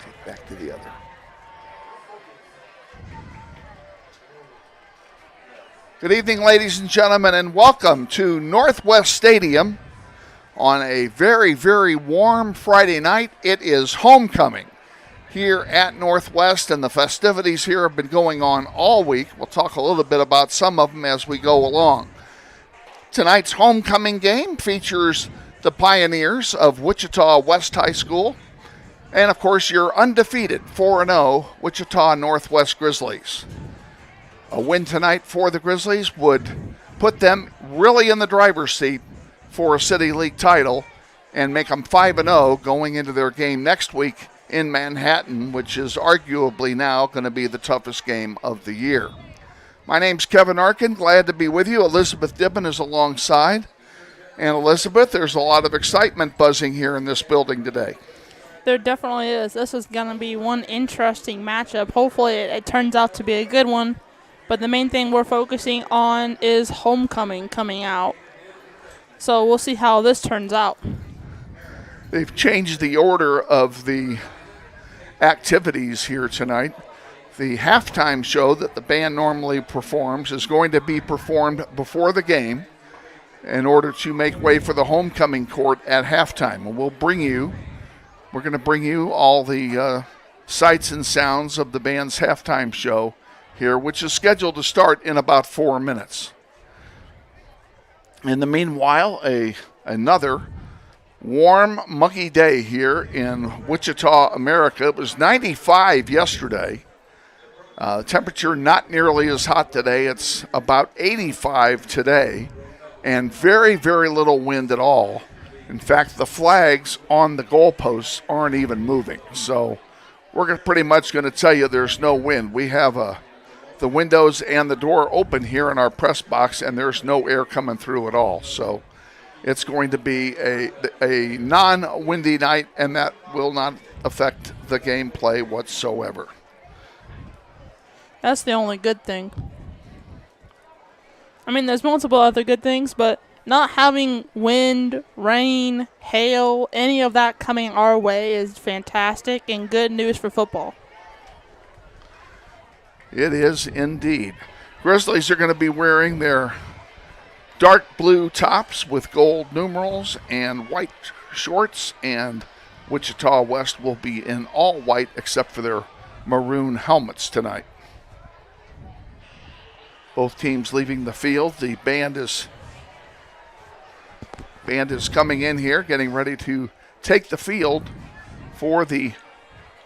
Okay, back to the other. Good evening, ladies and gentlemen, and welcome to Northwest Stadium on a very, very warm Friday night. It is homecoming here at Northwest, and the festivities here have been going on all week. We'll talk a little bit about some of them as we go along. Tonight's homecoming game features the Pioneers of Wichita West High School and, of course, your undefeated 4-0 Wichita Northwest Grizzlies. A win tonight for the Grizzlies would put them really in the driver's seat for a City League title and make them 5-0 going into their game next week in Manhattan, which is arguably now going to be the toughest game of the year. My name's Kevin Arkin. Glad to be with you. Elizabeth Dibben is alongside. And Elizabeth, there's a lot of excitement buzzing here in this building today. There definitely is. This is going to be one interesting matchup. Hopefully it turns out to be a good one. But the main thing we're focusing on is homecoming coming out. So we'll see how this turns out. They've changed the order of the activities here tonight. The halftime show that the band normally performs is going to be performed before the game in order to make way for the homecoming court at halftime. And we're going to bring you all the sights and sounds of the band's halftime show here, which is scheduled to start in about 4 minutes. In the meanwhile, another warm, muggy day here in Wichita, America. It was 95 yesterday. Temperature not nearly as hot today. It's about 85 today, and very, very little wind at all. In fact, the flags on the goalposts aren't even moving. So we're pretty much going to tell you there's no wind. We have the windows and the door open here in our press box, and there's no air coming through at all. So it's going to be a non-windy night, and that will not affect the gameplay whatsoever. That's the only good thing. I mean, there's multiple other good things, but not having wind, rain, hail, any of that coming our way is fantastic and good news for football. It is indeed. Grizzlies are going to be wearing their dark blue tops with gold numerals and white shorts, and Wichita West will be in all white except for their maroon helmets tonight. Both teams leaving the field. The band is coming in here, getting ready to take the field for the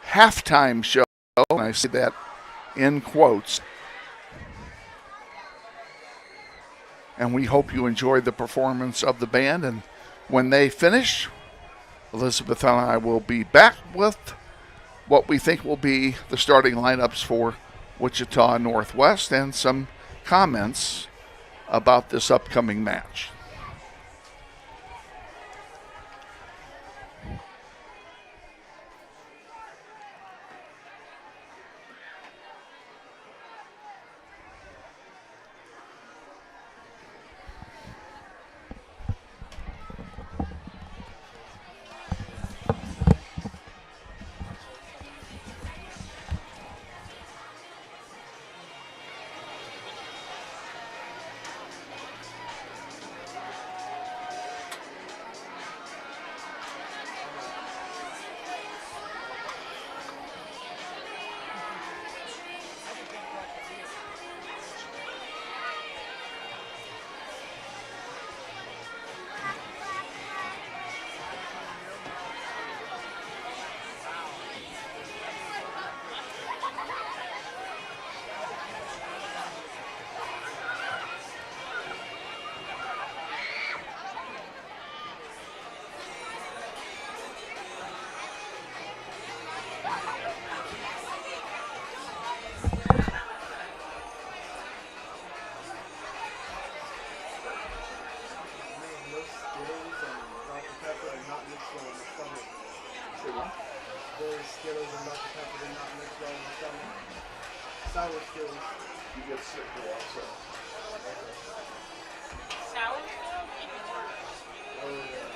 halftime show. And I say that in quotes. And we hope you enjoyed the performance of the band. And when they finish, Elizabeth and I will be back with what we think will be the starting lineups for Wichita Northwest and some comments about this upcoming match. Skittles and Dr. Pepper did not mix well in the stomach. Sour Skittles. You get sick also. Sour Skittles? Even worse. Oh, yeah.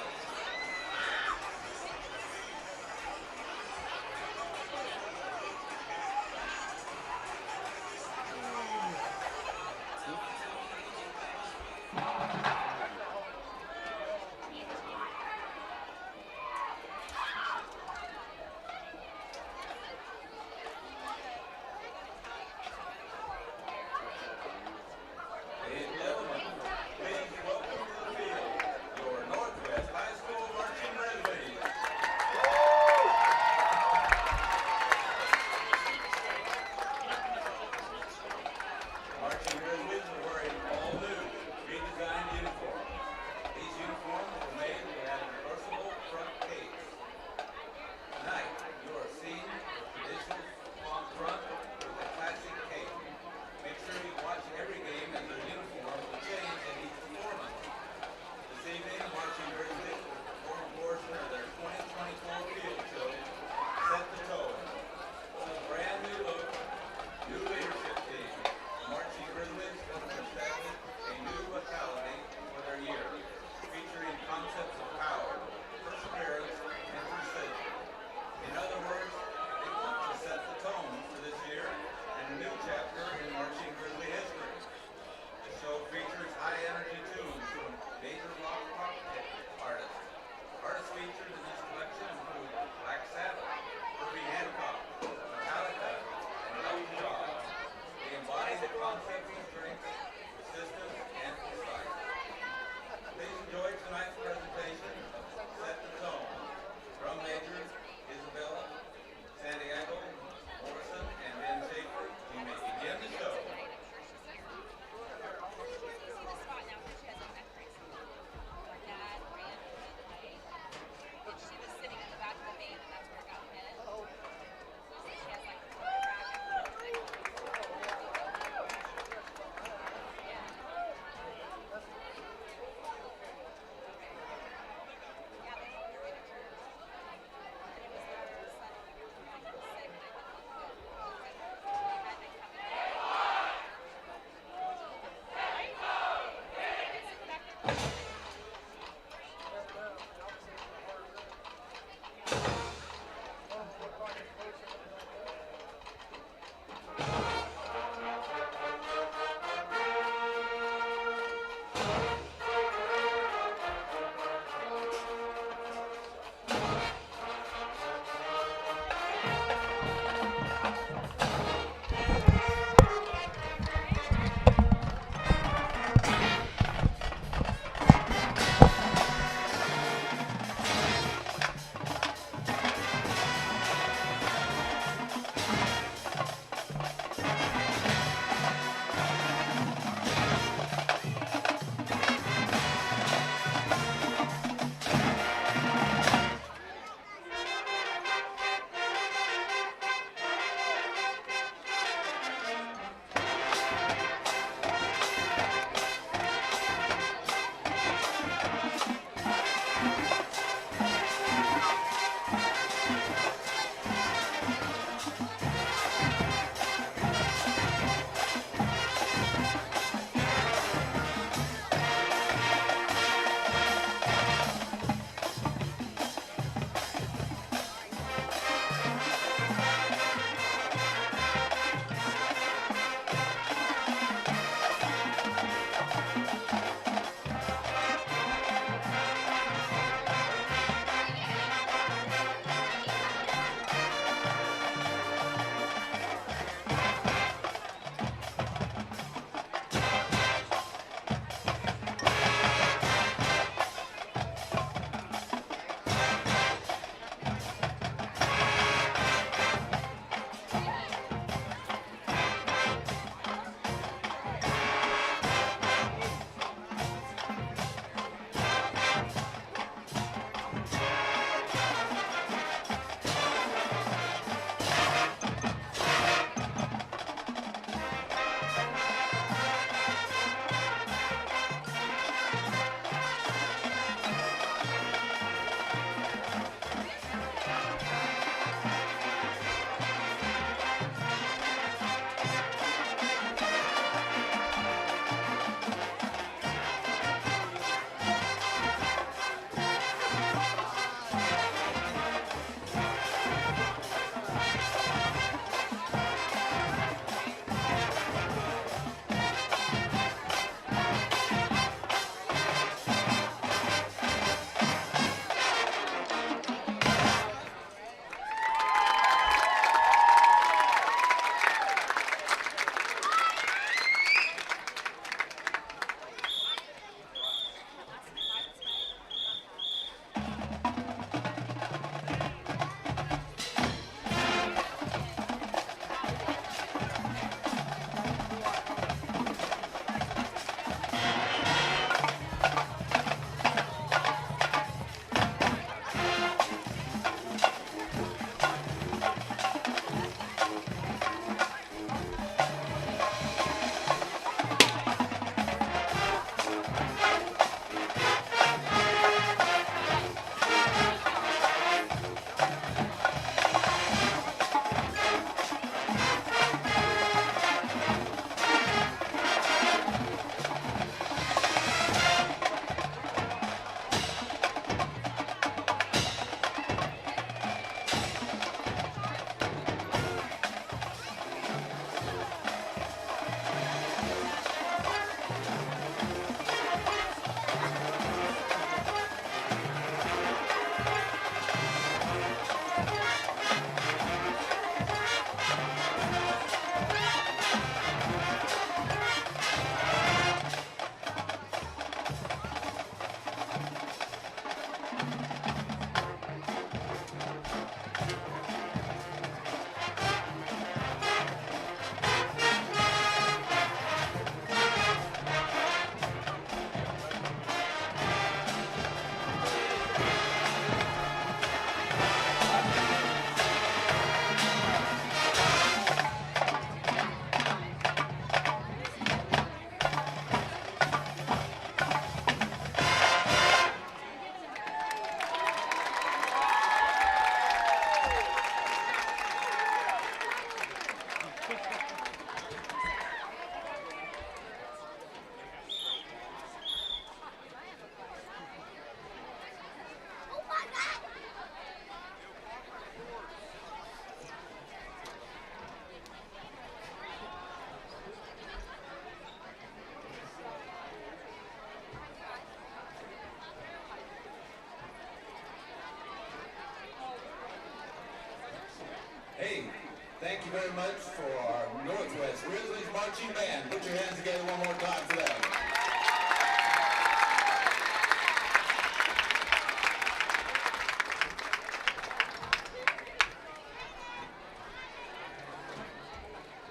Thank you very much for our Northwest Grizzlies marching band. Put your hands together one more time for them.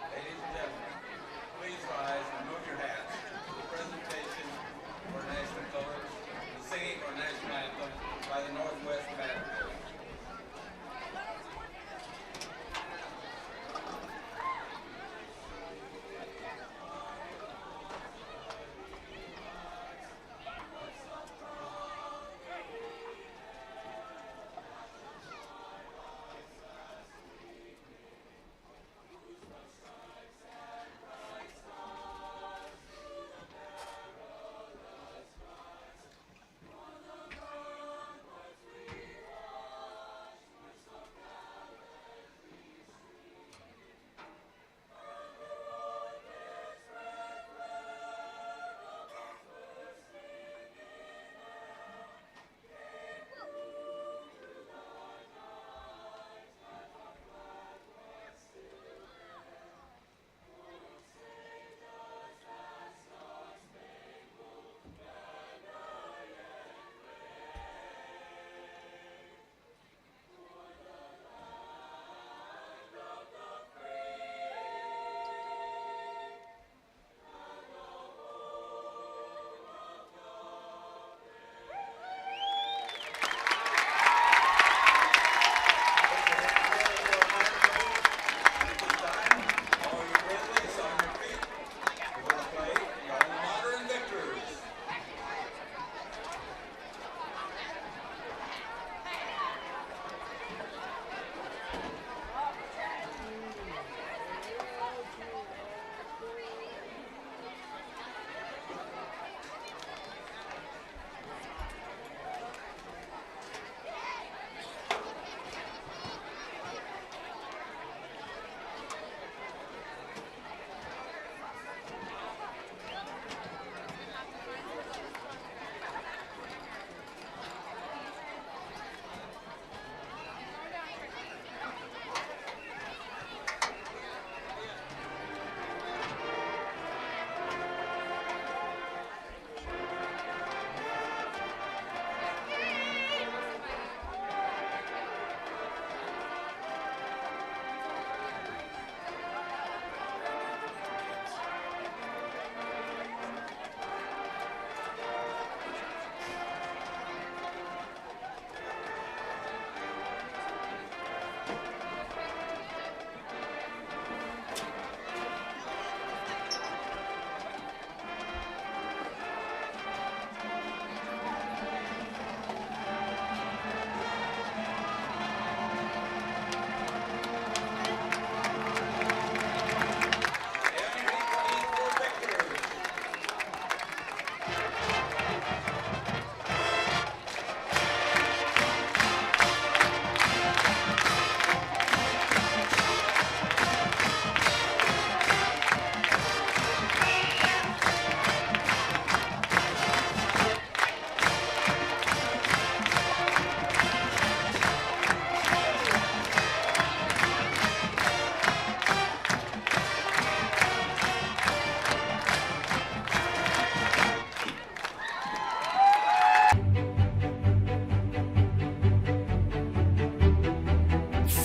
Ladies and gentlemen, please rise and remove your hats. The presentation for national colors, the singing or national anthem by the Northwest Band.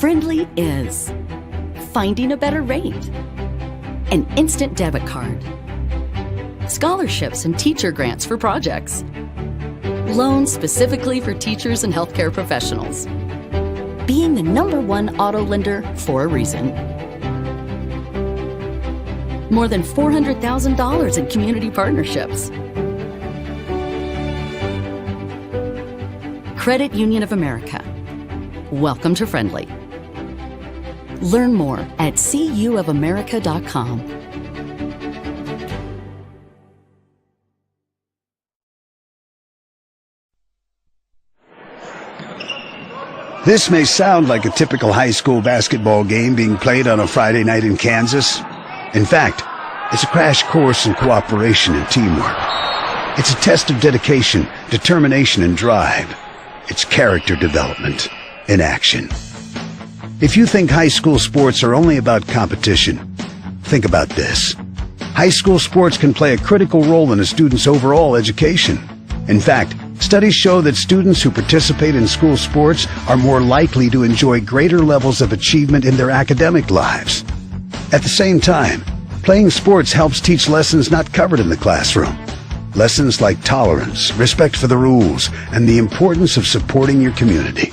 Friendly is finding a better rate, an instant debit card, scholarships and teacher grants for projects, loans specifically for teachers and healthcare professionals, being the #1 auto lender for a reason. More than $400,000 in community partnerships. Credit Union of America. Welcome to Friendly. Learn more at cuofamerica.com. This may sound like a typical high school basketball game being played on a Friday night in Kansas. In fact, it's a crash course in cooperation and teamwork. It's a test of dedication, determination, and drive. It's character development in action. If you think high school sports are only about competition, think about this. High school sports can play a critical role in a student's overall education. In fact, studies show that students who participate in school sports are more likely to enjoy greater levels of achievement in their academic lives. At the same time, playing sports helps teach lessons not covered in the classroom. Lessons like tolerance, respect for the rules, and the importance of supporting your community.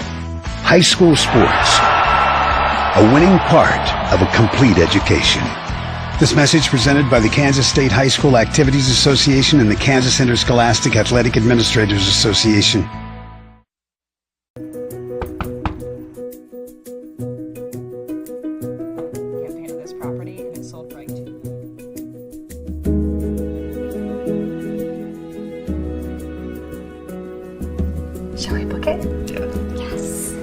High school sports, a winning part of a complete education. This message presented by the Kansas State High School Activities Association and the Kansas Interscholastic Athletic Administrators Association. Campaign of this property and it's sold right to. Shall we book it? Yes. Yes.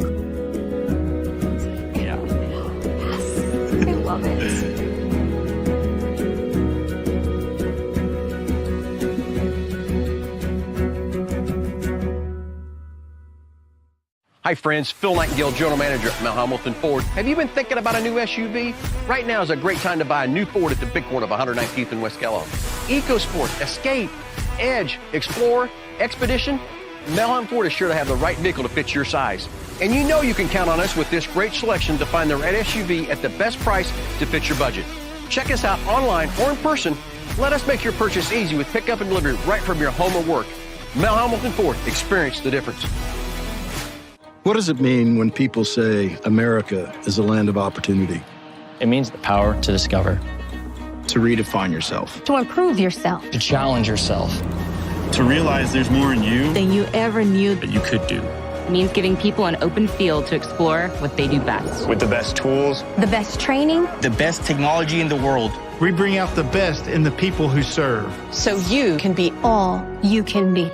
I love it. Hi friends, Phil Nightingale, General Manager at Mount Hamilton Ford. Have you been thinking about a new SUV? Right now is a great time to buy a new Ford at the big corner of 119th and West Kellogg. EcoSport, Escape, Edge, Explorer, Expedition. Mount Hamilton Ford is sure to have the right vehicle to fit your size. And you know you can count on us with this great selection to find the right SUV at the best price to fit your budget. Check us out online or in person. Let us make your purchase easy with pickup and delivery right from your home or work. Mount Hamilton Ford, experience the difference. What does it mean when people say America is a land of opportunity? It means the power to discover, To redefine yourself. To improve yourself. to challenge yourself. To realize there's more in you Than you ever knew. that you could do. It means giving people an open field to explore what they do best. With the best tools, The best training. The best technology in the world. We bring out the best in the people who serve. So you can be All you can be.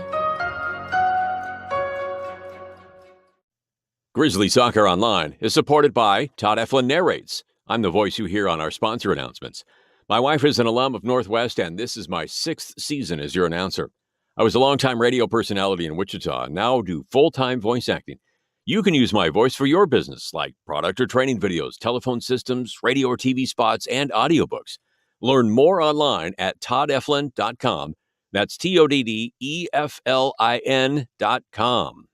Grizzly Soccer Online is supported by Todd Eflin Narrates. I'm the voice you hear on our sponsor announcements. My wife is an alum of Northwest, and this is my 6th season as your announcer. I was a longtime radio personality in Wichita, and now do full-time voice acting. You can use my voice for your business, like product or training videos, telephone systems, radio or TV spots, and audiobooks. Learn more online at toddeflin.com. That's TODDEFLIN.com.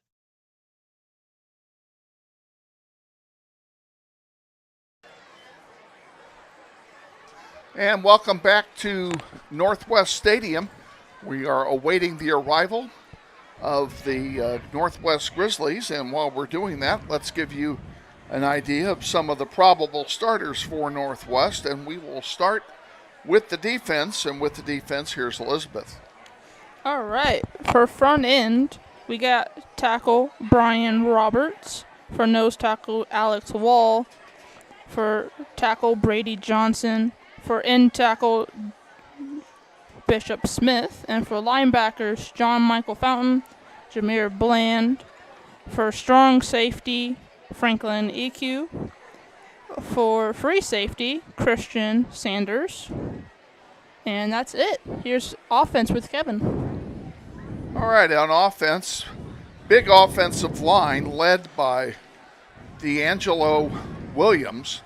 And welcome back to Northwest Stadium. We are awaiting the arrival of the Northwest Grizzlies, and while we're doing that, let's give you an idea of some of the probable starters for Northwest, and we will start with the defense, and with the defense, here's Elizabeth. All right. For front end, we got tackle Brian Roberts. For nose tackle, Alex Wall. For tackle, Brady Johnson. For end tackle, Bishop Smith. And for linebackers, John Michael Fountain, Jameer Bland. For strong safety, Franklin EQ. For free safety, Christian Sanders. And that's it. Here's offense with Kevin. All right, on offense, big offensive line led by D'Angelo Williams.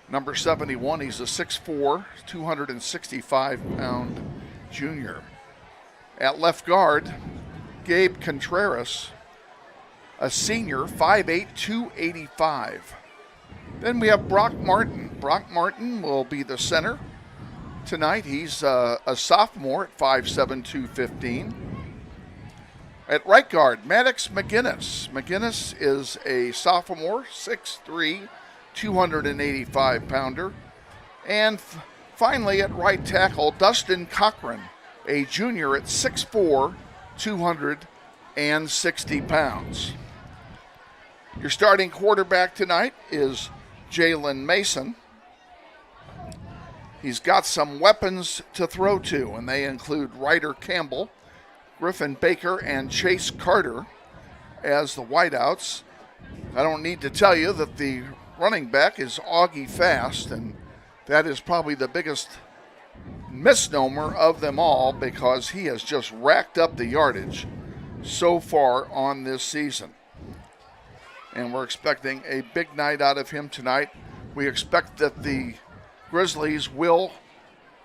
Number 71, he's a 6'4", 265-pound junior. At left guard, Gabe Contreras, a senior, 5'8", 285. Then we have Brock Martin. Brock Martin will be the center tonight. He's a sophomore at 5'7", 215. At right guard, Maddox McGinnis. McGinnis is a sophomore, 6'3", 285-pounder. And finally, at right tackle, Dustin Cochran, a junior at 6'4", 260 pounds. Your starting quarterback tonight is Jalen Mason. He's got some weapons to throw to, and they include Ryder Campbell, Griffin Baker, and Chase Carter as the wideouts. I don't need to tell you that the running back is Augie Fast, and that is probably the biggest misnomer of them all because he has just racked up the yardage so far on this season. and we're expecting a big night out of him tonight. We expect that the Grizzlies will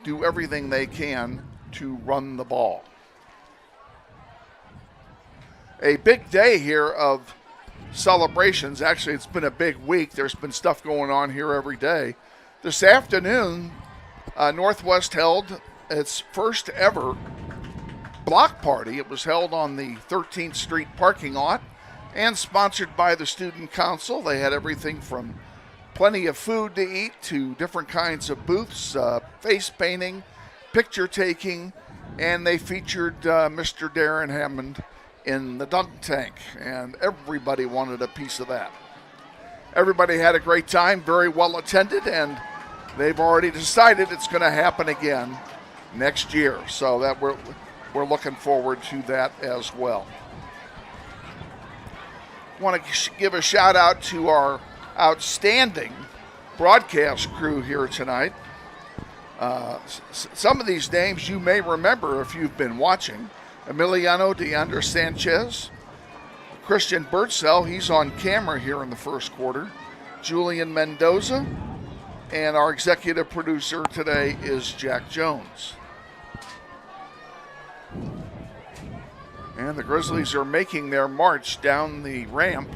do everything they can to run the ball. A big day here of celebrations. Actually, it's been a big week. There's been stuff going on here every day. This afternoon, Northwest held its first ever block party. It was held on the 13th Street parking lot and sponsored by the Student Council. They had everything from plenty of food to eat to different kinds of booths, face painting, picture taking, and they featured Mr. Darren Hammond in the dunk tank, and everybody wanted a piece of that. Everybody had a great time, very well attended, and they've already decided it's going to happen again next year. So that we're looking forward to that as well. Want to give a shout out to our outstanding broadcast crew here tonight. Some of these names you may remember if you've been watching. Emiliano Deandra Sanchez, Christian Birdsell, he's on camera here in the first quarter, Julian Mendoza, and our executive producer today is Jack Jones. And the Grizzlies are making their march down the ramp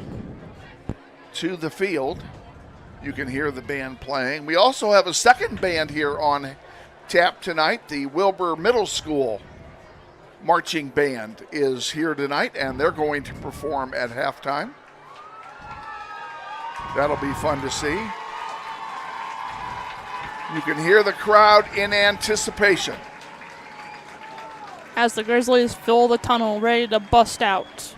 to the field. You can hear the band playing. We also have a second band here on tap tonight. The Wilbur Middle School marching band is here tonight, and they're going to perform at halftime. That'll be fun to see. You can hear the crowd in anticipation as the Grizzlies fill the tunnel, ready to bust out.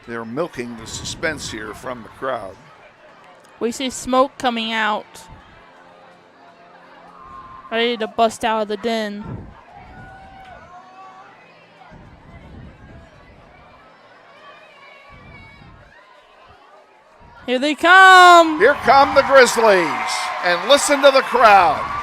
They're milking the suspense here from the crowd. We see smoke coming out, ready to bust out of the den. Here they come! Here come the Grizzlies, and listen to the crowd.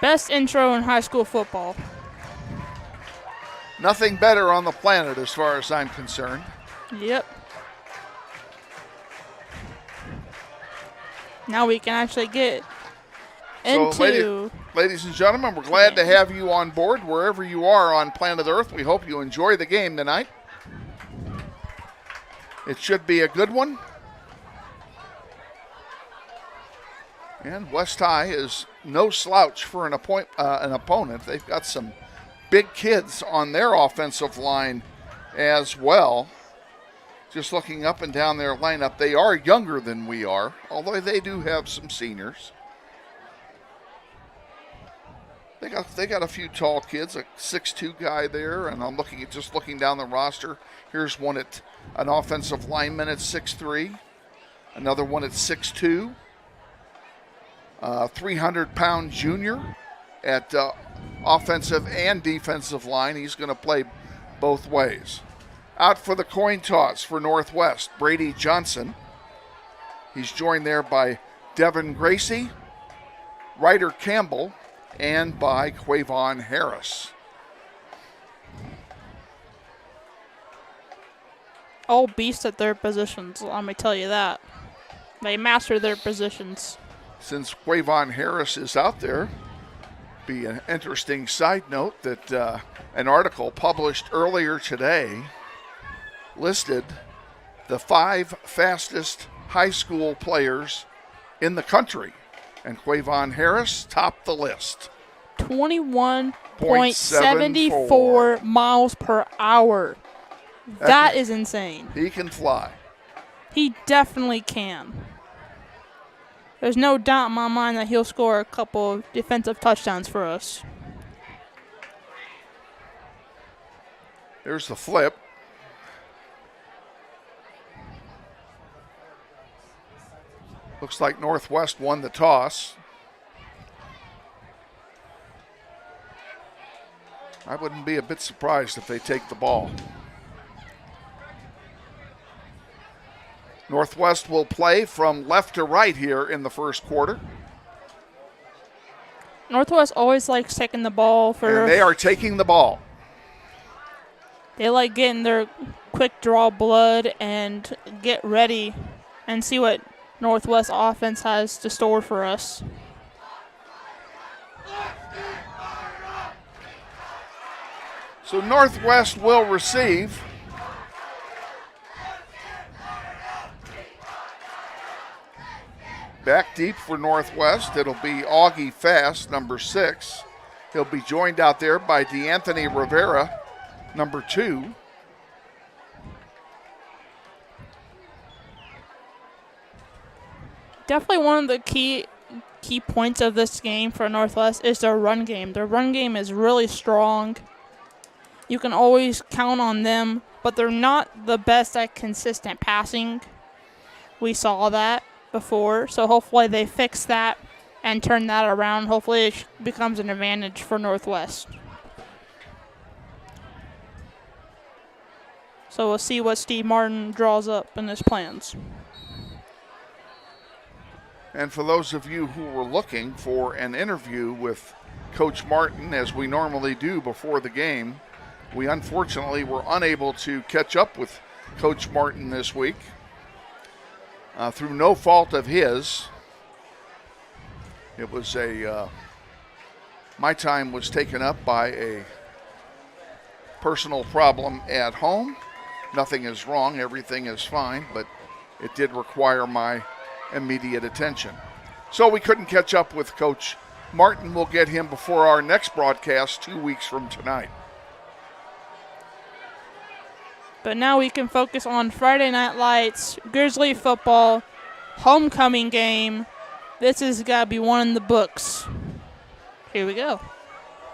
Best intro in high school football. Nothing better on the planet as far as I'm concerned. Yep. Now we can actually get into... So, ladies and gentlemen, we're glad to have you on board wherever you are on planet Earth. We hope you enjoy the game tonight. It should be a good one. And West High is no slouch for an opponent. They've got some big kids on their offensive line as well. Just looking up and down their lineup, they are younger than we are, although they do have some seniors. They got a few tall kids, a 6'2" guy there, and I'm looking down the roster. Here's one at an offensive lineman at 6'3", another one at 6'2". 300-pound junior at offensive and defensive line. He's going to play both ways. Out for the coin toss for Northwest, Brady Johnson. He's joined there by Devin Gracie, Ryder Campbell, and by Quavon Harris. All beasts at their positions, let me tell you that. They master their positions. Since Quavon Harris is out there, be an interesting side note that an article published earlier today listed the 5 fastest high school players in the country, and Quavon Harris topped the list. 21.74 miles per hour. That is insane. He can fly. He definitely can. There's no doubt in my mind that he'll score a couple of defensive touchdowns for us. There's the flip. Looks like Northwest won the toss. I wouldn't be a bit surprised if they take the ball. Northwest will play from left to right here in the first quarter. Northwest always likes taking the ball for. And they are taking the ball. They like getting their quick draw blood and get ready and see what Northwest offense has to store for us. So Northwest will receive. Back deep for Northwest, it'll be Augie Fast, number 6. He'll be joined out there by DeAnthony Rivera, number 2. Definitely one of the key points of this game for Northwest is their run game. Their run game is really strong. You can always count on them, but they're not the best at consistent passing. We saw that before, so hopefully they fix that and turn that around. Hopefully it becomes an advantage for Northwest. So we'll see what Steve Martin draws up in his plans. And for those of you who were looking for an interview with Coach Martin, as we normally do before the game, we unfortunately were unable to catch up with Coach Martin this week. Through no fault of his. It was my time was taken up by a personal problem at home. Nothing is wrong, everything is fine, but it did require my immediate attention. So we couldn't catch up with Coach Martin. We'll get him before our next broadcast 2 weeks from tonight. But now we can focus on Friday Night Lights, Grizzly football, homecoming game. This has got to be one in the books. Here we go.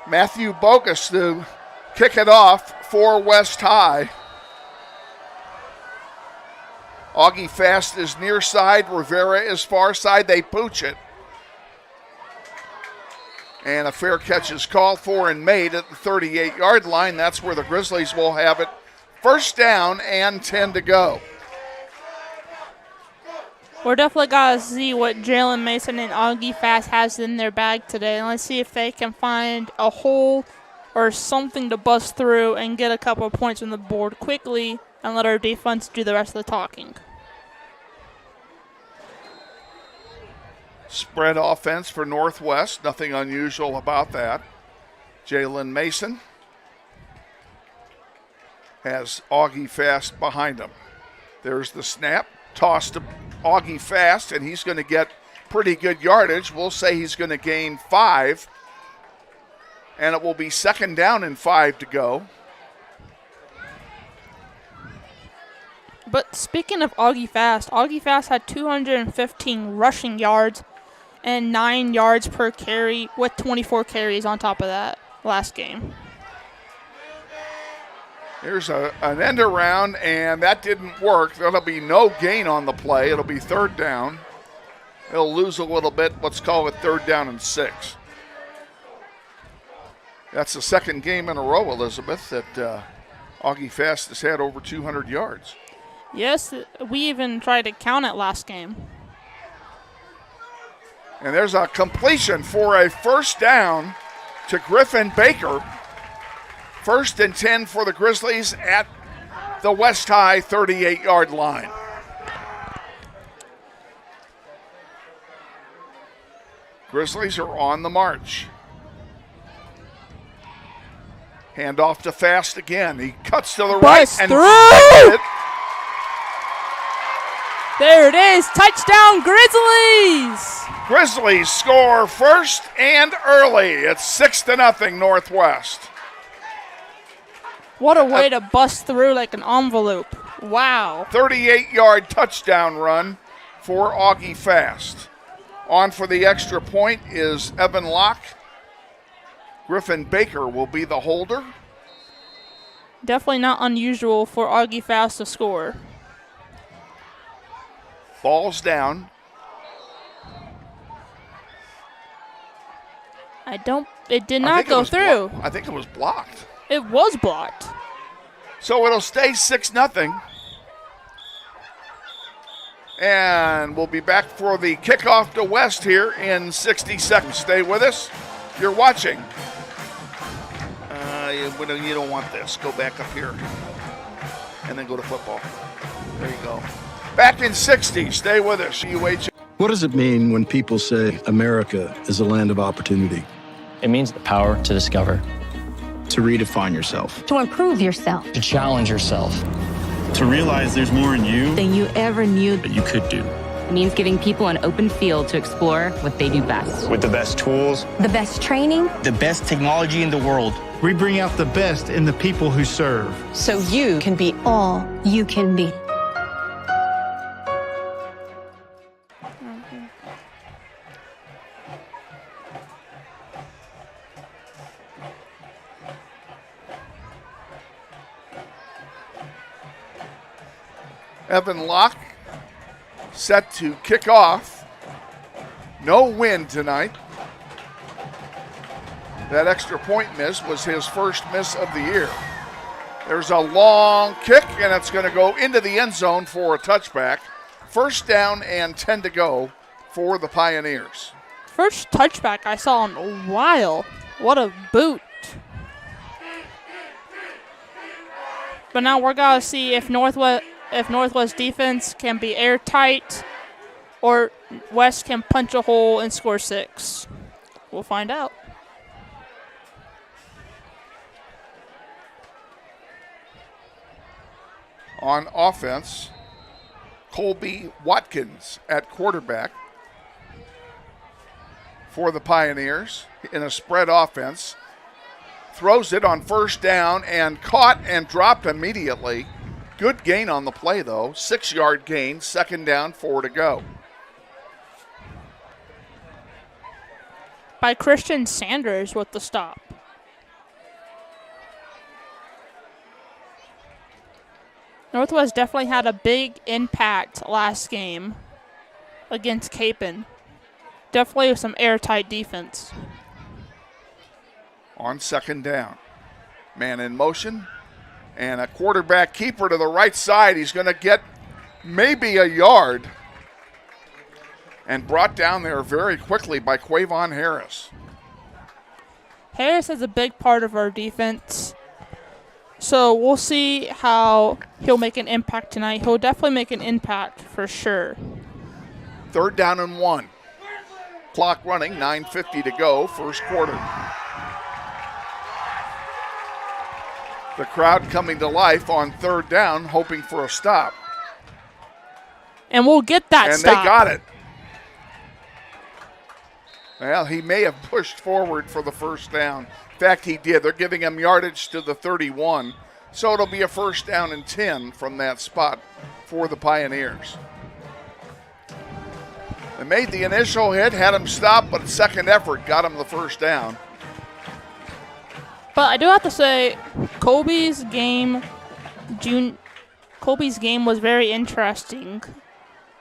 Matthew Bogus to kick it off for West High. Augie Fast is near side. Rivera is far side. They pooch it. And a fair catch is called for and made at the 38-yard line. That's where the Grizzlies will have it. First down and 10 to go. We're definitely got to see what Jalen Mason and Augie Fast has in their bag today. And let's see if they can find a hole or something to bust through and get a couple of points on the board quickly and let our defense do the rest of the talking. Spread offense for Northwest. Nothing unusual about that. Jalen Mason has Augie Fast behind him. There's the snap. Toss to Augie Fast, and he's going to get pretty good yardage. We'll say he's going to gain 5. And it will be second down and 5 to go. But speaking of Augie Fast had 215 rushing yards and 9 yards per carry with 24 carries on top of that last game. Here's an end around, and that didn't work. There'll be no gain on the play. It'll be third down. They'll lose a little bit. Let's call it third down and 6. That's the second game in a row, Elizabeth, that Augie Fast has had over 200 yards. Yes, we even tried to count it last game. And there's a completion for a first down to Griffin Baker. First and 10 for the Grizzlies at the West High 38-yard line. Grizzlies are on the march. Handoff to Fast again. He cuts to the right and through. There it is. Touchdown, Grizzlies. Grizzlies score first and early. It's 6-0 Northwest. What a way to bust through like an envelope. Wow. 38-yard touchdown run for Augie Fast. On for the extra point is Evan Locke. Griffin Baker will be the holder. Definitely not unusual for Augie Fast to score. Ball's down. It did not go through. I think it was blocked. It was blocked. So it'll stay 6-0. And we'll be back for the kickoff to West here in 60 seconds. Stay with us. You're watching. You don't want this. Go back up here. And then go to football. There you go. Back in 60. Stay with us. UH. What does it mean when people say America is a land of opportunity? It means the power to discover, To redefine yourself. To improve yourself. to challenge yourself. To realize there's more in you Than you ever knew. that you could do. It means giving people an open field to explore what they do best. With the best tools, The best training. The best technology in the world. We bring out the best in the people who serve. So you can be all you can be. Evan Locke set to kick off. No wind tonight. That extra point miss was his first miss of the year. There's a long kick, and it's going to go into the end zone for a touchback. First down and 10 to go for the Pioneers. First touchback I saw in a while. What a boot. But now we're going to see if Northwest defense can be airtight or West can punch a hole and score 6. We'll find out. On offense, Colby Watkins at quarterback for the Pioneers in a spread offense. Throws it on first down and caught and dropped immediately. Good gain on the play, though. 6-yard gain, second down, 4 to go. By Christian Sanders with the stop. Northwest definitely had a big impact last game against Capon. Definitely some airtight defense. On second down. Man in motion. And a quarterback keeper to the right side. He's going to get maybe a yard. And brought down there very quickly by Quavon Harris. Harris is a big part of our defense. So we'll see how he'll make an impact tonight. He'll definitely make an impact for sure. Third down and 1. Clock running, 9:50 to go, first quarter. The crowd coming to life on third down, hoping for a stop. And we'll get that and stop. And they got it. Well, he may have pushed forward for the first down. In fact, he did. They're giving him yardage to the 31. So it'll be a first down and 10 from that spot for the Pioneers. They made the initial hit, had him stop, but second effort got him the first down. But I do have to say, Colby's game was very interesting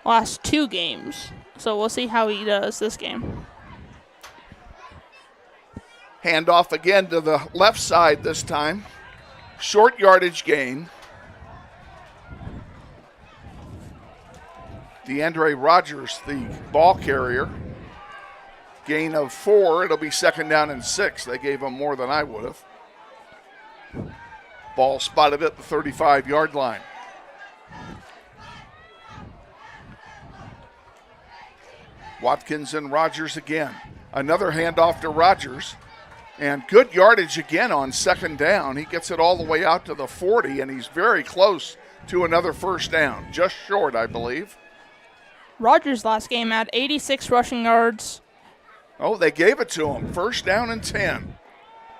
last 2 games. So we'll see how he does this game. Handoff again to the left side this time. Short yardage gain. DeAndre Rogers, the ball carrier. Gain of 4. It'll be second down and 6. They gave him more than I would have. Ball spotted at the 35-yard line. Watkins and Rogers again. Another handoff to Rogers. And good yardage again on second down. He gets it all the way out to the 40, and he's very close to another first down. Just short, I believe. Rogers last game had 86 rushing yards. Oh, they gave it to him. First down and 10.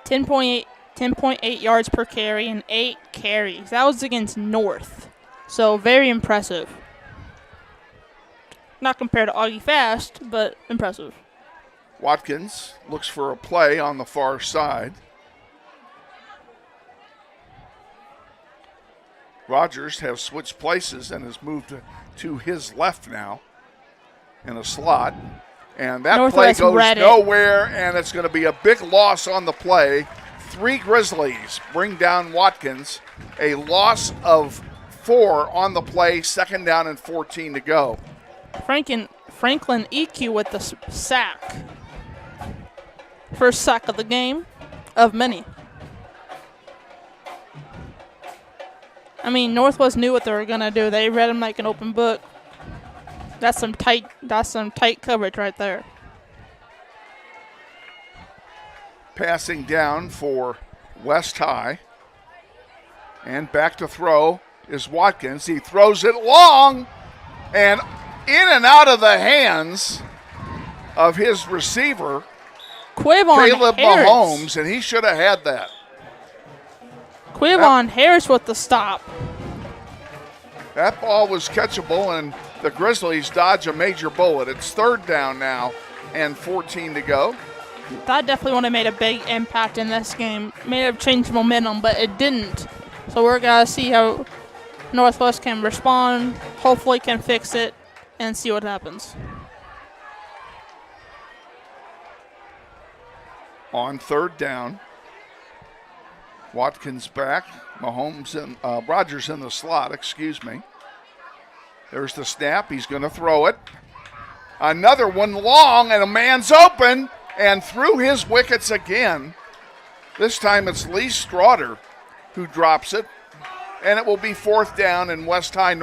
10.8 yards per carry and 8 carries. That was against North. So very impressive. Not compared to Augie Fast, but impressive. Watkins looks for a play on the far side. Rogers has switched places and has moved to his left now in a slot. And that Northwest play goes read it. nowhere, and it's going to be a big loss on the play. 3 Grizzlies bring down Watkins. A loss of 4 on the play, 2nd down and 14 to go. Franklin EQ with the sack. First sack of the game, of many. I mean, Northwest knew what they were gonna do. They read him like an open book. That's some tight coverage right there. Passing down for West High. And back to throw is Watkins. He throws it long and in and out of the hands of his receiver, Caleb Mahomes, and he should have had that. Quavon Harris with the stop. That ball was catchable, and the Grizzlies dodge a major bullet. It's 3rd down now and 14 to go. That definitely would have made a big impact in this game. May have changed momentum, but it didn't. So we're going to see how Northwest can respond, hopefully can fix it, and see what happens. On 3rd down, Watkins back, Mahomes and Rogers in the slot, excuse me. There's the snap, he's going to throw it. Another one long, and a man's open, and through his wickets again. This time it's Lee Straughter who drops it, and it will be 4th down, and West High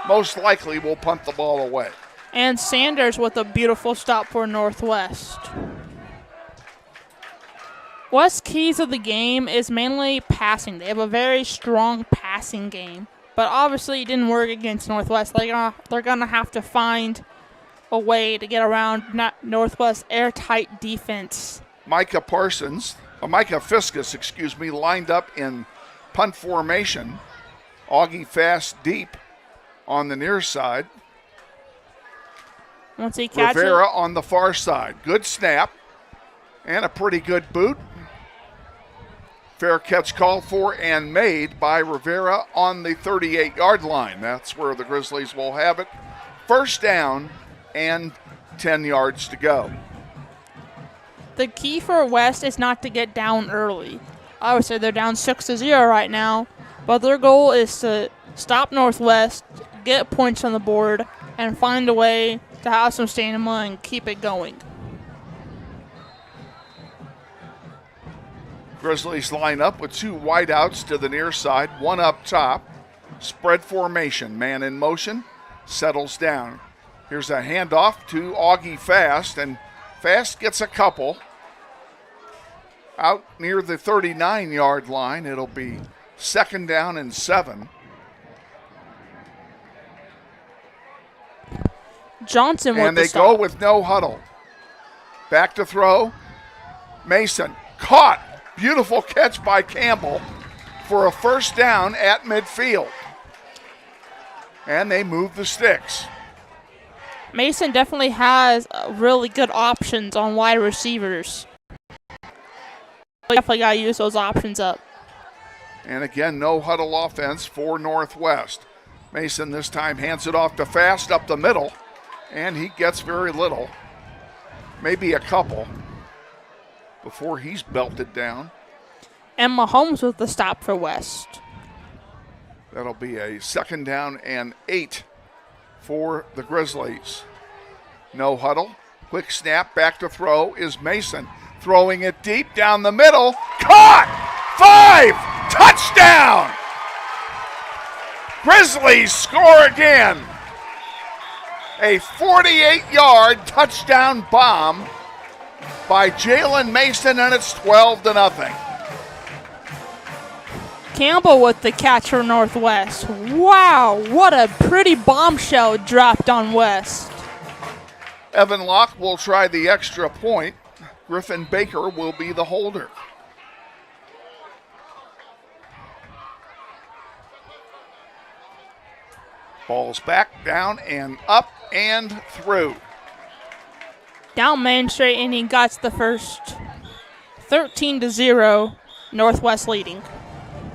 most likely will punt the ball away. And Sanders with a beautiful stop for Northwest. West's keys of the game is mainly passing. They have a very strong passing game, but obviously it didn't work against Northwest. They're gonna have to find a way to get around Northwest's airtight defense. Micah Fiskus, lined up in punt formation. Augie fast deep on the near side. Once he catches Rivera on the far side. Good snap and a pretty good boot. Fair catch called for and made by Rivera on the 38-yard line. That's where the Grizzlies will have it. 1st down and 10 yards to go. The key for West is not to get down early. Obviously, they're down 6-0 right now, but their goal is to stop Northwest, get points on the board, and find a way to have some stamina and keep it going. Grizzlies line up with 2 wideouts to the near side, 1 up top. Spread formation, man in motion, settles down. Here's a handoff to Augie Fast, and Fast gets a couple. Out near the 39-yard line, it'll be 2nd down and 7. Johnson with the stop. And they go with no huddle. Back to throw. Mason caught. Beautiful catch by Campbell for a 1st down at midfield. And they move the sticks. Mason definitely has really good options on wide receivers. Definitely got to use those options up. And again, no huddle offense for Northwest. Mason this time hands it off to Fast up the middle, and he gets very little. Maybe a couple before he's belted down. And Mahomes with the stop for West. That'll be a 2nd down and 8 for the Grizzlies. No huddle. Quick snap, back to throw is Mason. Throwing it deep down the middle. Caught! 5! Touchdown! Grizzlies score again. A 48-yard touchdown bomb by Jalen Mason, and it's 12-0. Campbell with the catch for Northwest. Wow, what a pretty bombshell dropped on West. Evan Locke will try the extra point. Griffin Baker will be the holder. Ball's back, down, and up, and through. Down Main Street, and he got the first. 13-0, Northwest leading.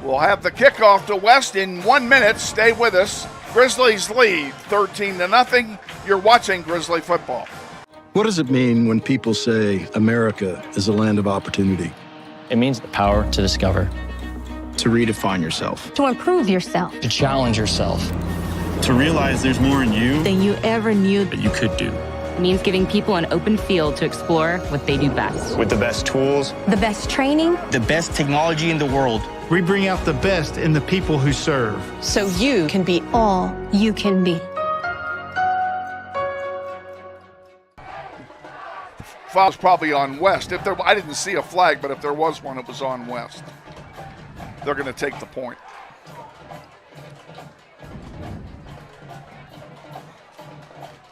We'll have the kickoff to West in 1 minute. Stay with us. Grizzlies lead 13-0. You're watching Grizzly football. What does it mean when people say America is a land of opportunity? It means the power to discover, To redefine yourself. To improve yourself. to challenge yourself. To realize there's more in you Than you ever knew. that you could do. It means giving people an open field to explore what they do best. With the best tools, The best training. The best technology in the world. We bring out the best in the people who serve. So you can be all you can be. Foul's probably on West. I didn't see a flag, but if there was one, it was on West. They're going to take the point.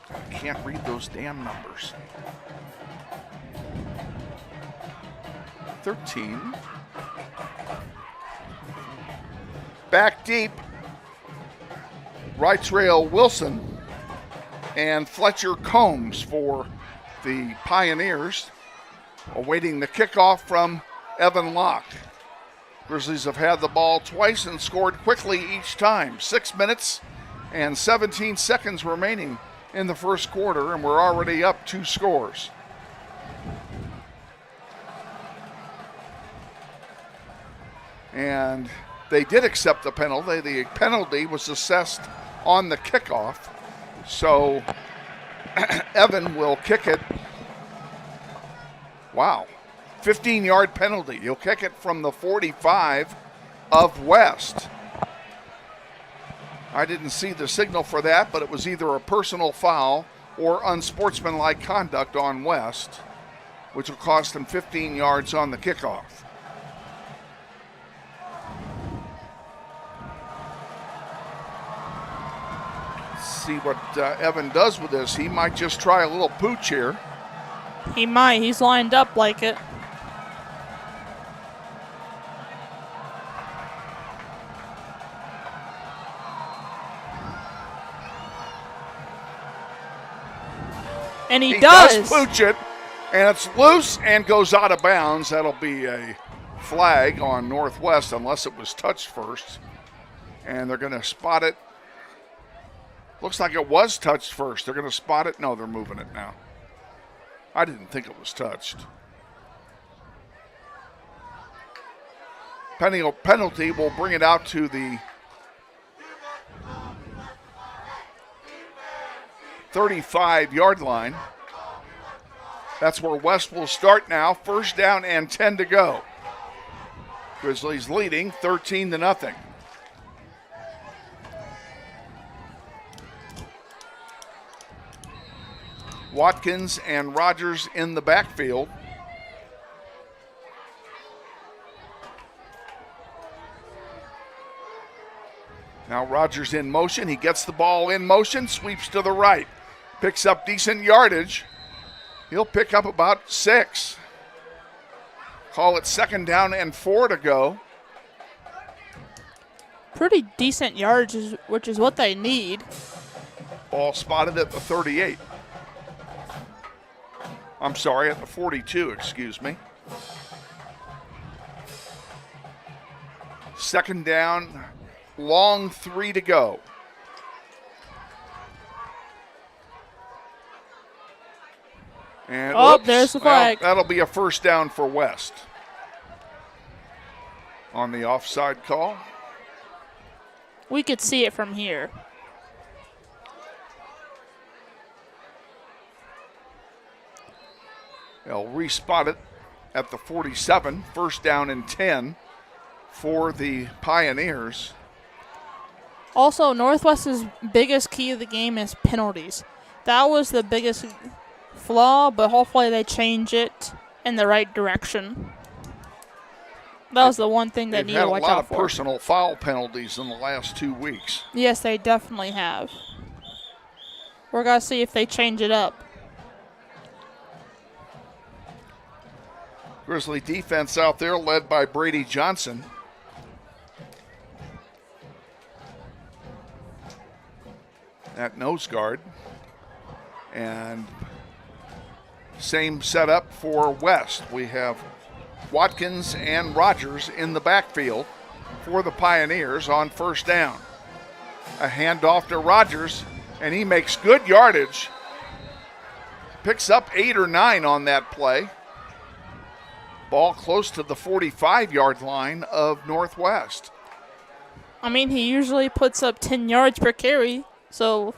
I can't read those damn numbers. 13. Back deep. Right trail Wilson and Fletcher Combs for the Pioneers, awaiting the kickoff from Evan Locke. Grizzlies have had the ball twice and scored quickly each time. 6 minutes and 17 seconds remaining in the first quarter, and we're already up 2 scores. And they did accept the penalty. The penalty was assessed on the kickoff, so Evan will kick it. Wow. 15-yard penalty. He'll kick it from the 45 of West. I didn't see the signal for that, but it was either a personal foul or unsportsmanlike conduct on West, which will cost him 15 yards on the kickoff. See what Evan does with this. He might just try a little pooch here. He might. He's lined up like it. And he does pooch it, and it's loose and goes out of bounds. That'll be a flag on Northwest unless it was touched first. And they're going to spot it. Looks like it was touched first. They're going to spot it. No, they're moving it now. I didn't think it was touched. Penalty will bring it out to the 35-yard line. That's where West will start now. First down and 10 to go. Grizzlies leading 13-0. Watkins and Rogers in the backfield. Now Rogers in motion. He gets the ball in motion, sweeps to the right, picks up decent yardage. He'll pick up about 6. Call it second down and 4 to go. pretty decent yards, which is what they need. Ball spotted at the 38. I'm sorry, at the 42, excuse me. Second down, long 3 to go. And there's the flag. Well, that'll be a first down for West on the offside call. We could see it from here. They'll respot it at the 47. First down and 10 for the Pioneers. Also, Northwest's biggest key of the game is penalties. That was the biggest flaw, but hopefully they change it in the right direction. That was the one thing they need to watch out for. They've had a lot of personal foul penalties in the last 2 weeks. Yes, they definitely have. We're going to see if they change it up. Grizzly defense out there led by Brady Johnson. At nose guard. And same setup for West. We have Watkins and Rogers in the backfield for the Pioneers on first down. A handoff to Rogers, and he makes good yardage. Picks up 8 or 9 on that play. Ball close to the 45-yard line of Northwest. I mean, he usually puts up 10 yards per carry, so.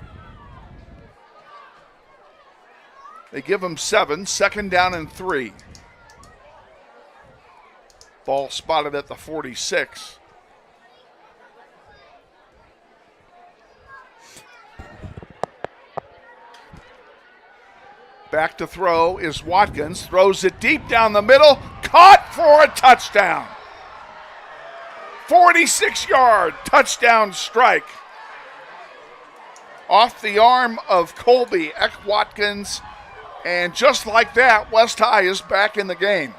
They give him 7, second down and 3. Ball spotted at the 46. Back to throw is Watkins. Throws it deep down the middle. Caught for a touchdown. 46-yard touchdown strike. Off the arm of Colby Watkins. And just like that, West High is back in the game.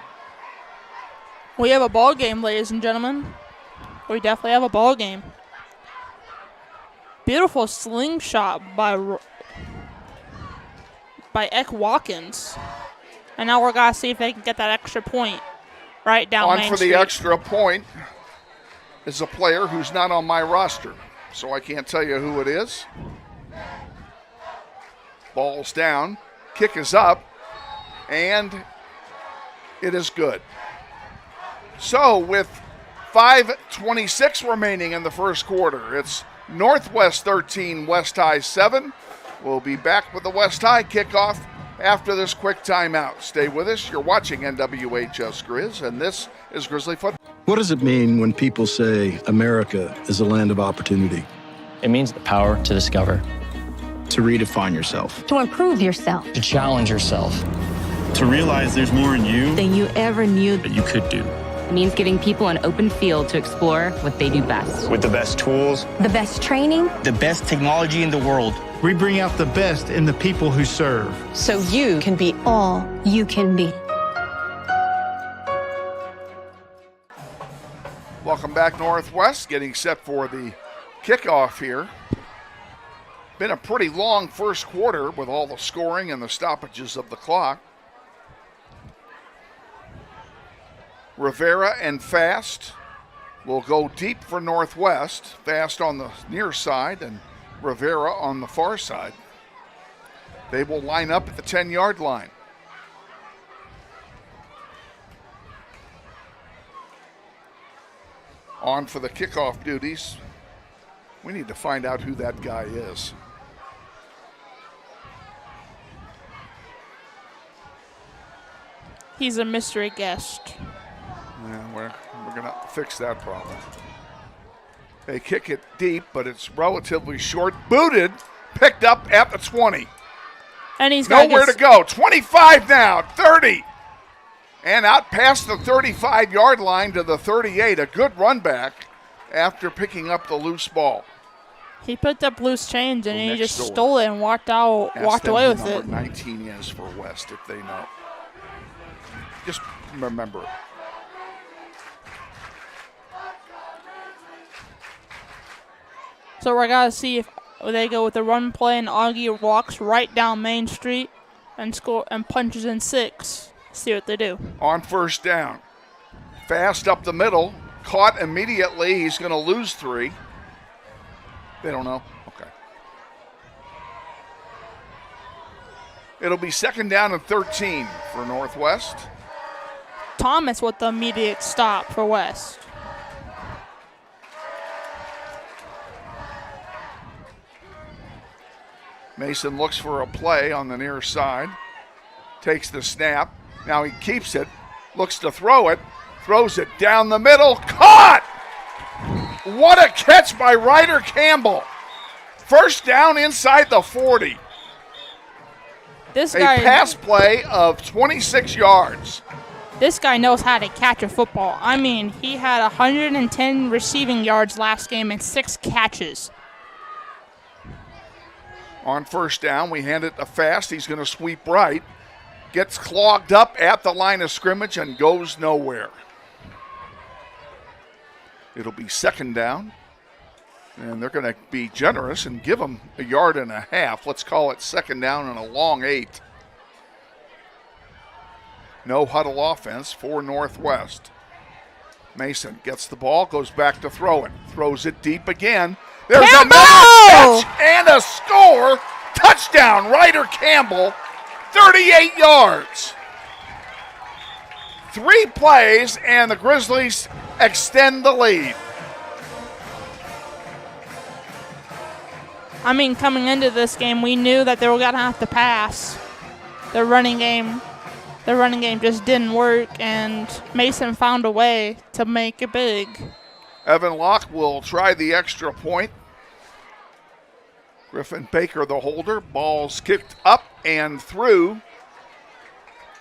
We have a ball game, ladies and gentlemen. We definitely have a ball game. Beautiful slingshot by Watkins. And now we're going to see if they can get that extra point right down Main On for Street. the extra point is a player who's not on my roster, so I can't tell you who it is. Ball's down. Kick is up. And it is good. So with 5:26 remaining in the first quarter, it's Northwest 13, West High 7. We'll be back with the West High kickoff after this quick timeout. Stay with us. You're watching NWHS Grizz, and this is Grizzly Football. What does it mean when people say America is a land of opportunity? It means the power to discover, To redefine yourself. To improve yourself. to challenge yourself. To realize there's more in you Than you ever knew. that you could do. It means giving people an open field to explore what they do best. With the best tools, The best training. The best technology in the world. We bring out the best in the people who serve. So you can be All you can be. Welcome back, Northwest. Getting set for the kickoff here. Been a pretty long first quarter with all the scoring and the stoppages of the clock. Rivera and Fast will go deep for Northwest. Fast on the near side and Rivera on the far side. They will line up at the 10-yard line. On for the kickoff duties. We need to find out who that guy is. He's a mystery guest. Yeah, we're going to fix that problem. They kick it deep, but it's relatively short. Booted, picked up at the 20. And he's got nowhere to go. 25 now, 30. And out past the 35-yard line to the 38. A good run back after picking up the loose ball. He picked up loose change and he just door. stole it and walked away with Number it. 19 is for West if they know. Just remember it. So we're going to see if they go with the run play and Augie walks right down Main Street and score and punches in 6. See what they do. On first down. Fast up the middle. Caught immediately. He's going to lose 3. They don't know. Okay. It'll be second down and 13 for Northwest. Thomas with the immediate stop for West. Mason looks for a play on the near side. Takes the snap. Now he keeps it. Looks to throw it. Throws it down the middle. Caught! What a catch by Ryder Campbell. First down inside the 40. This A guy, pass play of 26 yards. This guy knows how to catch a football. I mean, he had 110 receiving yards last game and 6 catches. On first down, we hand it to Fast. He's going to sweep right. Gets clogged up at the line of scrimmage and goes nowhere. It'll be second down. And they're going to be generous and give him a yard and a half. Let's call it second down and a long 8. No huddle offense for Northwest. Mason gets the ball, goes back to throw it. Throws it deep again. There's Campbell! another catch and a score. Touchdown, Ryder Campbell, 38 yards. 3 plays, and the Grizzlies extend the lead. I mean, coming into this game, we knew that they were going to have to pass. The running game just didn't work, and Mason found a way to make it big. Evan Locke will try the extra point. Griffin Baker, the holder. Ball's kicked up and through,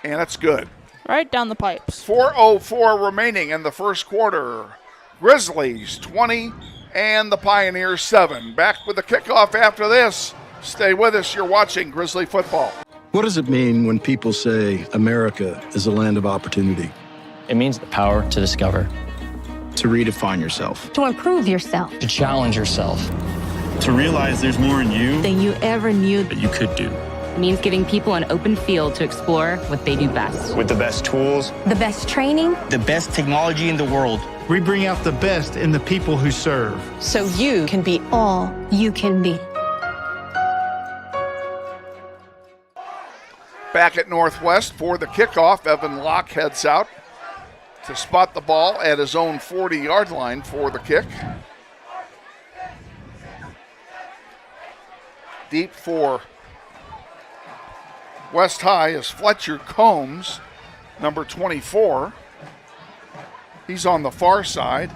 and it's good. Right down the pipes. 4:04 remaining in the first quarter. Grizzlies 20 and the Pioneers 7. Back with the kickoff after this. Stay with us. You're watching Grizzly football. What does it mean when people say America is a land of opportunity? It means the power to discover, To redefine yourself. To improve yourself. to challenge yourself. To realize there's more in you Than you ever knew. that you could do. It means giving people an open field to explore what they do best. With the best tools, The best training. The best technology in the world. We bring out the best in the people who serve. So you can be all you can be. Back at Northwest for the kickoff. Evan Locke heads out to spot the ball at his own 40-yard line for the kick. Deep for West High is Fletcher Combs, number 24. He's on the far side,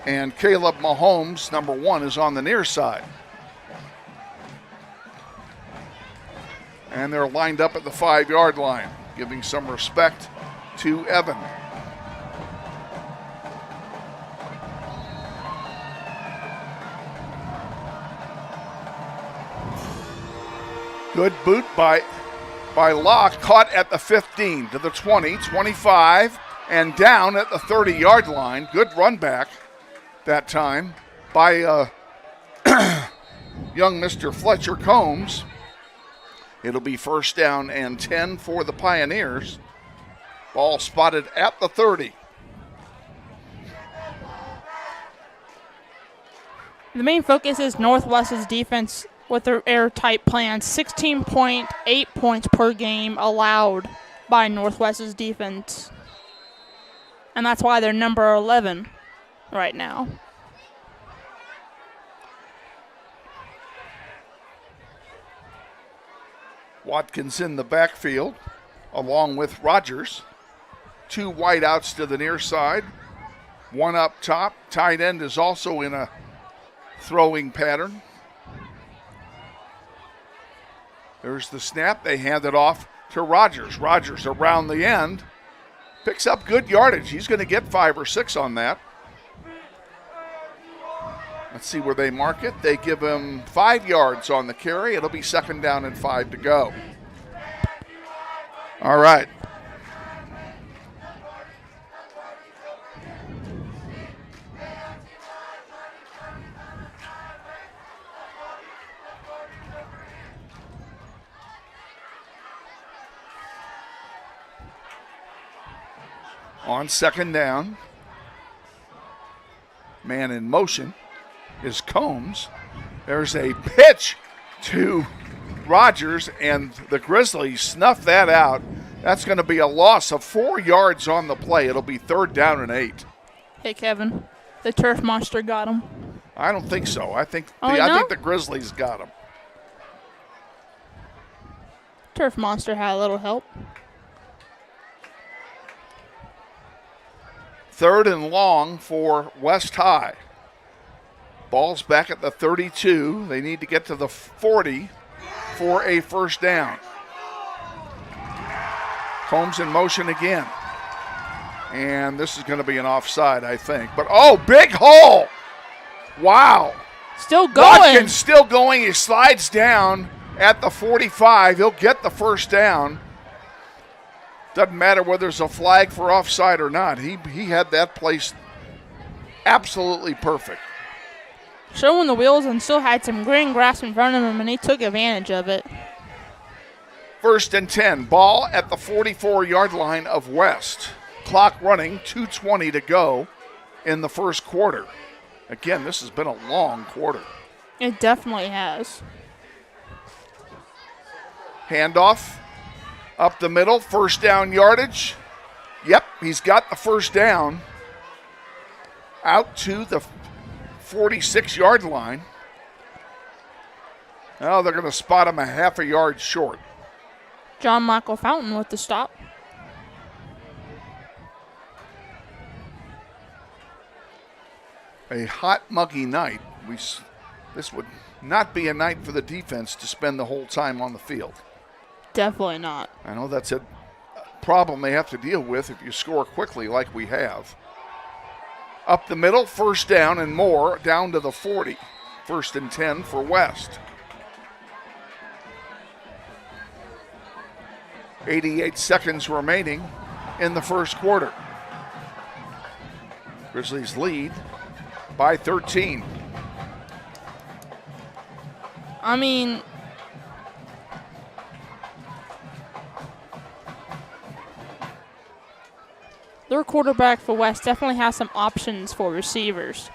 and Caleb Mahomes, number 1, is on the near side. And they're lined up at the 5-yard line, giving some respect to Evan. Good boot by Locke, caught at the 15, to the 20, 25, and down at the 30-yard line. Good run back that time by young Mr. Fletcher Combs. It'll be first down and 10 for the Pioneers. Ball spotted at the 30. The main focus is Northwest's defense with their airtight plan. 16.8 points per game allowed by Northwest's defense. And that's why they're number 11 right now. Watkins in the backfield, along with Rogers. 2 wideouts to the near side, 1 up top. Tight end is also in a throwing pattern. There's the snap. They hand it off to Rogers. Rogers around the end. Picks up good yardage. He's going to get 5 or 6 on that. Let's see where they mark it. They give him 5 yards on the carry. It'll be second down and 5 to go. All right. On second down, man in motion is Combs. There's a pitch to Rogers, and the Grizzlies snuff that out. That's going to be a loss of 4 yards on the play. It'll be third down and 8. Hey, Kevin, the turf monster got him. I don't think so. I think the Grizzlies got him. Turf monster had a little help. Third and long for West High. Ball's back at the 32. They need to get to the 40 for a first down. Combs in motion again. And this is going to be an offside, I think. But, big hole. Wow. Still going. Watkins still going. He slides down at the 45. He'll get the first down. Doesn't matter whether there's a flag for offside or not. He had that place absolutely perfect. Showing the wheels and still had some green grass in front of him, and he took advantage of it. First and 10. Ball at the 44-yard line of West. Clock running, 2:20 to go. in the first quarter. Again, this has been a long quarter. It definitely has. Handoff up the middle, first down yardage. Yep, he's got the first down out to the 46-yard line. Now they're going to spot him a half a yard short. John Michael Fountain with the stop. A hot, muggy night. This would not be a night for the defense to spend the whole time on the field. Definitely not. I know that's a problem they have to deal with if you score quickly like we have. Up the middle, first down and more, down to the 40. First and 10 for West. 88 seconds remaining in the first quarter. Grizzlies lead by 13. I mean, their quarterback for West definitely has some options for receivers.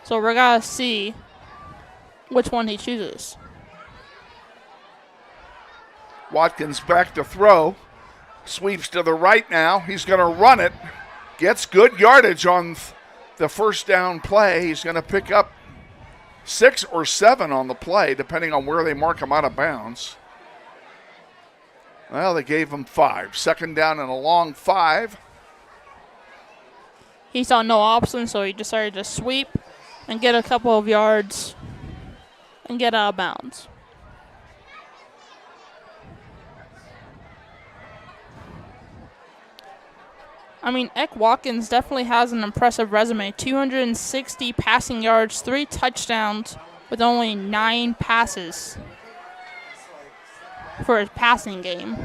So we're going to see which one he chooses. Watkins back to throw. Sweeps to the right now. He's going to run it. Gets good yardage on the first down play. He's going to pick up 6 or 7 on the play, depending on where they mark him out of bounds. Well, they gave him 5. Second down and a long 5. He saw no option, so he decided to sweep and get a couple of yards and get out of bounds. I mean, Eck Watkins definitely has an impressive resume. 260 passing yards, 3 touchdowns with only 9 passes for his passing game.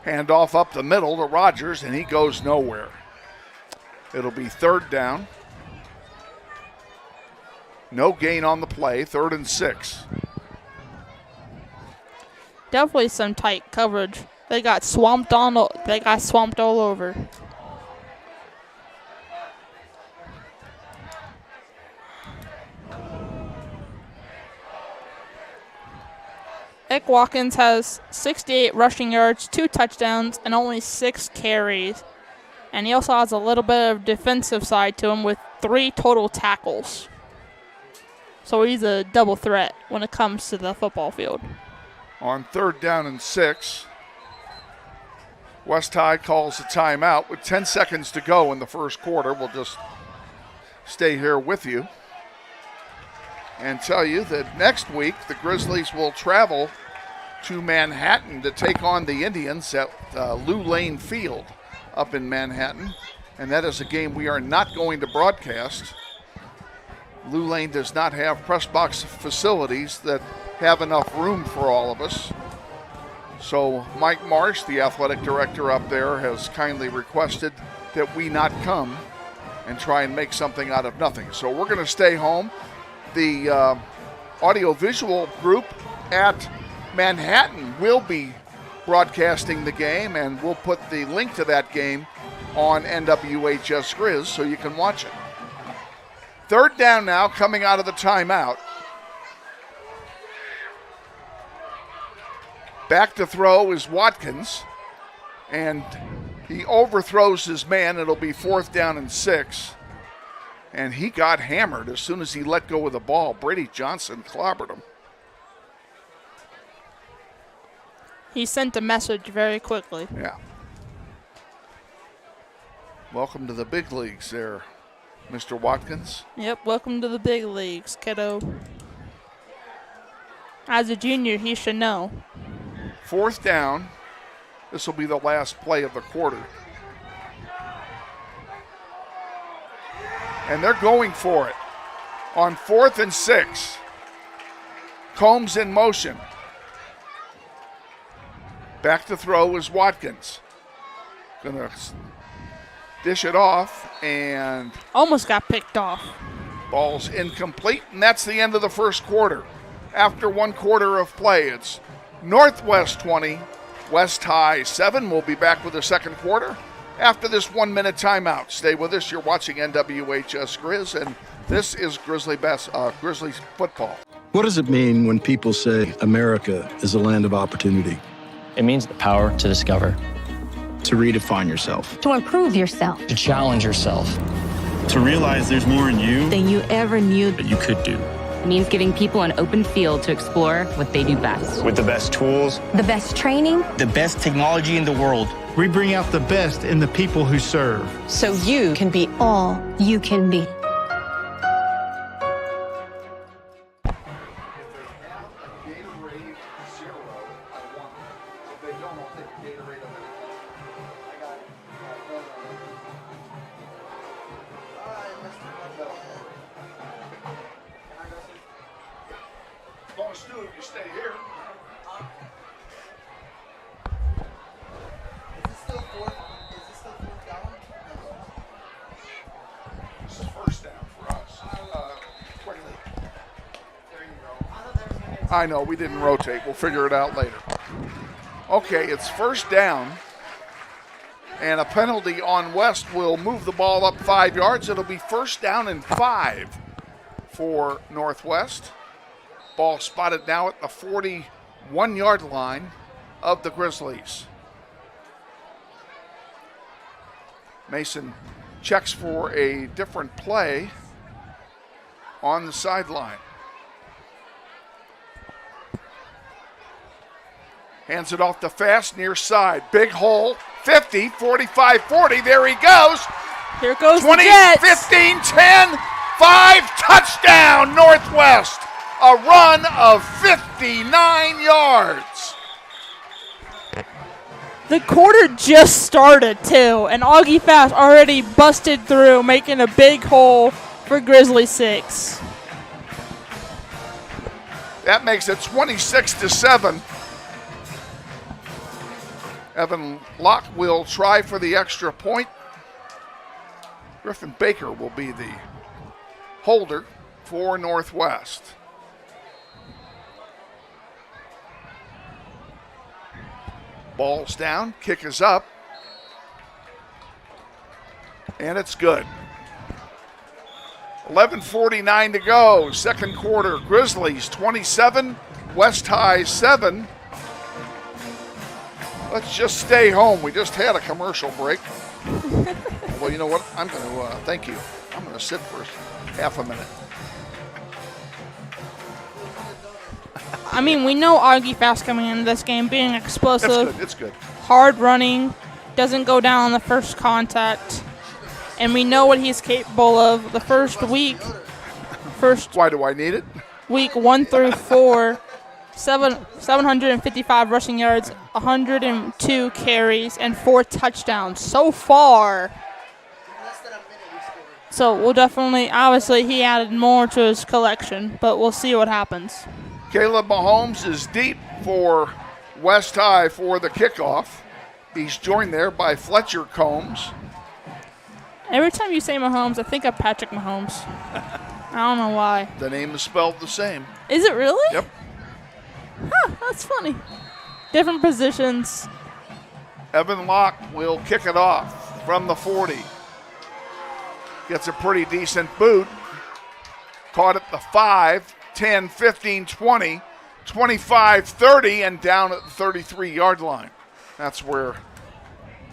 Handoff up the middle to Rogers, and he goes nowhere. It'll be third down. No gain on the play, 3rd and 6. Definitely some tight coverage. They got swamped all over. Eck Watkins has 68 rushing yards, 2 touchdowns, and only 6 carries. And he also has a little bit of defensive side to him with 3 total tackles. So he's a double threat when it comes to the football field. On 3rd down and 6. West High calls a timeout with 10 seconds to go in the first quarter. We'll just stay here with you and tell you that next week the Grizzlies will travel to Manhattan to take on the Indians at Lou Lane Field up in Manhattan. And that is a game we are not going to broadcast. Lou Lane does not have press box facilities that have enough room for all of us. So Mike Marsh, the athletic director up there, has kindly requested that we not come and try and make something out of nothing. So we're going to stay home. The audiovisual group at Manhattan will be broadcasting the game, and we'll put the link to that game on NWHS Grizz so you can watch it. 3rd down now, coming out of the timeout. Back to throw is Watkins, and he overthrows his man. It'll be 4th down and 6. And he got hammered as soon as he let go of the ball. Brady Johnson clobbered him. He sent a message very quickly. Yeah. Welcome to the big leagues there, Mr. Watkins. Yep, welcome to the big leagues, kiddo. As a junior, he should know. 4th down. This will be the last play of the quarter. And they're going for it on 4th and 6. Combs in motion. Back to throw is Watkins. Gonna dish it off, and almost got picked off. Ball's incomplete, and that's the end of the first quarter. After 1 quarter of play, it's Northwest 20, West High 7. We'll be back with the second quarter after this 1 minute timeout. Stay with us. You're watching NWHS Grizz, and this is Grizzlies football. What does it mean when people say America is a land of opportunity? It means the power to discover, To redefine yourself. To improve yourself. to challenge yourself. To realize there's more in you Than you ever knew. that you could do. It means giving people an open field to explore what they do best. With the best tools, The best training. The best technology in the world. We bring out the best in the people who serve. So you can be All you can be. I know, we didn't rotate. We'll figure it out later. Okay, it's first down. And a penalty on West will move the ball up 5 yards. It'll be first down and 5 for Northwest. Ball spotted now at the 41-yard line of the Grizzlies. Mason checks for a different play on the sideline. Hands it off to Fast, near side. Big hole, 50, 45, 40. There he goes. Here goes 20, the Jets. 15, 10, 5. Touchdown, Northwest. A run of 59 yards. The quarter just started, too, and Augie Fast already busted through, making a big hole for Grizzly 6. That makes it 26-7. Evan Locke will try for the extra point. Griffin Baker will be the holder for Northwest. Ball's down, kick is up, and it's good. 11:49 to go, second quarter. Grizzlies 27, West High 7. Let's just stay home. We just had a commercial break. Well, you know what? I'm going to, thank you. I'm going to sit for half a minute. I mean, we know Augie Fast coming into this game, being explosive. It's good. Hard running, doesn't go down on the first contact. And we know what he's capable of. The first week. Why do I need it? Week 1 through 4. 755 rushing yards, 102 carries, and 4 touchdowns so far. So we'll definitely, obviously he added more to his collection, but we'll see what happens. Caleb Mahomes is deep for West High for the kickoff. He's joined there by Fletcher Combs. Every time you say Mahomes, I think of Patrick Mahomes. I don't know why. The name is spelled the same. Is it really? Yep. Huh, that's funny. Different positions. Evan Locke will kick it off from the 40. Gets a pretty decent boot. Caught at the 5, 10, 15, 20, 25, 30, and down at the 33-yard line. That's where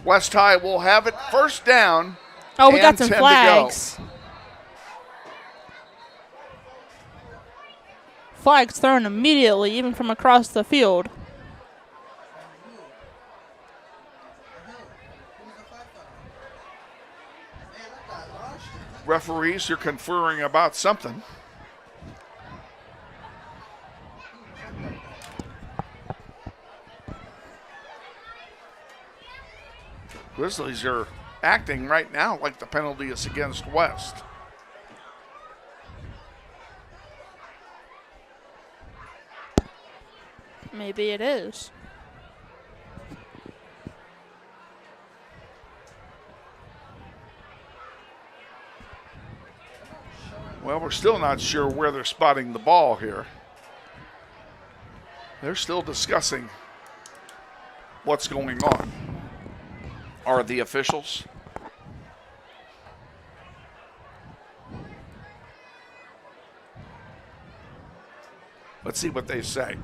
West High will have it. First down. Oh, we got some flags. Flags thrown immediately, even from across the field. Referees are conferring about something. Grizzlies are acting right now like the penalty is against West. Maybe it is. Well, we're still not sure where they're spotting the ball here. They're still discussing what's going on. are the officials. Let's see what they say.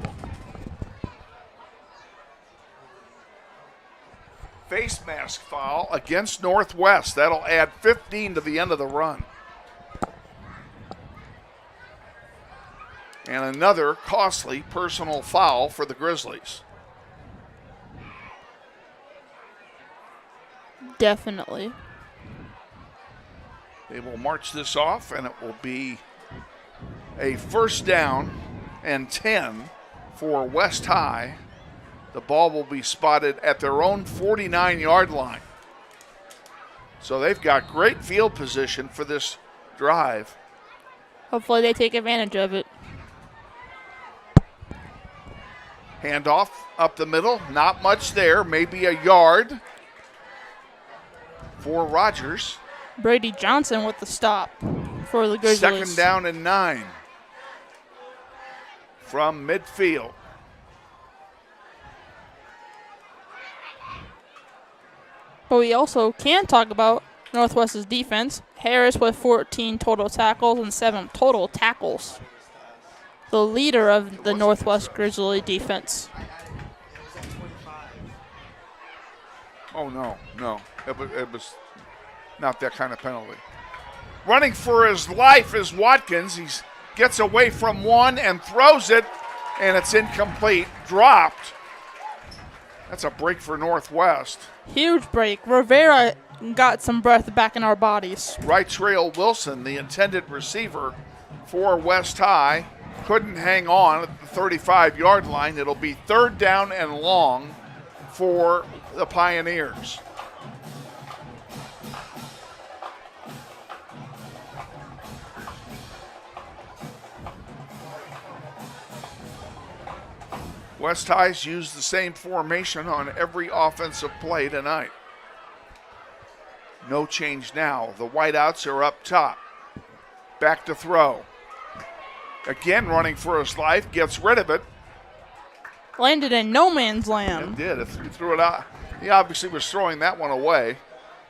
Face mask foul against Northwest. That'll add 15 to the end of the run. And another costly personal foul for the Grizzlies. Definitely. They will march this off, and it will be a first down and 10 for West High. The ball will be spotted at their own 49-yard line. So they've got great field position for this drive. Hopefully they take advantage of it. Handoff up the middle, not much there, maybe a yard for Rogers. Brady Johnson with the stop for the Grizzlies. Second down and 9 from midfield. But we also can talk about Northwest's defense. Harris with 14 total tackles and 7 total tackles. The leader of the Northwest Grizzly defense. Oh, no. It was not that kind of penalty. Running for his life is Watkins. He gets away from one and throws it, and it's incomplete. Dropped. That's a break for Northwest. Huge break. Rivera got some breath back in our bodies. Right trail Wilson, the intended receiver for West High, couldn't hang on at the 35-yard line. It'll be third down and long for the Pioneers. West High's used the same formation on every offensive play tonight. No change now. The whiteouts are up top. Back to throw. Again running for his life, gets rid of it. Landed in no man's land. It did. He threw it out. He obviously was throwing that one away.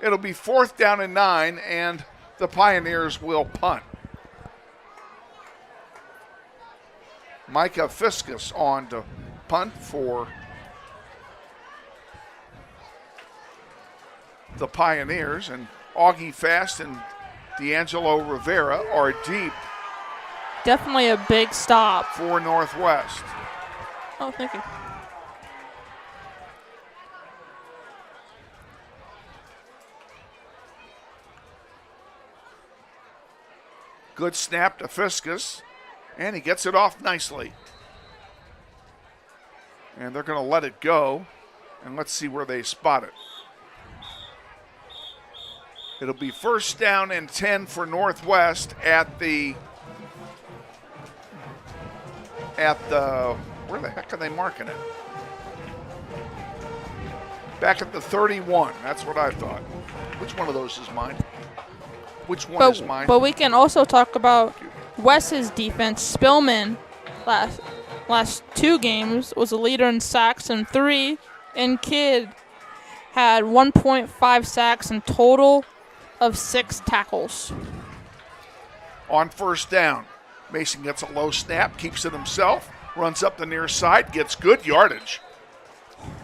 It'll be fourth down and 9, and the Pioneers will punt. Micah Fiskus on to punt for the Pioneers, and Augie Fast and D'Angelo Rivera are deep. Definitely a big stop for Northwest. Oh, thank you. Good snap to Fiskus, and he gets it off nicely. And they're going to let it go, and let's see where they spot it. It'll be first down and 10 for Northwest at the, where the heck are they marking it? Back at the 31, that's what I thought. Which one of those is mine? Which one is mine? But we can also talk about Wes's defense. Spillman last 2 games was a leader in sacks and 3, and Kidd had 1.5 sacks and total of 6 tackles. On first down, Mason gets a low snap, keeps it himself, runs up the near side, gets good yardage.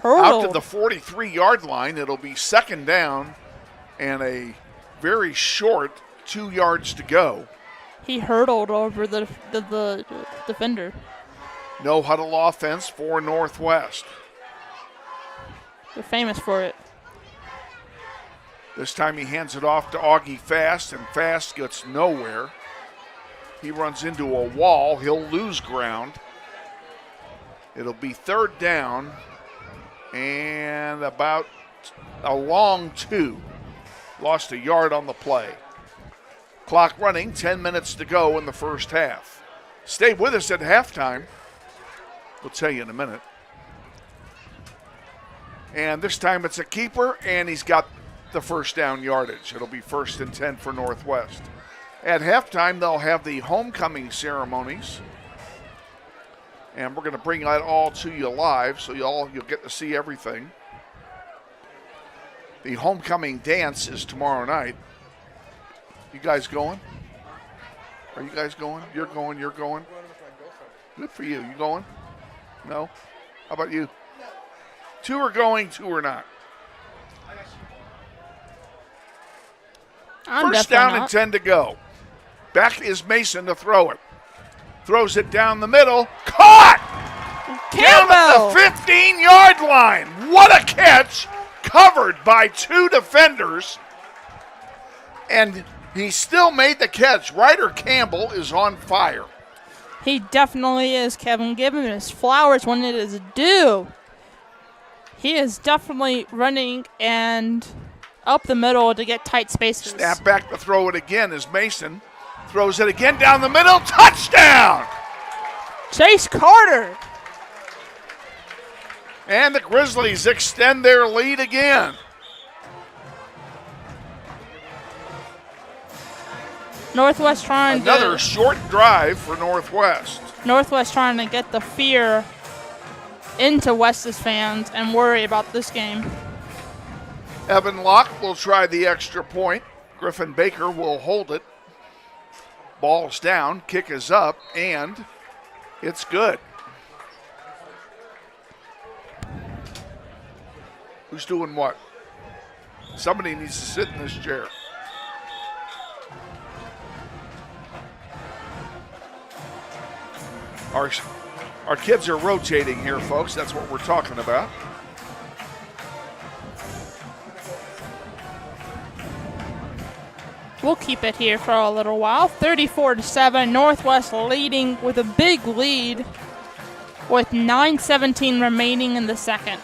Out to the 43-yard line, it'll be second down and a very short 2 yards to go. He hurdled over the defender. No huddle offense for Northwest. They're famous for it. This time he hands it off to Augie Fast, and Fast gets nowhere. He runs into a wall. He'll lose ground. It'll be third down and about a long 2. Lost a yard on the play. Clock running, 10 minutes to go in the first half. Stay with us at halftime. We'll tell you in a minute. And this time it's a keeper, and he's got the first down yardage. It'll be first and 10 for Northwest. At halftime, they'll have the homecoming ceremonies. And we're going to bring that all to you live, so you'll get to see everything. The homecoming dance is tomorrow night. You guys going? Are you guys going? You're going. Good for you. You going? No? How about you? 2 are going, 2 are not. First down and 10 to go. Back is Mason to throw it. Throws it down the middle. Caught! Campbell! Down at the 15-yard line. What a catch. Covered by 2 defenders. And he still made the catch. Ryder Campbell is on fire. He definitely is, Kevin. Give him his flowers when it is due. He is definitely running and up the middle to get tight spaces. Snap back to throw it again as Mason throws it again down the middle. Touchdown! Chase Carter. And the Grizzlies extend their lead again. Northwest trying Another short drive for Northwest. Northwest trying to get the fear into West's fans and worry about this game. Evan Locke will try the extra point. Griffin Baker will hold it. Ball's down, kick is up, and it's good. Who's doing what? Somebody needs to sit in this chair. Our kids are rotating here, folks. That's what we're talking about. We'll keep it here for a little while. 34-7, Northwest leading with a big lead with 9:17 remaining in the second.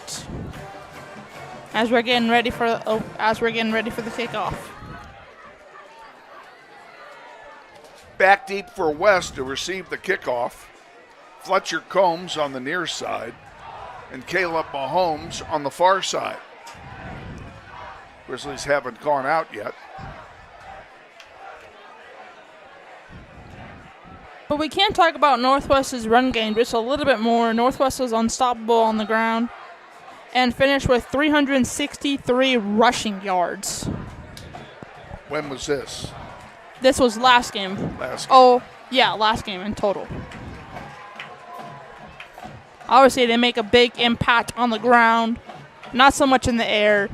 As we're getting ready for the kickoff. Back deep for West to receive the kickoff. Fletcher Combs on the near side and Caleb Mahomes on the far side. Grizzlies haven't gone out yet. But we can't talk about Northwest's run game just a little bit more. Northwest was unstoppable on the ground and finished with 363 rushing yards. When was this? This was last game. Last game. Oh, yeah, last game in total. Obviously, they make a big impact on the ground, not so much in the air.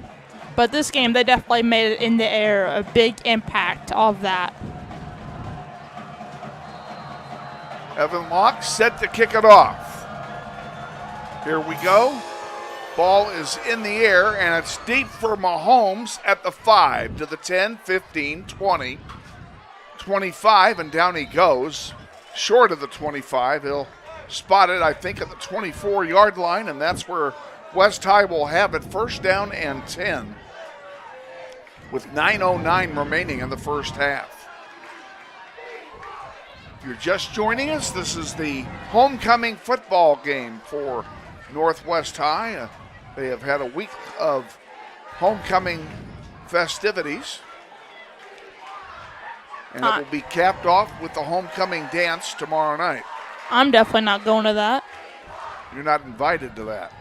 But this game, they definitely made it in the air, a big impact of that. Evan Locke set to kick it off. Here we go. Ball is in the air, and it's deep for Mahomes at the 5 to the 10, 15, 20, 25, and down he goes. Short of the 25. He'll spot it, I think, at the 24-yard line, and that's where West High will have it. First down and 10 with 9:09 remaining in the first half. If you're just joining us, this is the homecoming football game for Northwest High. They have had a week of homecoming festivities. And it will be capped off with the homecoming dance tomorrow night. I'm definitely not going to that. You're not invited to that.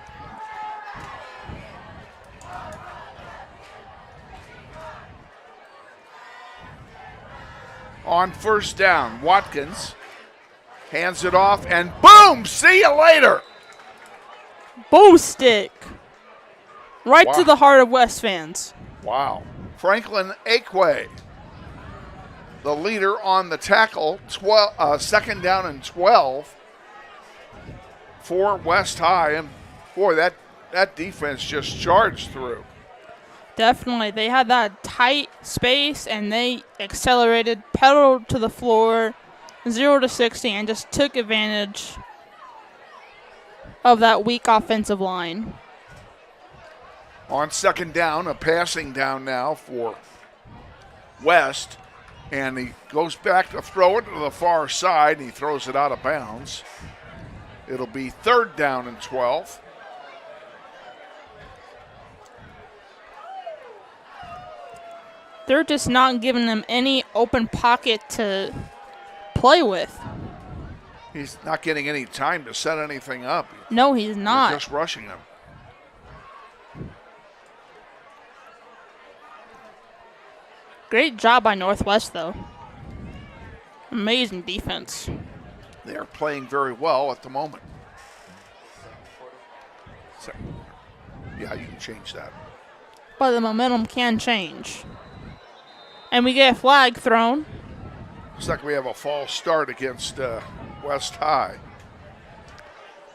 On first down, Watkins hands it off, and boom, see you later. Boom stick. Right Wow. to the heart of West fans. Wow. Franklin Akwe, the leader on the tackle, second down and 12 for West High. And boy, that defense just charged through. Definitely. They had that tight space, and they accelerated, pedaled to the floor, 0 to 60, and just took advantage of that weak offensive line. On second down, a passing down now for West. And he goes back to throw it to the far side, and he throws it out of bounds. It'll be third down and 12. They're just not giving them any open pocket to play with. He's not getting any time to set anything up. No, he's not. They're just rushing him. Great job by Northwest, though. Amazing defense. They are playing very well at the moment. So, yeah, you can change that. But the momentum can change. And we get a flag thrown. Looks like we have a false start against West High.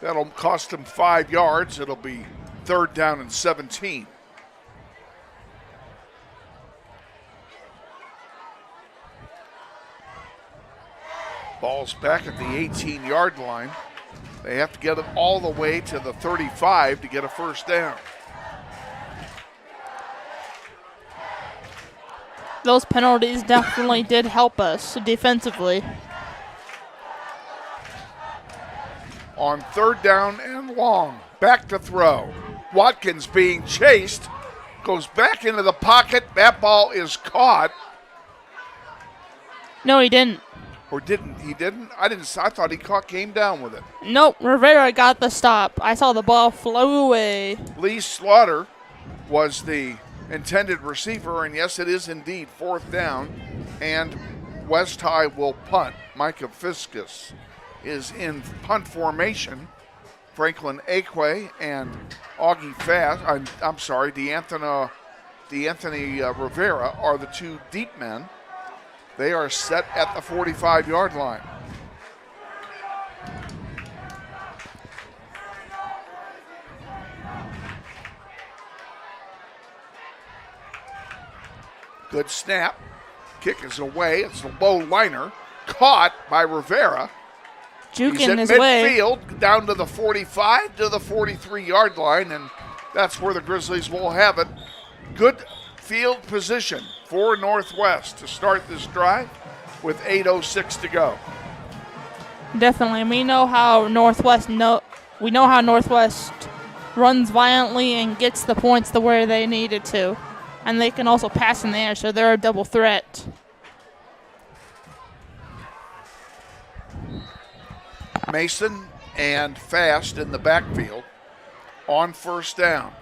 That'll cost them 5 yards. It'll be 3rd down and 17. Ball's back at the 18-yard line. They have to get it all the way to the 35 to get a first down. Those penalties definitely did help us defensively. On 3rd down and long, back to throw. Watkins being chased, goes back into the pocket. That ball is caught. No, he didn't. Or didn't he? Didn't I thought he came down with it. Nope, Rivera got the stop. I saw the ball flow away. Lee Slaughter was the intended receiver, and yes, it is indeed 4th down, and West High will punt. Micah Fiskus is in punt formation. Franklin Aquay and Augie Fast, D'Anthony Rivera are the 2 deep men. They are set at the 45-yard line. Good snap. Kick is away. It's a low liner. Caught by Rivera. Juking He's at his way. midfield, down to the 45 to the 43-yard line, and that's where the Grizzlies will have it. Good field position for Northwest to start this drive with 8:06 to go. Definitely. We know how Northwest runs violently and gets the points to where they needed to. And they can also pass in the air, so they're a double threat. Mason and Fast in the backfield on 1st down.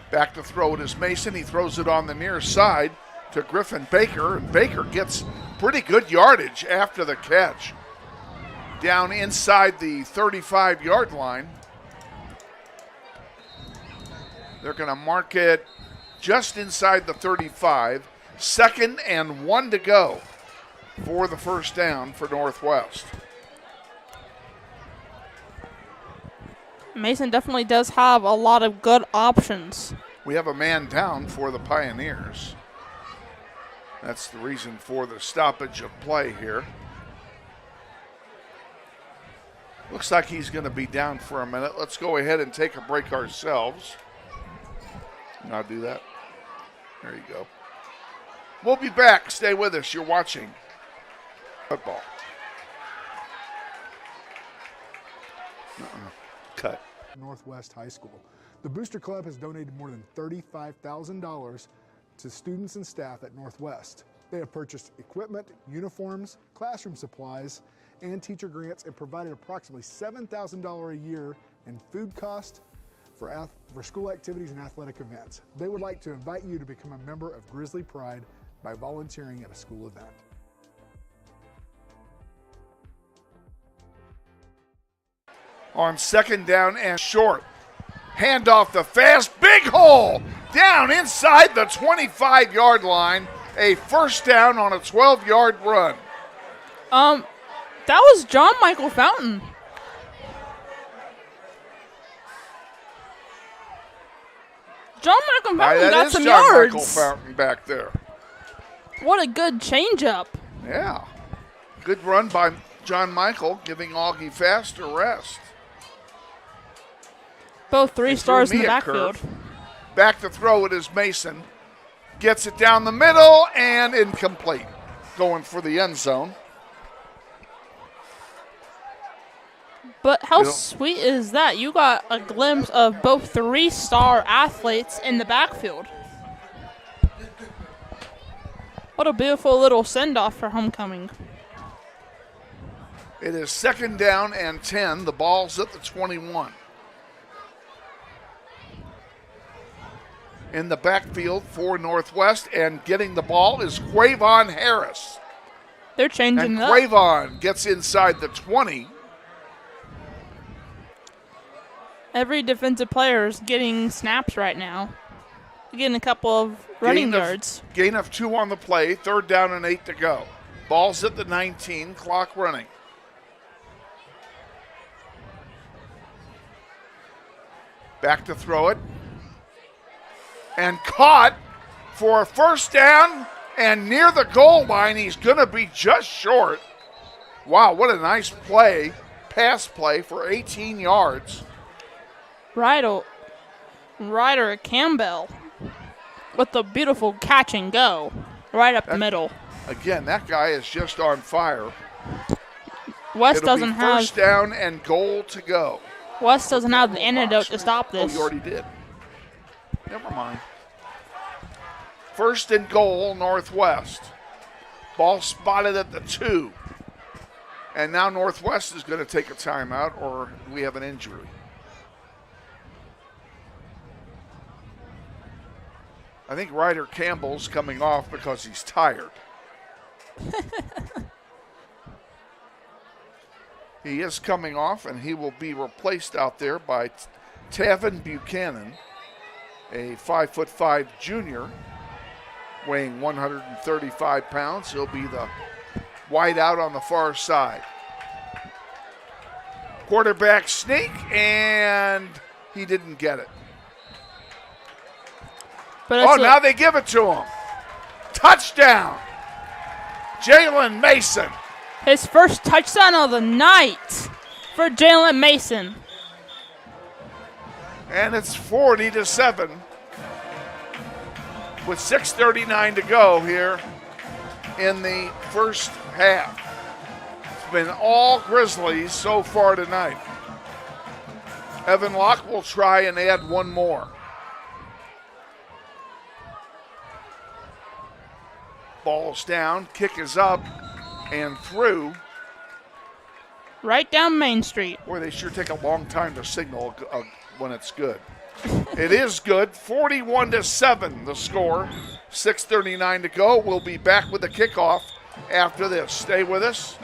Back to throw it is Mason. He throws it on the near side to Griffin Baker, and Baker gets pretty good yardage after the catch. Down inside the 35-yard line. They're going to mark it just inside the 35. 2nd and 1 to go for the first down for Northwest. Mason definitely does have a lot of good options. We have a man down for the Pioneers. That's the reason for the stoppage of play here. Looks like he's going to be down for a minute. Let's go ahead and take a break ourselves. Now do that. There you go. We'll be back. Stay with us. You're watching football. Cut. Northwest High School. The Booster Club has donated more than $35,000 to students and staff at Northwest. They have purchased equipment, uniforms, classroom supplies, and teacher grants, and provided approximately $7,000 a year in food costs for school activities and athletic events. They would like to invite you to become a member of Grizzly Pride by volunteering at a school event. On 2nd down and short. Handoff to Fast. Big hole down inside the 25-yard line. A first down on a 12-yard run. That was John Michael Fountain. John Michael Fountain got some John yards. Michael Fountain back there. What a good changeup. Yeah. Good run by John Michael, giving Augie Fast a rest. Both 3 stars in the backfield. Back to throw it is Mason. Gets it down the middle and incomplete. Going for the end zone. But how sweet is that? You got a glimpse of both 3-star athletes in the backfield. What a beautiful little send-off for homecoming. It is 2nd down and 10. The ball's at the 21. In the backfield for Northwest, and getting the ball is Quavon Harris. They're changing and it up. Quavon gets inside the 20. Every defensive player is getting snaps right now. They're getting a couple of running yards. Gain of 2 on the play, 3rd down and 8 to go. Ball's at the 19, clock running. Back to throw it. And caught for a 1st down, and near the goal line, he's going to be just short. Wow, what a nice play, pass play for 18 yards. Ryder Campbell with a beautiful catch and go right up the middle. Again, that guy is just on fire. West doesn't have 1st down and goal to go. West doesn't have the antidote to stop this. Oh, you already did. Never mind. 1st and goal, Northwest. Ball spotted at the 2. And now Northwest is going to take a timeout, or we have an injury. I think Ryder Campbell's coming off because he's tired. He is coming off, and he will be replaced out there by Tavin Buchanan, a 5'5" junior, weighing 135 pounds. He'll be the wide out on the far side. Quarterback sneak, and he didn't get it. But now they give it to him. Touchdown, Jalen Mason. His first touchdown of the night for Jalen Mason. And it's 40-7 with 6:39 to go here in the first half. It's been all Grizzlies so far tonight. Evan Locke will try and add one more. Ball's down, kick is up and through. Right down Main Street. Boy, they sure take a long time to signal when it's good. It is good. 41-7 the score. 6:39 to go. We'll be back with the kickoff after this. Stay with us.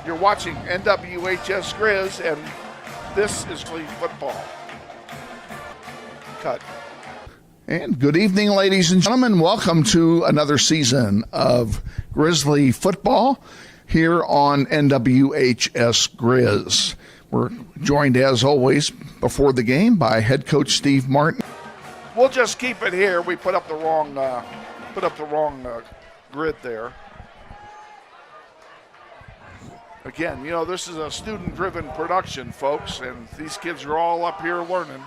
You're watching NWHS Grizz, and this is Grizzly football. Cut. And good evening, ladies and gentlemen. Welcome to another season of Grizzly football here on NWHS Grizz. We're joined, as always, before the game by head coach Steve Martin. We'll just keep it here. We put up the wrong grid there. Again, you know, this is a student-driven production, folks, and these kids are all up here learning.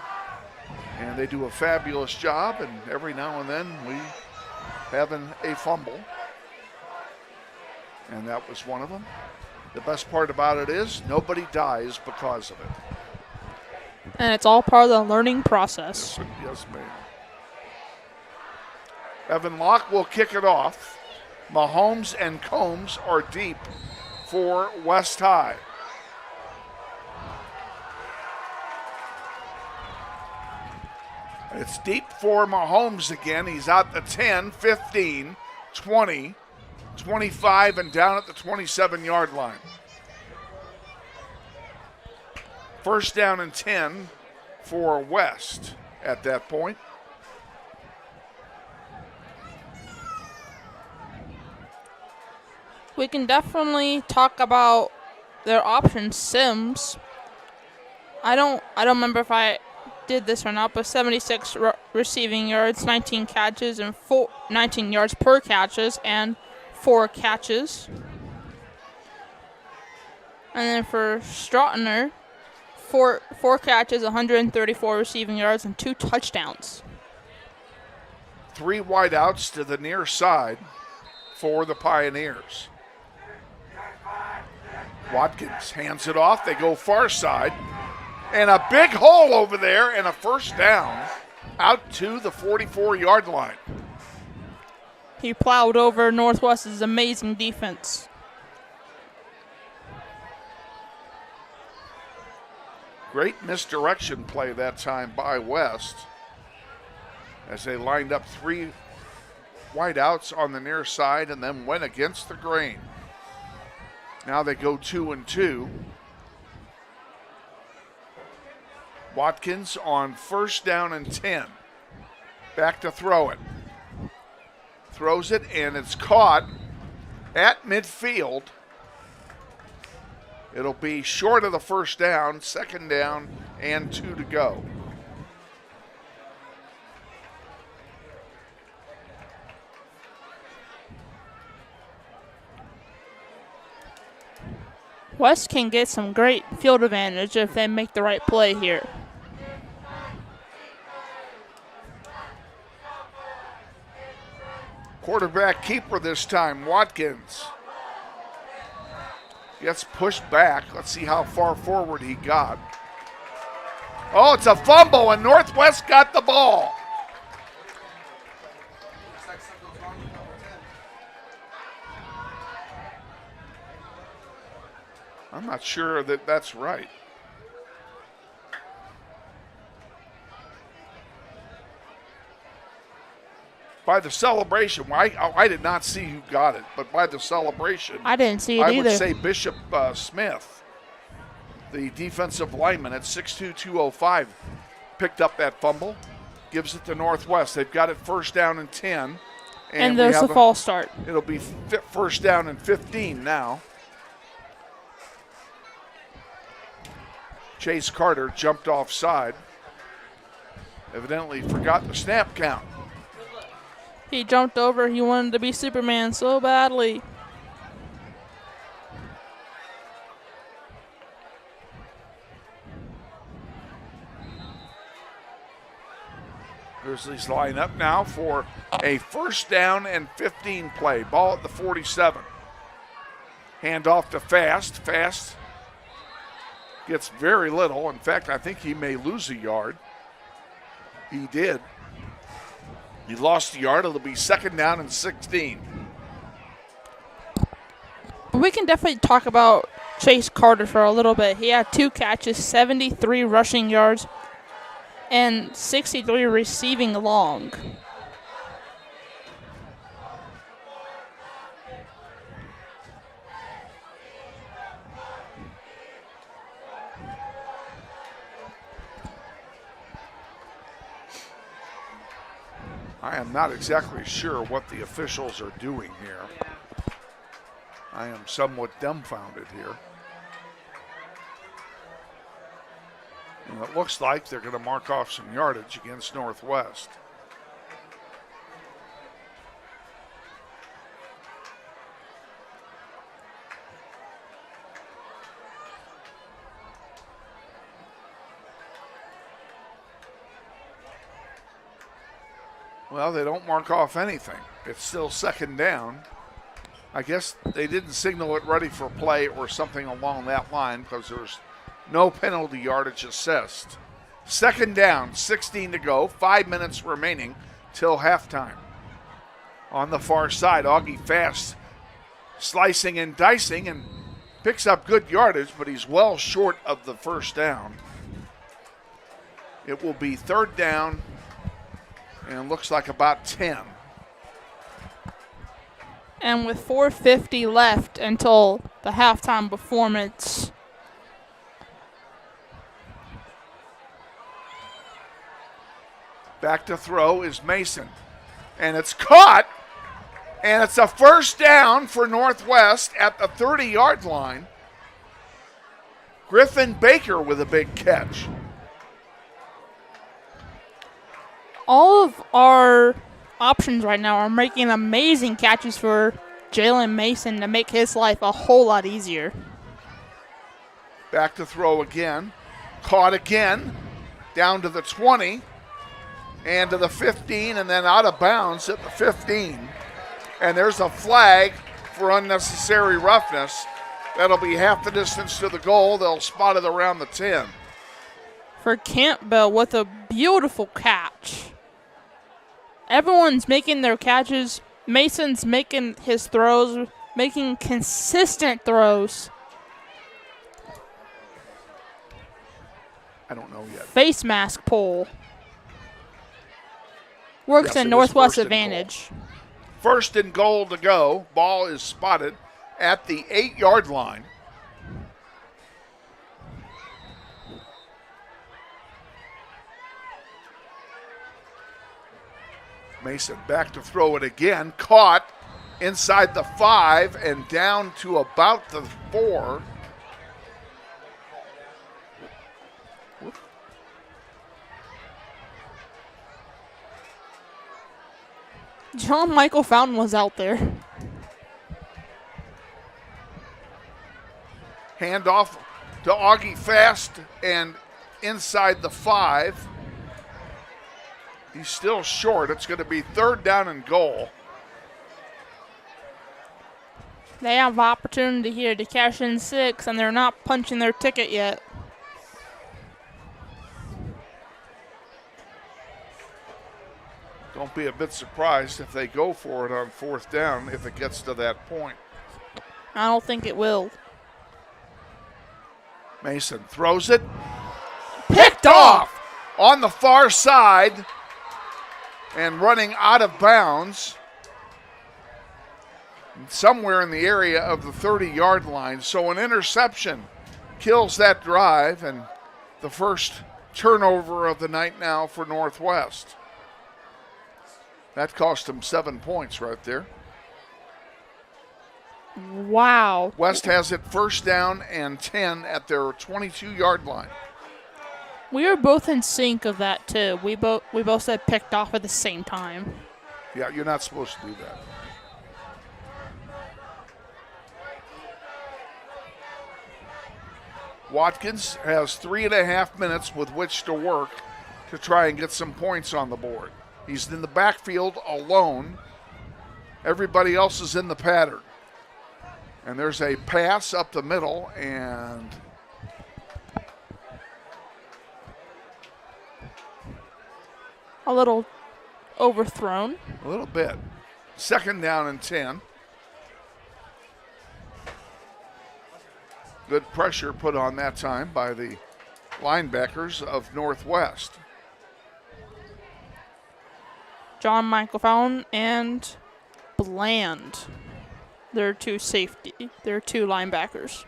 And they do a fabulous job, and every now and then we have a fumble. And that was one of them. The best part about it is nobody dies because of it. And it's all part of the learning process. Yes, ma'am. Evan Locke will kick it off. Mahomes and Combs are deep for West High. It's deep for Mahomes again. He's out the 10, 15, 20, 25, and down at the 27-yard line. 1st down and 10 for West at that point. We can definitely talk about their option, Sims. I don't remember if I did this or not, but 76 receiving yards, 19 catches, and 19 yards per catches, and 4 catches. And then for Strautner, four catches, 134 receiving yards, and 2 touchdowns. 3 wideouts to the near side for the Pioneers. Watkins hands it off. They go far side. And a big hole over there and a 1st down out to the 44-yard line. He plowed over Northwest's amazing defense. Great misdirection play that time by West. as they lined up 3 wideouts on the near side and then went against the grain. Now they go 2-2. Watkins on 1st down and 10. Back to throw it. Throws it, and it's caught at midfield. It'll be short of the 1st down, 2nd down, and 2 to go. West can get some great field advantage if they make the right play here. Quarterback keeper this time, Watkins. Gets pushed back. Let's see how far forward he got. Oh, it's a fumble, and Northwest got the ball. I'm not sure that that's right. By the celebration, I did not see who got it, but by the celebration, I didn't see it I either. would say Bishop Smith, the defensive lineman at 6'2", 205, picked up that fumble, gives it to Northwest. They've got it 1st down and 10. And there's a false start. It'll be 1st down and 15 now. Chase Carter jumped offside. Evidently forgot the snap count. He jumped over. He wanted to be Superman so badly. Grizzlies line up now for a 1st down and 15 play. Ball at the 47. Hand off to Fast. Fast gets very little. In fact, I think he may lose a yard. He did. He lost a yard. It'll be 2nd down and 16. We can definitely talk about Chase Carter for a little bit. He had 2 catches, 73 rushing yards, and 63 receiving long. I am not exactly sure what the officials are doing here. I am somewhat dumbfounded here. And it looks like they're going to mark off some yardage against Northwest. Well, they don't mark off anything. It's still 2nd down. I guess they didn't signal it ready for play or something along that line because there's no penalty yardage assessed. 2nd down, 16 to go, 5 minutes remaining till halftime. On the far side, Augie Fast slicing and dicing and picks up good yardage, but he's well short of the 1st down. It will be 3rd down and looks like about 10. And with 4:50 left until the halftime performance, back to throw is Mason. And it's caught, and it's a 1st down for Northwest at the 30-yard line. Griffin Baker with a big catch. all of our options right now are making amazing catches for Jalen Mason to make his life a whole lot easier. Back to throw again. Caught again. Down to the 20. And to the 15, and then out of bounds at the 15. And there's a flag for unnecessary roughness. That'll be half the distance to the goal. They'll spot it around the 10. For Campbell with a beautiful catch. Everyone's making their catches. Mason's making his throws, making consistent throws. I don't know yet. Face mask pull. Works Yes, in it is Northwest first and advantage. goal. First and goal to go. Ball is spotted at the 8-yard line. Mason back to throw it again. Caught inside the 5 and down to about the 4. John Michael Fountain was out there. Handoff to Augie Fast and inside the 5. He's still short. It's going to be 3rd down and goal. They have opportunity here to cash in 6, and they're not punching their ticket yet. Don't be a bit surprised if they go for it on 4th down if it gets to that point. I don't think it will. Mason throws it. Picked off on the far side and running out of bounds somewhere in the area of the 30-yard line. So an interception kills that drive and the first turnover of the night now for Northwest. That cost them 7 points right there. Wow. West has it 1st down and 10 at their 22-yard line. We were both in sync of that too. We both said picked off at the same time. Yeah, you're not supposed to do that. Watkins has 3.5 minutes with which to work to try and get some points on the board. He's in the backfield alone. Everybody else is in the pattern. And there's a pass up the middle and a little overthrown. A little bit. 2nd down and 10. Good pressure put on that time by the linebackers of Northwest. John Michael Fountain and Bland. They're 2 safety. They're 2 linebackers.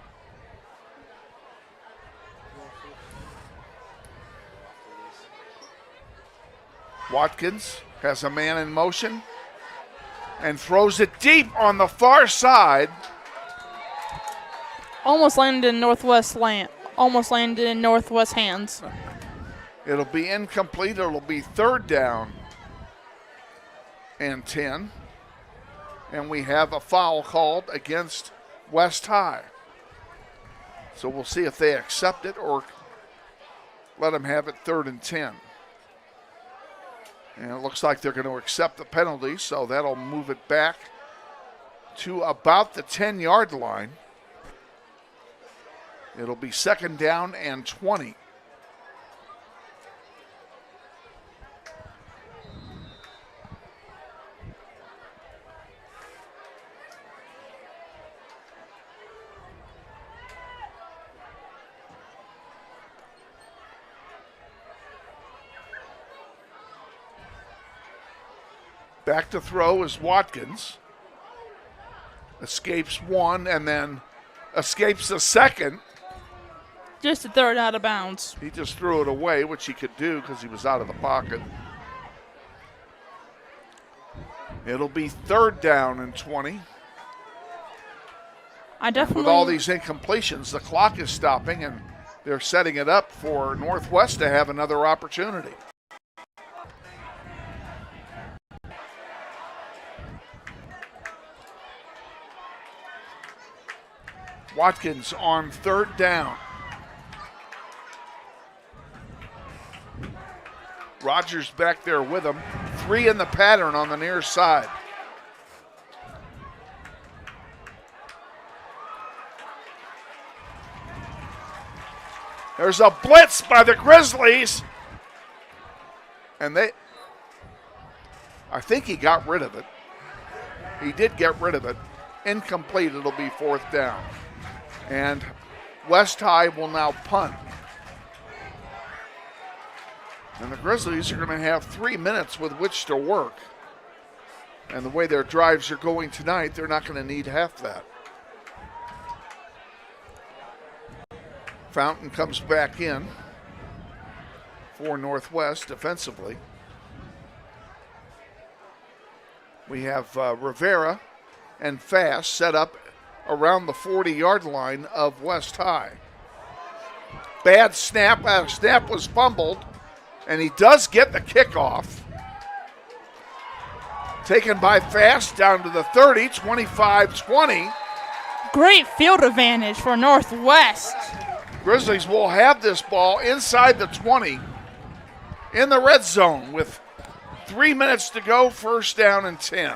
Watkins has a man in motion and throws it deep on the far side. Almost landed in Northwest hands. It'll be incomplete. It'll be 3rd down and 10. And we have a foul called against West High. So we'll see if they accept it or let them have it 3rd and 10. And it looks like they're going to accept the penalty, so that'll move it back to about the 10-yard line. It'll be 2nd down and 20. Back to throw is Watkins. Escapes 1 and then escapes the 2nd. Just to throw it out of bounds. He just threw it away, which he could do because he was out of the pocket. It'll be 3rd down and 20. With all these incompletions, the clock is stopping and they're setting it up for Northwest to have another opportunity. Watkins on 3rd down. Rogers back there with him. 3 in the pattern on the near side. There's a blitz by the Grizzlies. And I think he got rid of it. He did get rid of it. Incomplete, it'll be 4th down. And West High will now punt. And the Grizzlies are going to have 3 minutes with which to work. And the way their drives are going tonight, they're not going to need half that. Fountain comes back in for Northwest defensively. We have Rivera and Fast set up around the 40-yard line of West High. Bad snap. Snap was fumbled, and he does get the kickoff. Taken by Fast down to the 30, 25-20. Great field advantage for Northwest. Grizzlies will have this ball inside the 20 in the red zone with 3 minutes to go, first down and 10.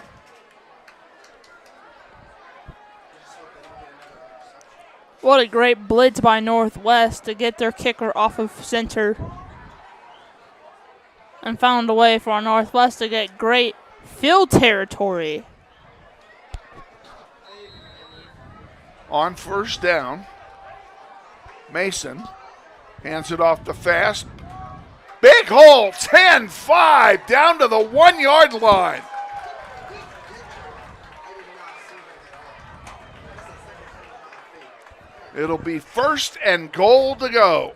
What a great blitz by Northwest to get their kicker off of center. And found a way for Northwest to get great field territory. On first down, Mason hands it off to Fast. Big hole, 10-5, down to the 1 yard line. It'll be first and goal to go.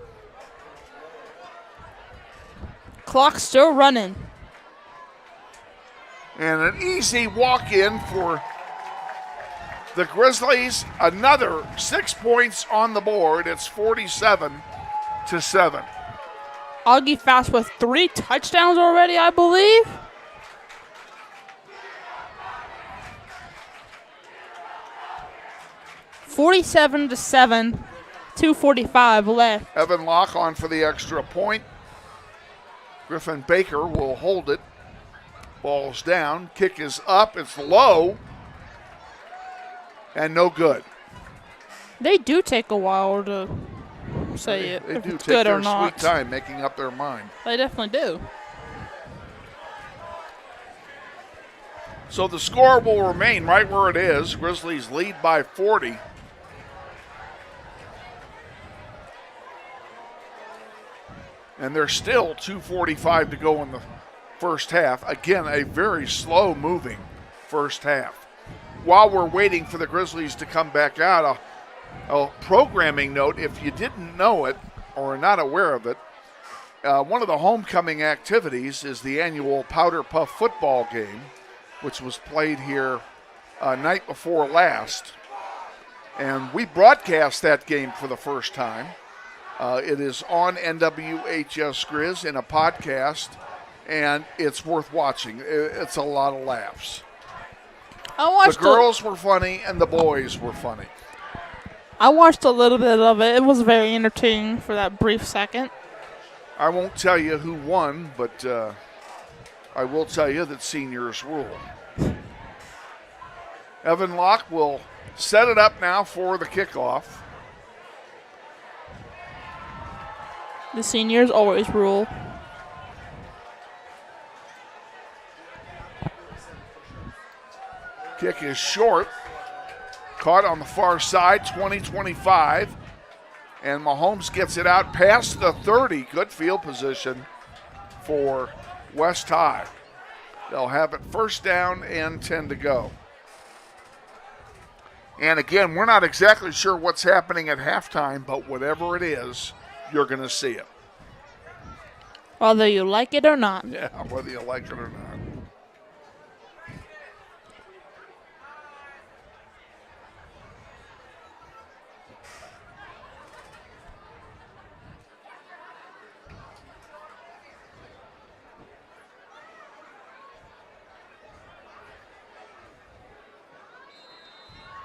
Clock still running. And an easy walk-in for the Grizzlies. Another 6 points on the board. It's 47-7. Augie Fast with 3 touchdowns already, I believe. $47-7, 2:45 left. Evan Locke on for the extra point. Griffin Baker will hold it. Ball's down. Kick is up. It's low. And no good. They do take a while to say it, They if do it's take good their or not. sweet time making up their mind. They definitely do. So the score will remain right where it is. Grizzlies lead by 40. And there's still 2:45 to go in the first half. Again, a very slow-moving first half. While we're waiting for the Grizzlies to come back out, a programming note, if you didn't know it or are not aware of it, one of the homecoming activities is the annual Powder Puff football game, which was played here night before last. And we broadcast that game for the first time. It is on NWHS Grizz in a podcast, and it's worth watching. It's a lot of laughs. The girls were funny, and the boys were funny. I watched a little bit of it. It was very entertaining for that brief second. I won't tell you who won, but I will tell you that seniors rule. Evan Locke will set it up now for the kickoff. The seniors always rule. Kick is short. Caught on the far side, 20-25. And Mahomes gets it out past the 30. Good field position for West High. They'll have it first down and 10 to go. And again, we're not exactly sure what's happening at halftime, but whatever it is, you're going to see it. Whether you like it or not. Yeah, whether you like it or not.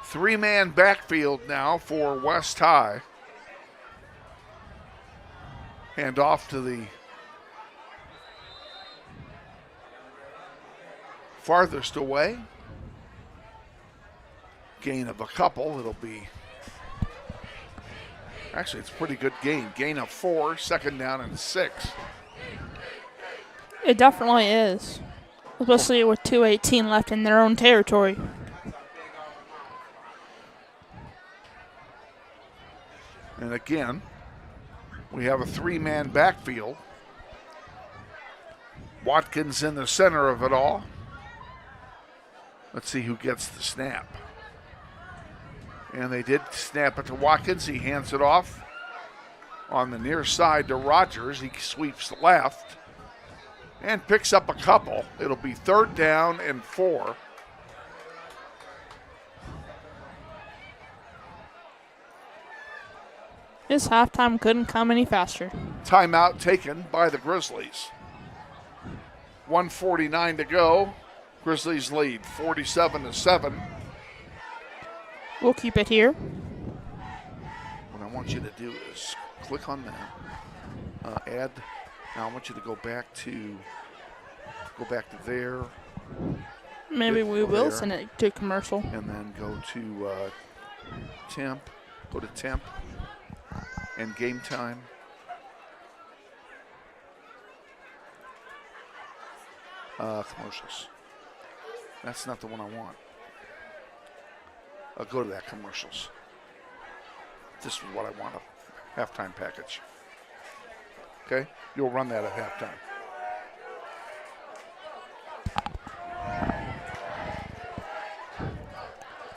Three-man backfield now for West High. Hand off to the farthest away. Gain of a couple. It'll be, actually, it's a pretty good gain. Gain of 4, second down and 6. It definitely is. Especially with 2:18 left in their own territory. And again, we have a three-man backfield. Watkins in the center of it all. Let's see who gets the snap. And they did snap it to Watkins. He hands it off on the near side to Rogers. He sweeps left and picks up a couple. It'll be 3rd down and 4. This halftime couldn't come any faster. Timeout taken by the Grizzlies. 1:49 to go. Grizzlies lead 47-7. We'll keep it here. What I want you to do is click on that. Add. Now I want you to go back to there. Maybe we will send it to commercial. And then go to temp. Go to temp and game time. Commercials. That's not the one I want. I'll go to that commercials. This is what I want, a halftime package. Okay? You'll run that at halftime.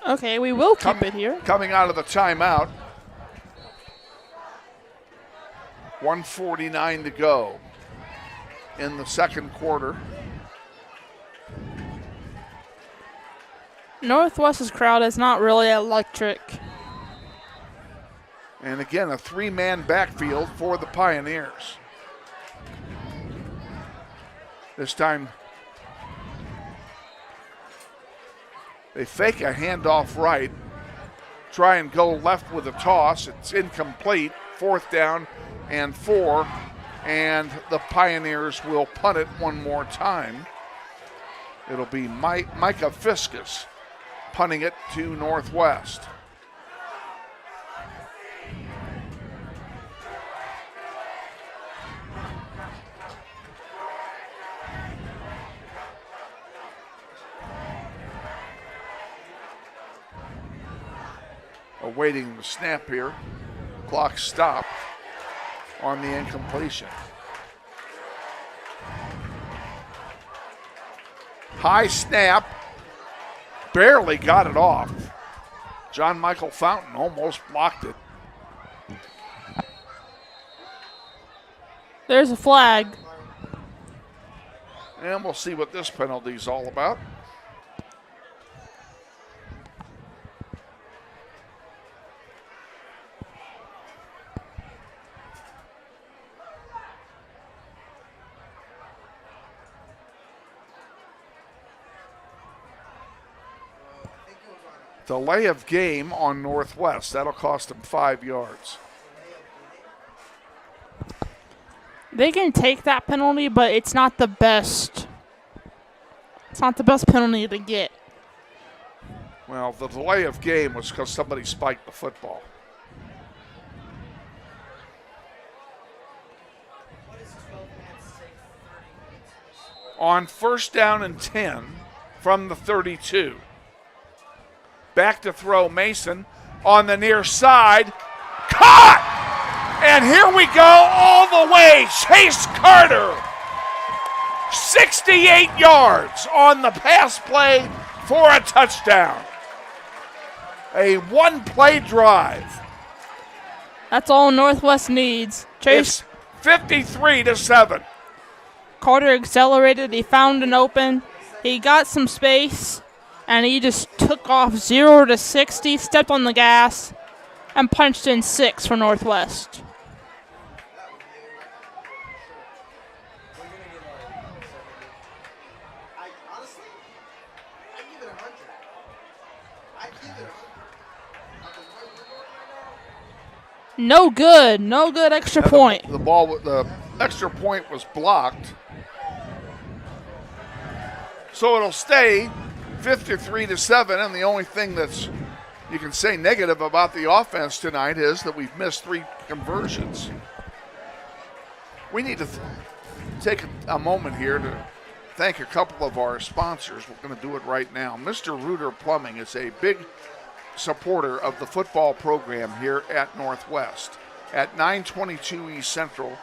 Okay, we will keep it here. Coming out of the timeout. 1:49 to go in the second quarter. Northwest's crowd is not really electric. And again, a 3-man backfield for the Pioneers. This time, they fake a handoff right, try and go left with a toss. It's incomplete. 4th down and 4, and the Pioneers will punt it one more time. It'll be Micah Fiskus punting it to Northwest. Awaiting the snap here. Clock stopped on the incompletion. High snap. Barely got it off. John Michael Fountain almost blocked it. There's a flag. And we'll see what this penalty is all about. Delay of game on Northwest. That'll cost them 5 yards. They can take that penalty, but it's not the best. It's not the best penalty to get. Well, the delay of game was because somebody spiked the football. On 1st down and 10 from the 32. Back to throw, Mason on the near side. Caught! And here we go all the way. Chase Carter. 68 yards on the pass play for a touchdown. A one-play drive. That's all Northwest needs. Chase. It's 53-7. Carter accelerated. He found an open. He got some space. And he just took off 0 to 60, stepped on the gas, and punched in 6 for Northwest. No good. No good extra point. The extra point was blocked. So it'll stay 53-7, and the only thing that's you can say negative about the offense tonight is that we've missed 3 conversions. We need to take a moment here to thank a couple of our sponsors. We're going to do it right now. Mr. Reuter Plumbing is a big supporter of the football program here at Northwest. At 922 East Central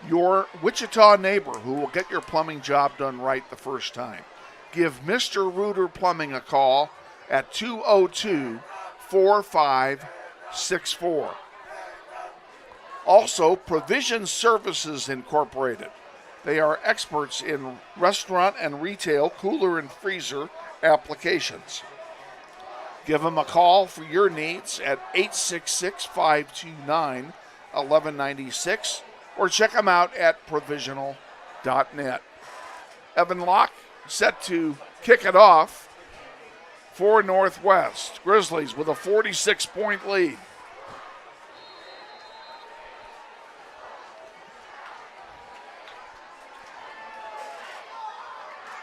your Wichita neighbor who will get your plumbing job done right the first time. Give Mr. Reuter Plumbing a call at 202-4564. Also, Provision Services Incorporated. They are experts in restaurant and retail cooler and freezer applications. Give them a call for your needs at 866-529-1196 or check them out at provisional.net. Evan Locke set to kick it off for Northwest. Grizzlies with a 46-point lead.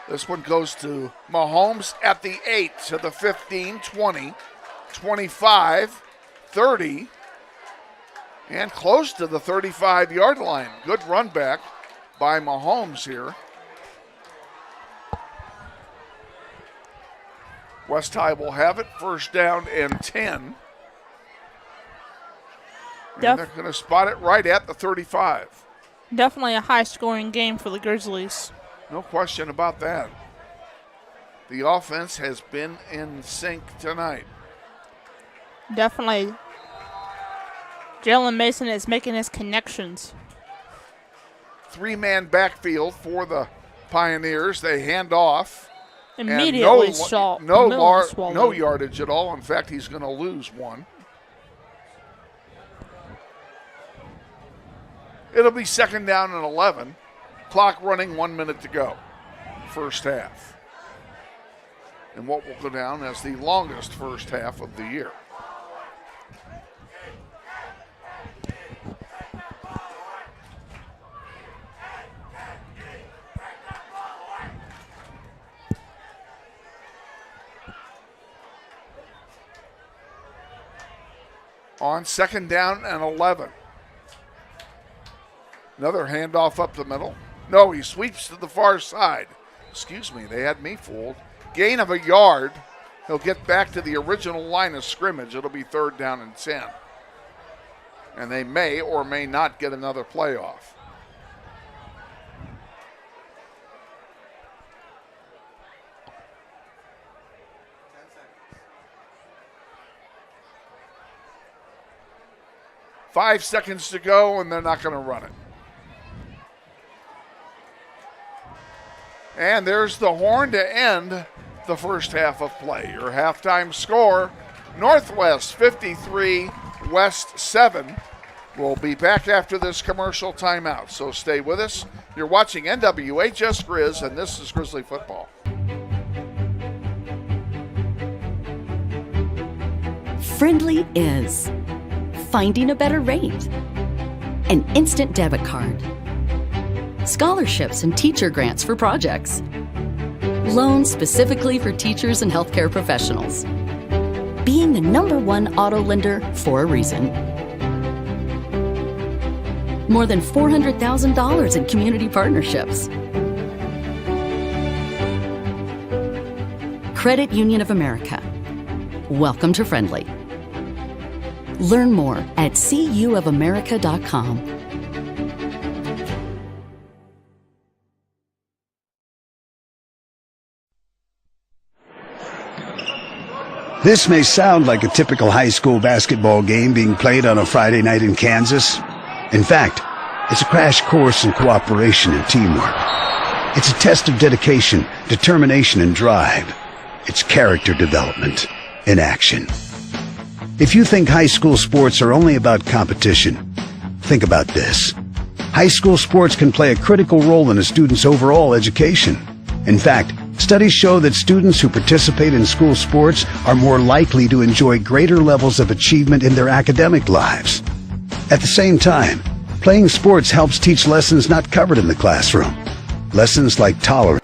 This one goes to Mahomes at the 8, to the 15, 20, 25, 30, and close to the 35-yard line. Good run back by Mahomes here. West High will have it, first down and 10. And they're going to spot it right at the 35. Definitely a high-scoring game for the Grizzlies. No question about that. The offense has been in sync tonight. Definitely. Jalen Mason is making his connections. Three-man backfield for the Pioneers. They hand off. Immediately no yardage at all. In fact, he's going to lose one. It'll be second down and 11. Clock running, 1 minute to go. First half. And what will go down as the longest first half of the year. On second down and 11. Another handoff up the middle. No, he sweeps to the far side. Excuse me, they had me fooled. Gain of a yard. He'll get back to the original line of scrimmage. It'll be third down and 10. And they may or may not get another playoff. Five seconds to go, and they're not going to run it. And there's the horn to end the first half of play. Your halftime score, Northwest 53, West 7. We'll be back after this commercial timeout, so stay with us. You're watching NWHS Grizz, and this is Grizzly Football. Friendly is finding a better rate, an instant debit card, scholarships and teacher grants for projects, loans specifically for teachers and healthcare professionals, being the #1 auto lender for a reason. More than $400,000 in community partnerships. Credit Union of America. Welcome to Friendly. Learn more at cuofamerica.com. This may sound like a typical high school basketball game being played on a Friday night in Kansas. In fact, it's a crash course in cooperation and teamwork. It's a test of dedication, determination, and drive. It's character development in action. If you think high school sports are only about competition, think about this. High school sports can play a critical role in a student's overall education. In fact, studies show that students who participate in school sports are more likely to enjoy greater levels of achievement in their academic lives. At the same time, playing sports helps teach lessons not covered in the classroom. Lessons like tolerance.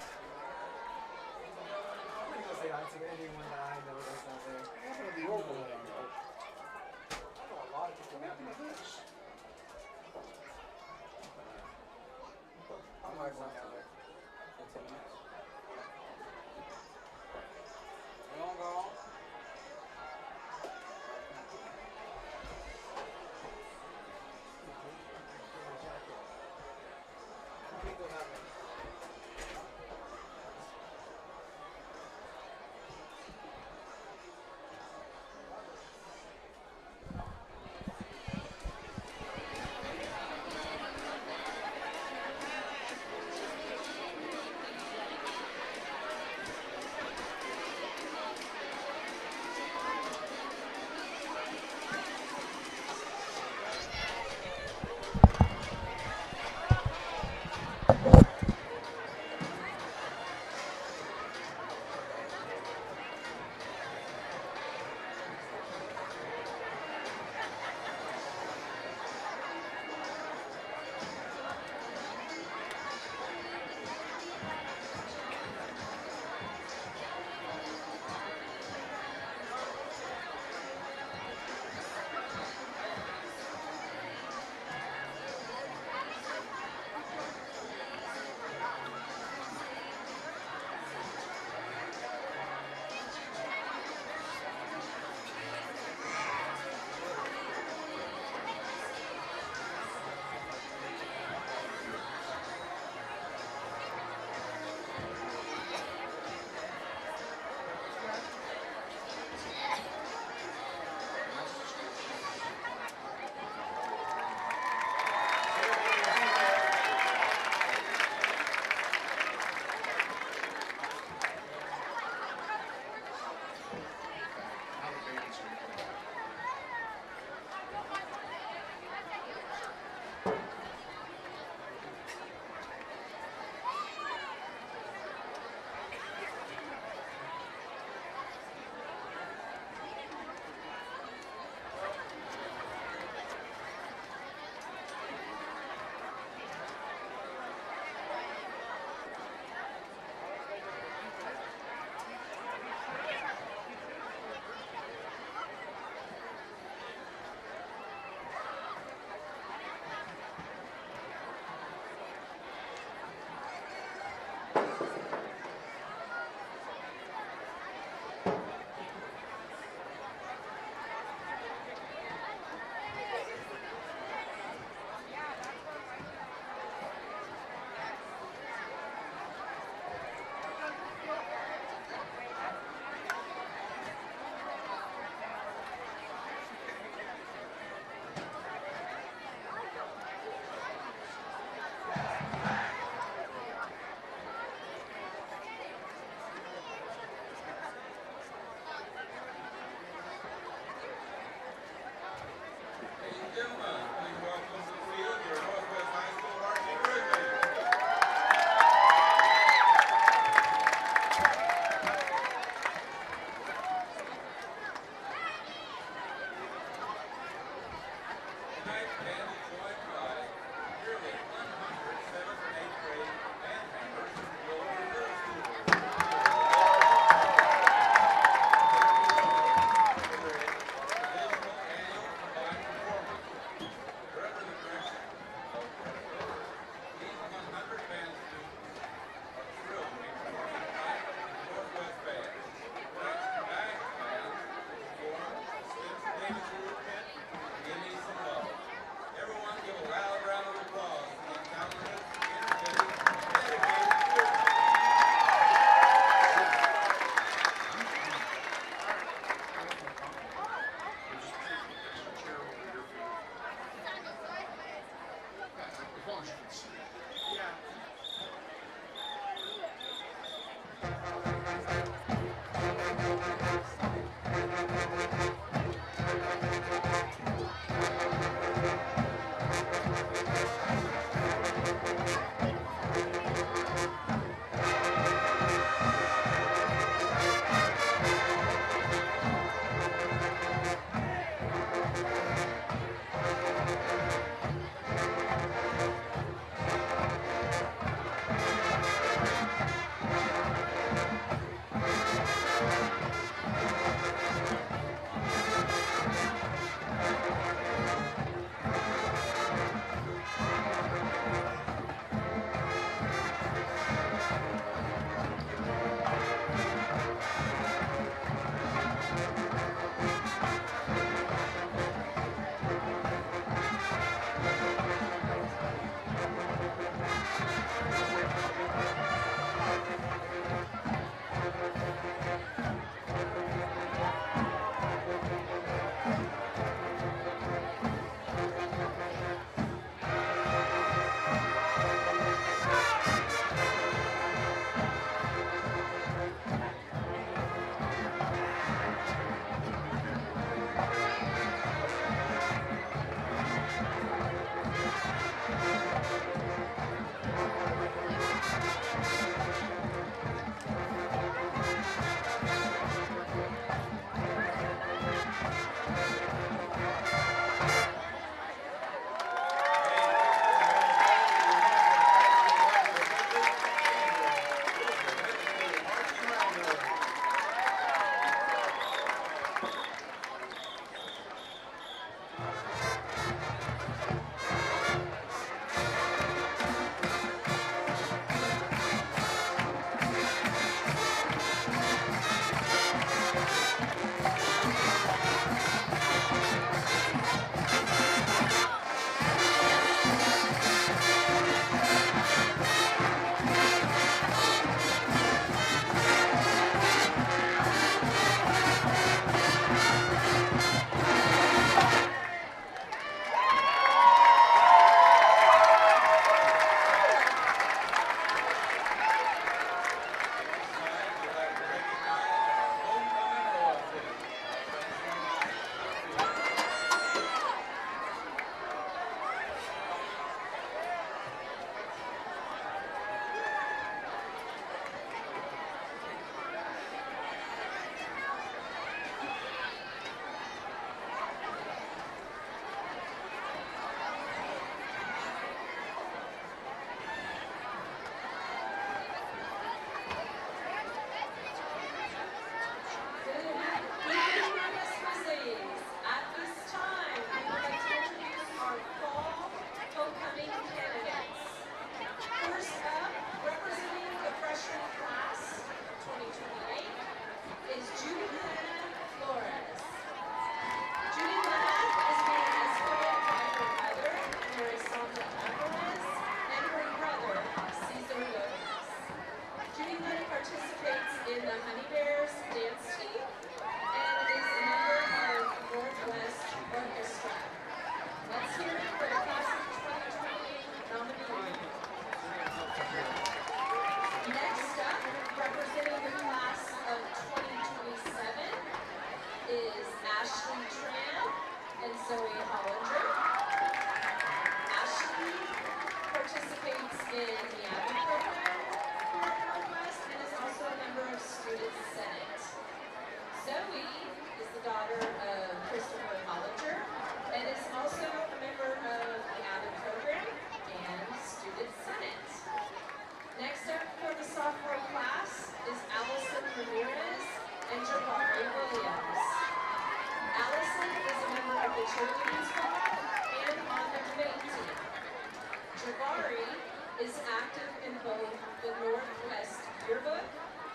is active in both the Northwest Yearbook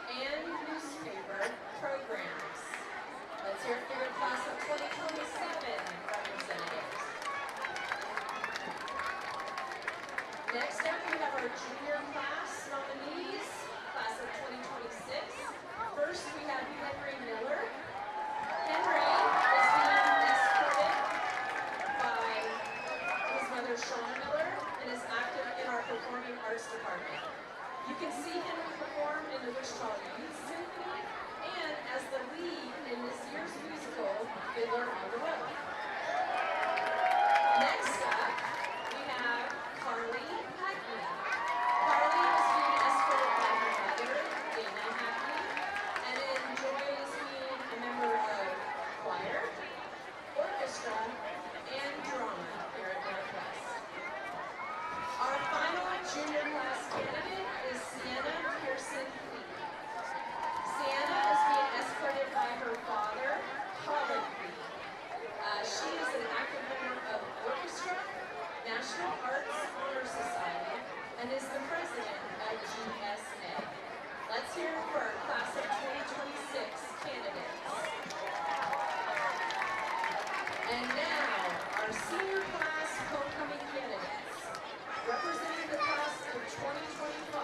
and newspaper programs. Let's hear it for your class of 2027 representatives. Next up, we have our junior class nominees, class of 2026. First, we have Henry Miller. Henry is being escorted by his mother, Shauna Miller, and is active in our performing arts department. You can see him perform in the Wichita Youth Symphony and as the lead in this year's musical, Fiddler on the Roof. Next up, we have Carly Hackney. Carly is being escorted by her mother, Dana Hackney, and enjoys being a member of choir, orchestra, and drama here at Northwest. Our final junior class candidate is Sienna Pearson Lee. Sienna is being escorted by her father, Colin Lee. She is an active member of orchestra, National Arts Honor Society, and is the president of GSA. Let's hear it for our class of 2026 candidates. And now, our senior class homecoming candidates. Representing the class of 2025,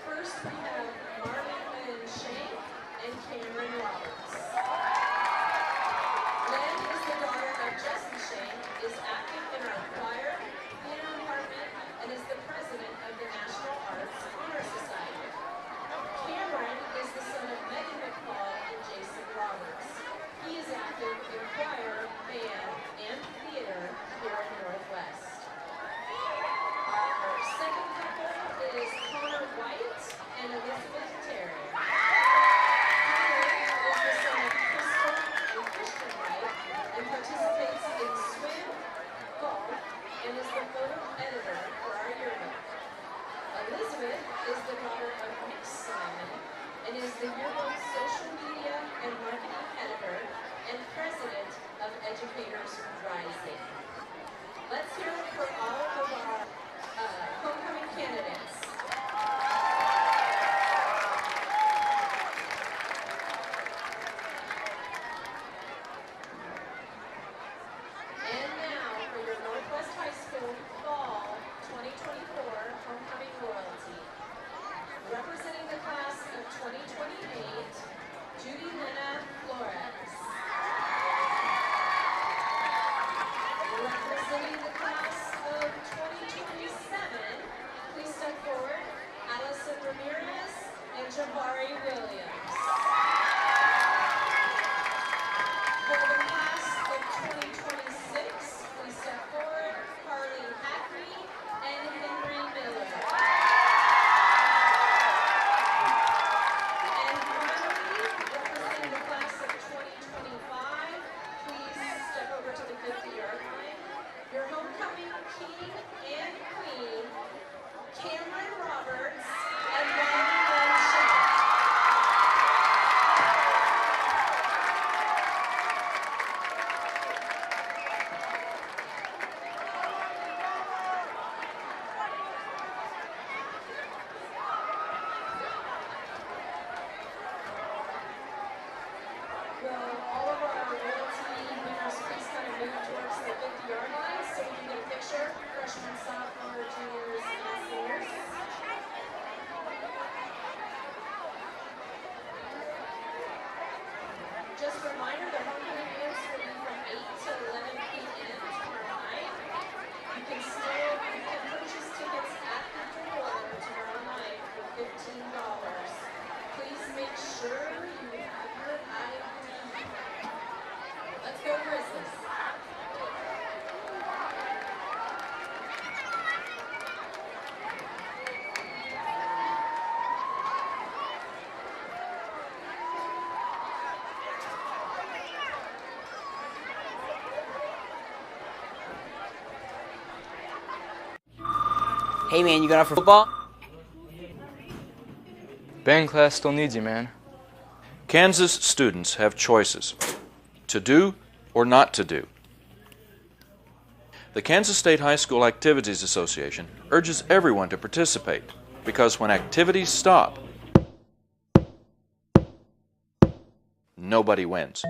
first we have Marley Lynn Shank and Cameron Roberts. Lynn is the daughter of Jesse Shank, is active in our choir, theater department, and is the president of the National Arts Honor Society. Cameron is the son of Megan McFall and Jason Roberts. He is active in choir, band, and theater here in Northwest. Our second couple is Connor White and Elizabeth Terry. Connor is the son of Crystal and Christian White and participates in swim, golf, and is the photo editor for our yearbook. Elizabeth is the daughter of Nick Simon and is the yearbook social media and marketing editor and president of Educators Rising. Let's hear it for all of our homecoming candidates. And now for your Northwest High School Fall 2024 Homecoming Royalty. Representing the class of 2028, Judy Lena Flores. Representing the class of 2027, please step forward, Allison Ramirez and Jabari Williams. For the class of 2026, please step forward, Carly Hackney and Henry Miller. And finally, representing the class of 2025, please step over to the 50-yard line. Your homecoming king and queen, Cameron Roberts and Marley Lynn Shank. Will all of our royalty winners please kind of move towards the 50-yard line so we can get a picture? Freshmen, sophomore, juniors, and seniors. Just a reminder, the homecoming games will be from 8 to 11 p.m. tomorrow night. You can purchase tickets at the door tomorrow night for $15. Please make sure you have your ID. Let's go Grizzlies. Hey man, you got out for football? Band class still needs you, man. Kansas students have choices to do or not to do. The Kansas State High School Activities Association urges everyone to participate because when activities stop, nobody wins.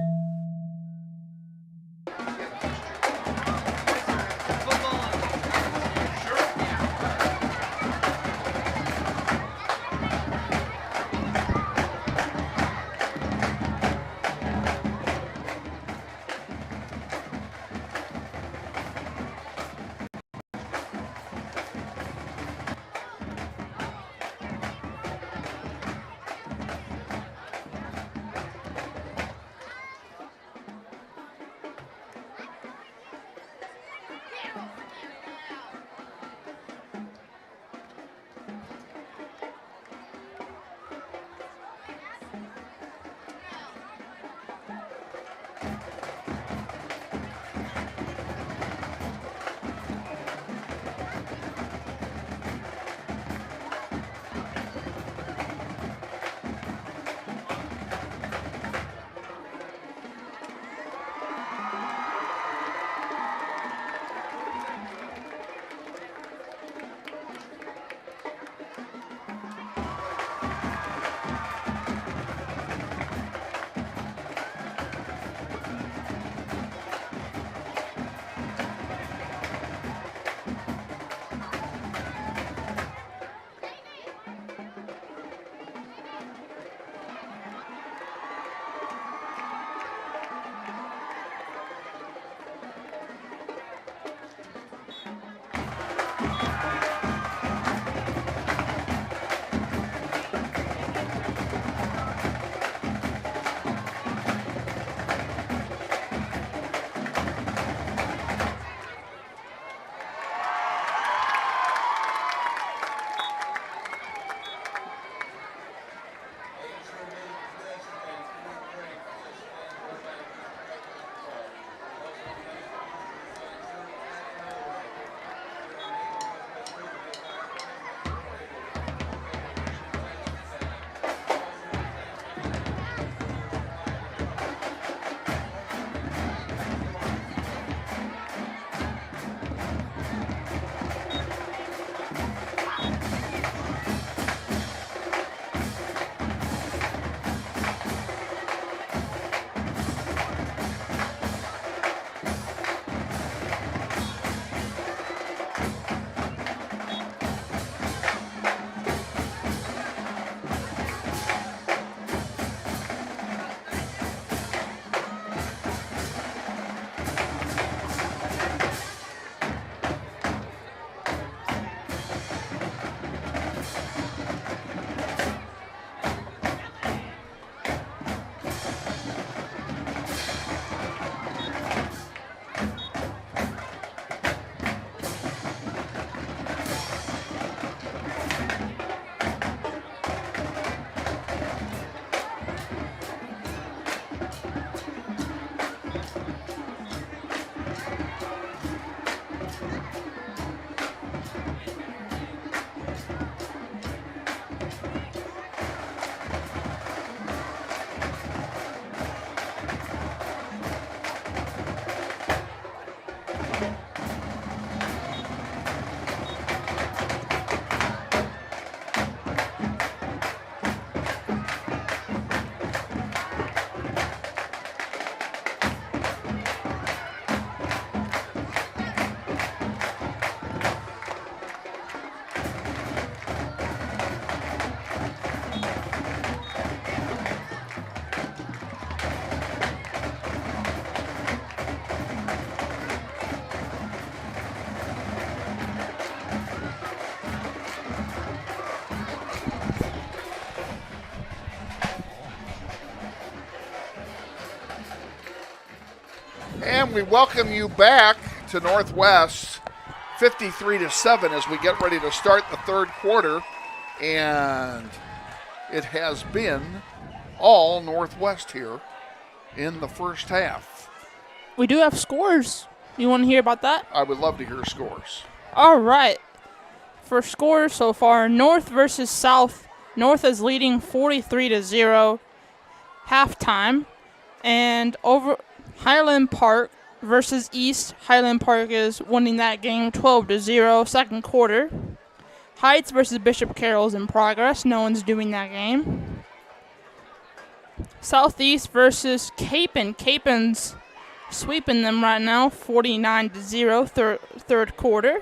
And we welcome you back to Northwest, 53-7 as we get ready to start the third quarter. And it has been all Northwest here in the first half. We do have scores. You want to hear about that? I would love to hear scores. All right. For scores so far, North versus South. North is leading 43-0 halftime. And over Highland Park versus East. Highland Park is winning that game 12-0, second quarter. Heights versus Bishop Carroll is in progress. No one's doing that game. Southeast versus Capon. Capon's sweeping them right now, 49-0, third quarter.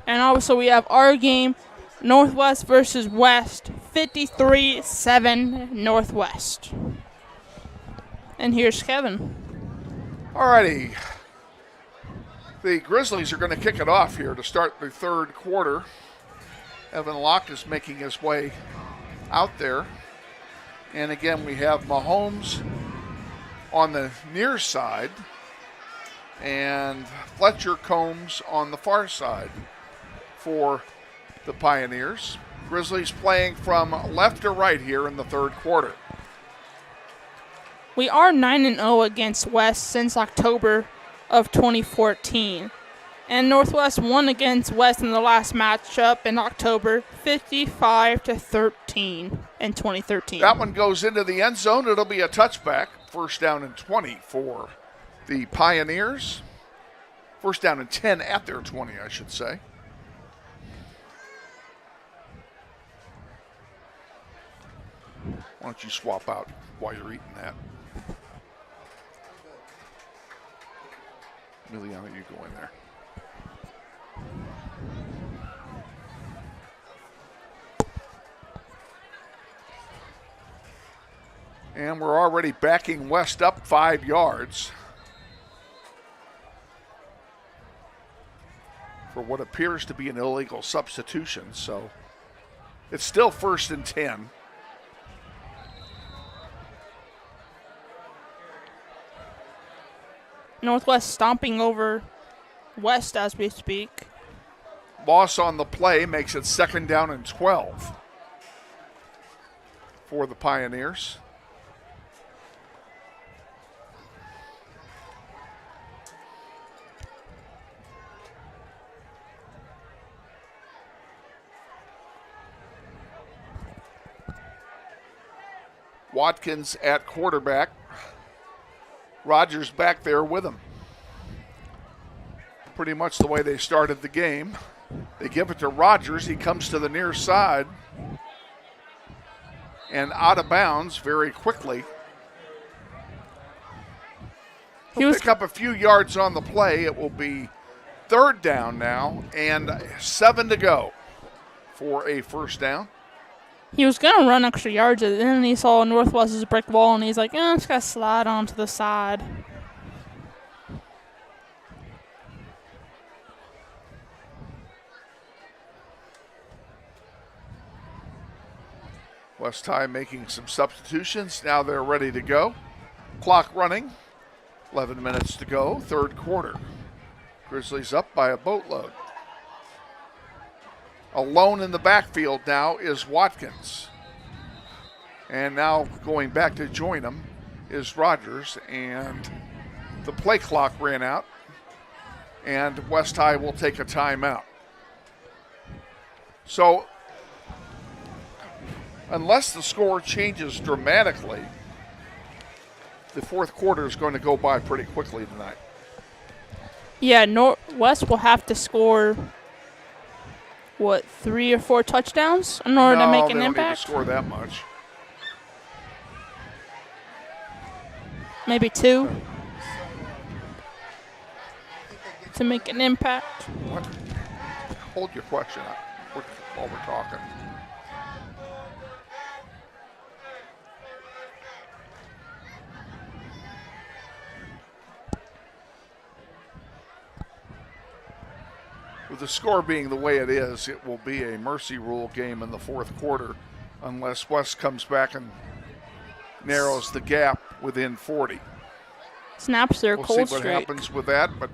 And also we have our game, Northwest versus West, 53-7 Northwest. And here's Kevin. Alrighty. The Grizzlies are going to kick it off here to start the third quarter. Evan Locke is making his way out there. And again, we have Mahomes on the near side and Fletcher Combs on the far side for the Pioneers. Grizzlies playing from left to right here in the third quarter. We are 9-0 against West since October of 2014. And Northwest won against West in the last matchup in October, 55-13 in 2013. That one goes into the end zone. It'll be a touchback. First down and 20 for the Pioneers. First down and 10 at their 20, I should say. Why don't you swap out while you're eating that? Miliana, you go in there. And we're already backing West up 5 yards for what appears to be an illegal substitution. So it's still first and 10. Northwest stomping over West as we speak. Loss on the play makes it second down and 12 for the Pioneers. Watkins at quarterback. Rogers back there with him. Pretty much the way they started the game. They give it to Rogers. He comes to the near side and out of bounds very quickly. He'll pick up a few yards on the play. It will be third down now and 7 to go for a first down. He was going to run extra yards, and then he saw Northwest's brick wall, and he's like, I'm just going to slide onto the side. West High making some substitutions. Now they're ready to go. Clock running. 11 minutes to go, third quarter. Grizzlies up by a boatload. Alone in the backfield now is Watkins. And now going back to join him is Rogers. And the play clock ran out. And West High will take a timeout. So, unless the score changes dramatically, the fourth quarter is going to go by pretty quickly tonight. Yeah, Northwest will have to score, 3 or 4 touchdowns in order to make an impact? No, they don't need to score that much. Maybe 2 to make an impact. What? Hold your question up while we're talking. With the score being the way it is, it will be a mercy rule game in the fourth quarter unless West comes back and narrows the gap within 40. Snaps their cold We'll see what streak. happens with that, but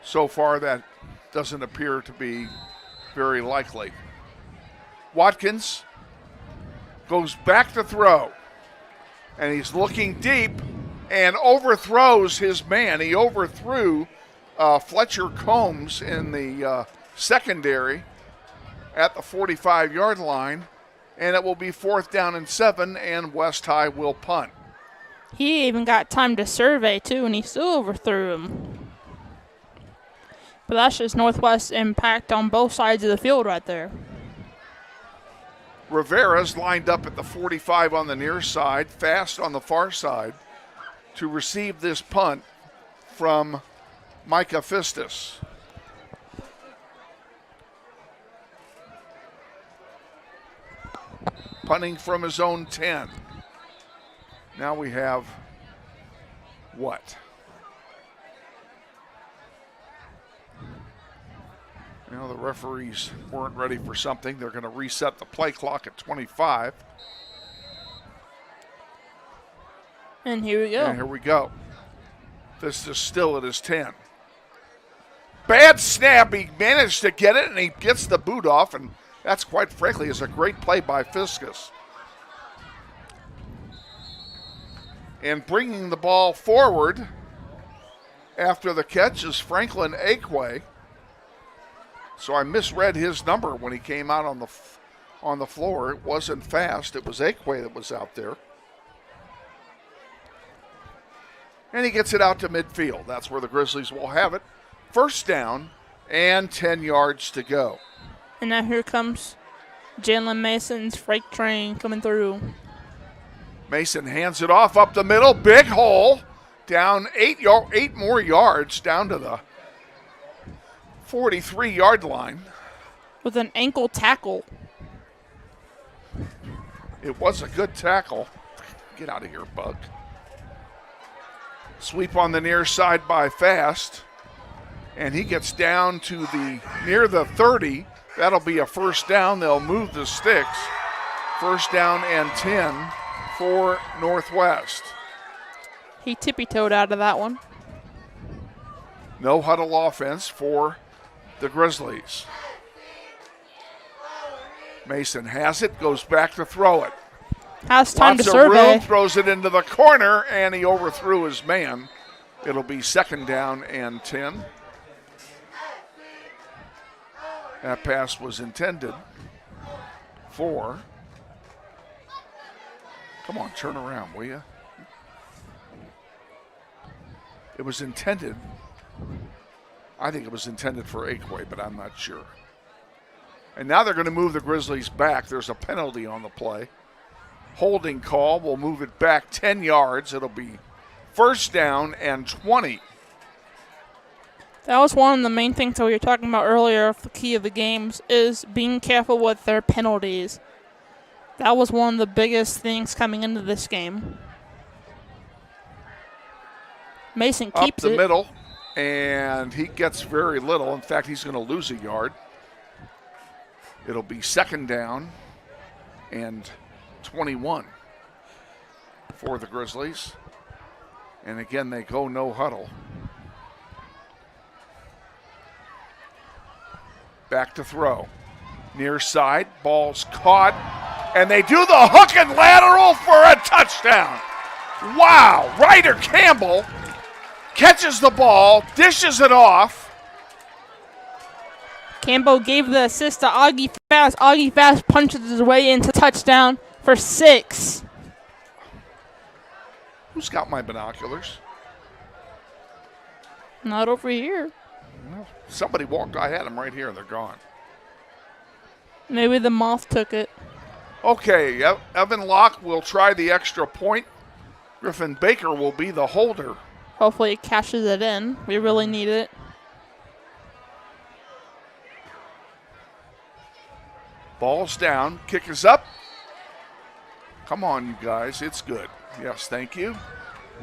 so far that doesn't appear to be very likely. Watkins goes back to throw, and he's looking deep and overthrows his man. He overthrew Fletcher Combs in the secondary at the 45-yard line, and it will be fourth down and 7, and West High will punt. He even got time to survey, too, and he still overthrew him. But that's just Northwest's impact on both sides of the field right there. Rivera's lined up at the 45 on the near side, Fast on the far side, to receive this punt from Micah Fistus. Punting from his own 10. Now we have what? You know, the referees weren't ready for something. They're going to reset the play clock at 25. And here we go. And here we go. This is still at his 10. Bad snap. He managed to get it, and he gets the boot off, and that's, quite frankly, is a great play by Fiskus. And bringing the ball forward after the catch is Franklin Akwe. So I misread his number when he came out on the floor. It wasn't Fast. It was Akwe that was out there. And he gets it out to midfield. That's where the Grizzlies will have it. First down and 10 yards to go. And now here comes Jalen Mason's freight train coming through. Mason hands it off up the middle. Big hole. Down 8 more yards down to the 43-yard line. With an ankle tackle. It was a good tackle. Get out of here, Bug. Sweep on the near side by Fast. And he gets down to near the 30. That'll be a first down. They'll move the sticks. First down and 10 for Northwest. He tippy-toed out of that one. No huddle offense for the Grizzlies. Mason has it, goes back to throw it. Has time Lots to of survey. room, throws it into the corner, and he overthrew his man. It'll be second down and 10. That pass was intended for, come on, turn around, will you? It was intended, I think it was intended for Akwe, but I'm not sure. And now they're going to move the Grizzlies back. There's a penalty on the play. Holding call, will move it back 10 yards. It'll be first down and 20. That was one of the main things that we were talking about earlier. The key of the games is being careful with their penalties. That was one of the biggest things coming into this game. Mason keeps it. Up the middle, and he gets very little. In fact, he's going to lose a yard. It'll be second down and 21 for the Grizzlies. And again, they go no huddle. Back to throw. Near side, ball's caught, and they do the hook and lateral for a touchdown. Wow, Ryder Campbell catches the ball, dishes it off. Campbell gave the assist to Augie Fast. Augie Fast punches his way into touchdown for 6. Who's got my binoculars? Not over here. No, somebody walked. I had them right here. They're gone. Maybe the moth took it. Okay, Evan Locke will try the extra point. Griffin Baker will be the holder. Hopefully it cashes it in. We really need it. Ball's down. Kick is up. Come on, you guys. It's good. Yes, thank you.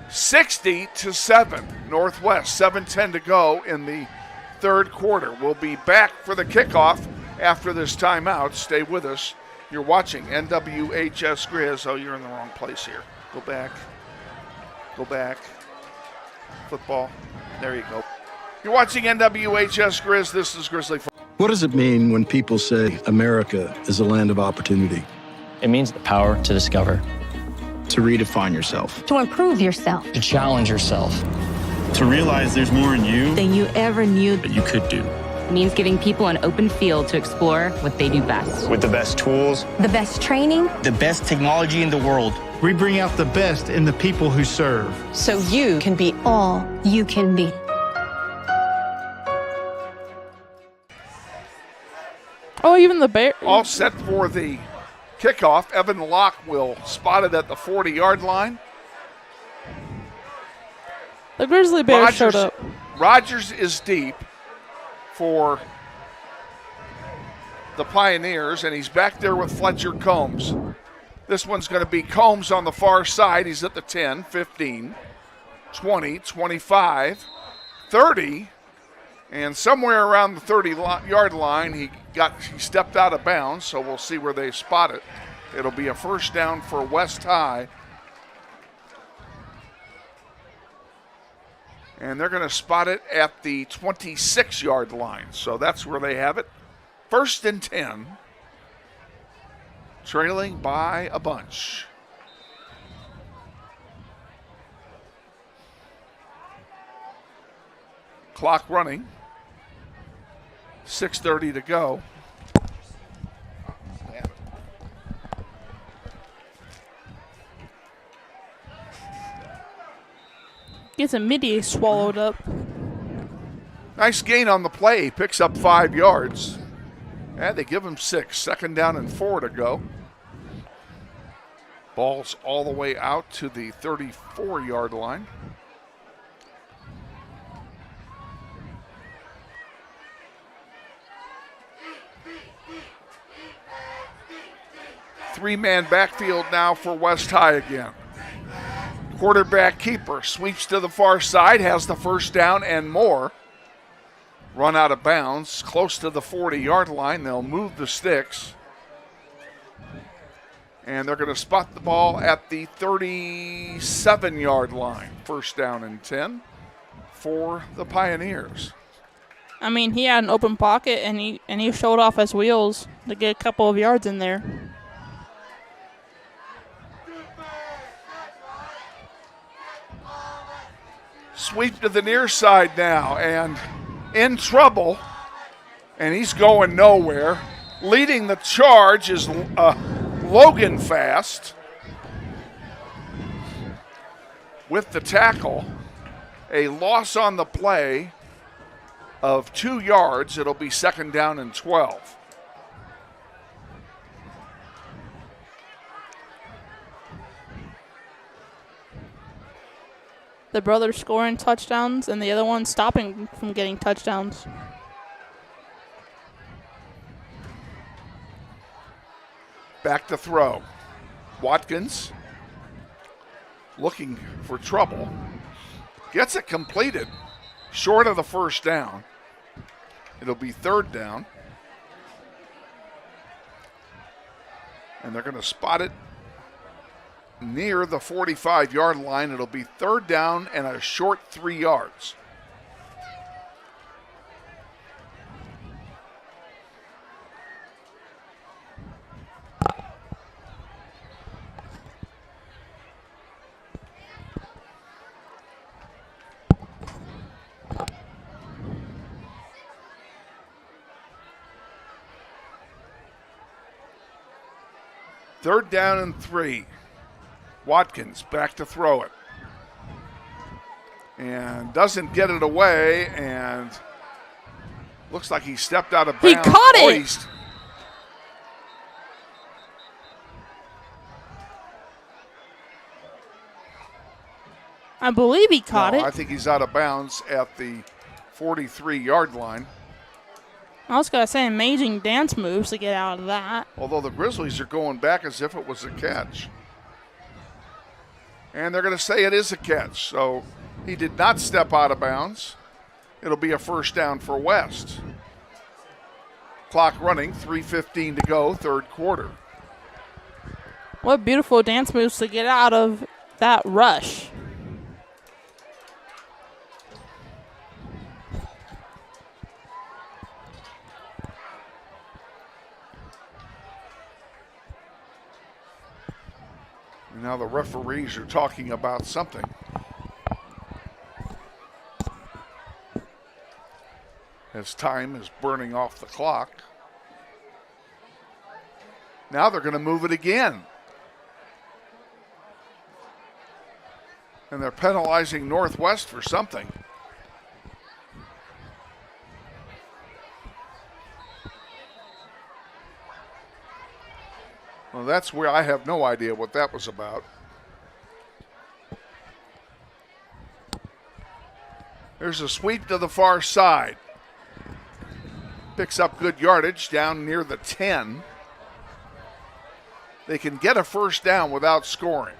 60-7. Northwest. 7:10 to go in the third quarter. We'll be back for the kickoff after this timeout. Stay with us. You're watching NWHS Grizz. Oh, you're in the wrong place here. Go back. Go back. Football. There you go. You're watching NWHS Grizz. This is Grizzly. What does it mean when people say America is a land of opportunity? It means the power to discover, to redefine yourself, To improve yourself. to challenge yourself. To realize there's more in you Than you ever knew. that you could do. It means giving people an open field to explore what they do best. With the best tools, The best training. The best technology in the world. We bring out the best in the people who serve. So you can be all you can be. Oh, even the Bears. All set for the kickoff. Evan Locke will spot it at the 40-yard line. The Grizzly Bears showed up. Rogers is deep for the Pioneers, and he's back there with Fletcher Combs. This one's going to be Combs on the far side. He's at the 10, 15, 20, 25, 30, and somewhere around the 30-yard line, he stepped out of bounds, so we'll see where they spot it. It'll be a first down for West High. And they're going to spot it at the 26-yard line. So that's where they have it. First and 10. Trailing by a bunch. Clock running. 6:30 to go. Gets immediately swallowed up. Nice gain on the play. He picks up 5 yards. And they give him 6. Second down and 4 to go. Ball's all the way out to the 34-yard line. Three-man backfield now for West High again. Quarterback keeper sweeps to the far side, has the first down and more. Run out of bounds, close to the 40-yard line. They'll move the sticks. And they're going to spot the ball at the 37-yard line. First down and 10 for the Pioneers. I mean, he had an open pocket, and he showed off his wheels to get a couple of yards in there. Sweep to the near side now, and in trouble, and he's going nowhere. Leading the charge is Logan Fast with the tackle. A loss on the play of 2 yards. It'll be second down and 12. The brother scoring touchdowns and the other one stopping from getting touchdowns. Back to throw. Watkins looking for trouble. Gets it completed. Short of the first down. It'll be third down. And they're going to spot it near the 45-yard line. It'll be third down and a short 3 yards. Third down and 3. Watkins back to throw it. And doesn't get it away, and looks like he stepped out of bounds. He caught it! I believe he caught it. I think he's out of bounds at the 43-yard line. I was going to say amazing dance moves to get out of that. Although the Grizzlies are going back as if it was a catch. And they're going to say it is a catch. So he did not step out of bounds. It'll be a first down for West. Clock running, 3:15 to go, third quarter. What beautiful dance moves to get out of that rush. Now the referees are talking about something. As time is burning off the clock. Now they're going to move it again. And they're penalizing Northwest for something. Well, that's where I have no idea what that was about. There's a sweep to the far side. Picks up good yardage down near the 10. They can get a first down without scoring.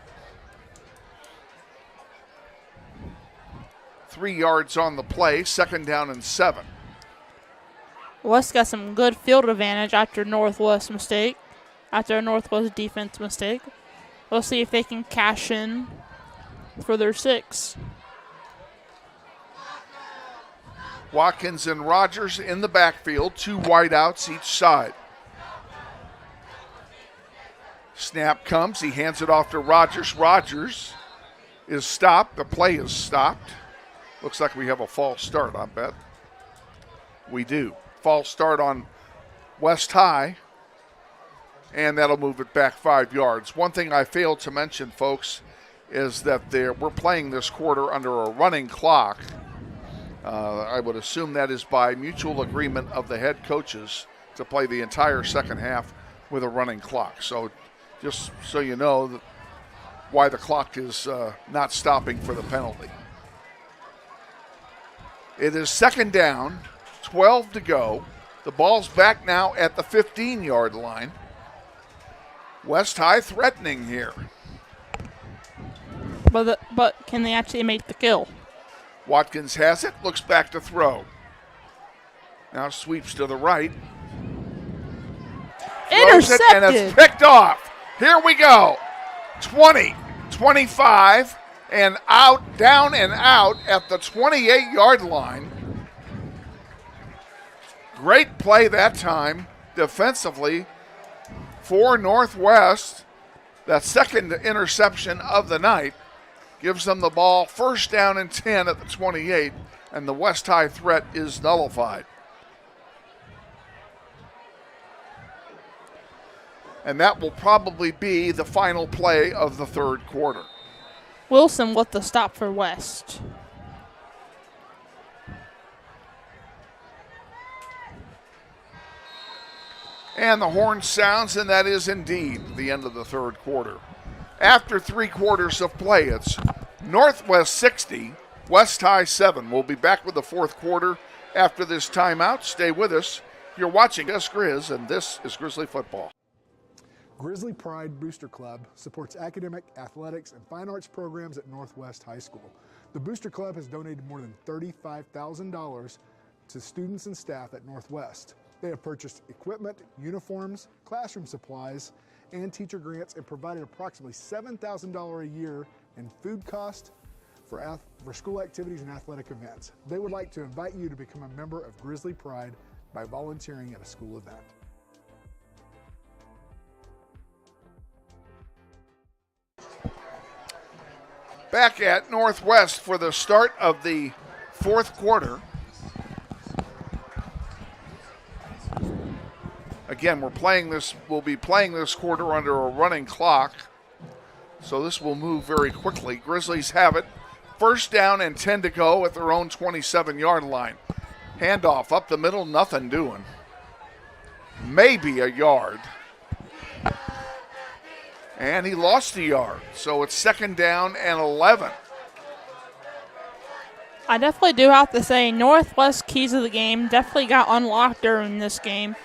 3 yards on the play, 2nd down and 7. West got some good field advantage after Northwest mistake, after a Northwest defense mistake. We'll see if they can cash in for their 6. Watkins and Rogers in the backfield, 2 wideouts each side. Snap comes, he hands it off to Rogers. Rogers is stopped, the play is stopped. Looks like we have a false start, I bet. We do. False start on West High, and that'll move it back 5 yards. One thing I failed to mention, folks, is that we're playing this quarter under a running clock. I would assume that is by mutual agreement of the head coaches to play the entire second half with a running clock. So just so you know why the clock is not stopping for the penalty. It is 2nd down, 12 to go. The ball's back now at the 15-yard line. West High threatening here. But can they actually make the kill? Watkins has it, looks back to throw. Now sweeps to the right. Intercepted. And it's picked off. Here we go. 20, 25, and out, down and out at the 28-yard line. Great play that time defensively for Northwest. That second interception of the night gives them the ball, 1st down and 10 at the 28, and the West High threat is nullified. And that will probably be the final play of the 3rd quarter. Wilson with the stop for West. And the horn sounds, and that is indeed the end of the 3rd quarter. After 3 quarters of play, it's Northwest 60, West High 7. We'll be back with the 4th quarter after this timeout. Stay with us. You're watching us, Grizz, and this is Grizzly Football. Grizzly Pride Booster Club supports academic, athletics, and fine arts programs at Northwest High School. The Booster Club has donated more than $35,000 to students and staff at Northwest. They have purchased equipment, uniforms, classroom supplies, and teacher grants, and provided approximately $7,000 a year in food costs for school activities and athletic events. They would like to invite you to become a member of Grizzly Pride by volunteering at a school event. Back at Northwest for the start of the 4th quarter. Again, we'll be playing this quarter under a running clock, so this will move very quickly. Grizzlies have it. 1st down and 10 to go at their own 27-yard line. Handoff up the middle, nothing doing. Maybe a yard. And he lost a yard, so it's 2nd down and 11. I definitely do have to say Northwest keys of the game definitely got unlocked during this game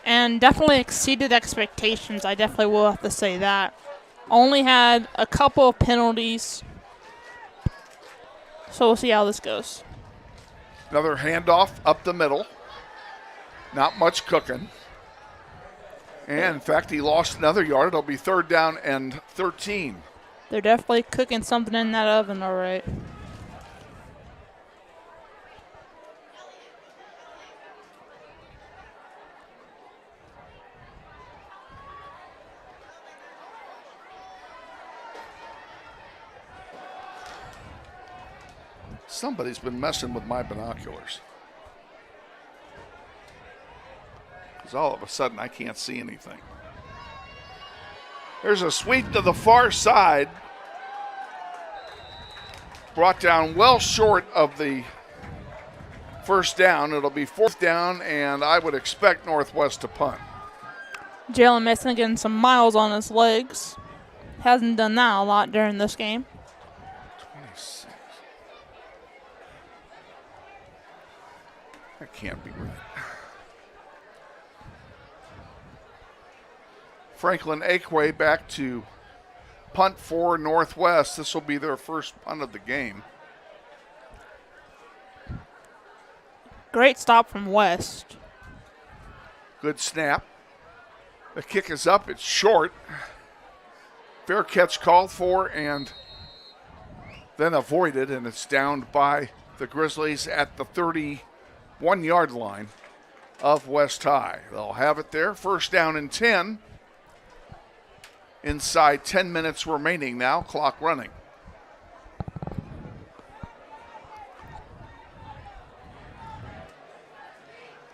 and definitely exceeded expectations. I definitely will have to say that. Only had a couple of penalties, so we'll see how this goes. Another handoff up the middle. Not much cooking. And, in fact, he lost another yard. It'll be 3rd down and 13. They're definitely cooking something in that oven, all right. Somebody's been messing with my binoculars. Because all of a sudden I can't see anything. There's a sweep to the far side. brought down well short of the first down. It'll be 4th down, and I would expect Northwest to punt. Jalen Mason getting some miles on his legs. Hasn't done that a lot during this game. 26. That can't be right. Franklin Aquay back to punt for Northwest. This will be their first punt of the game. Great stop from West. Good snap. The kick is up. It's short. Fair catch called for and then avoided, and it's downed by the Grizzlies at the 31-yard line of West High. They'll have it there. First down and 10. Inside 10 minutes remaining now, clock running.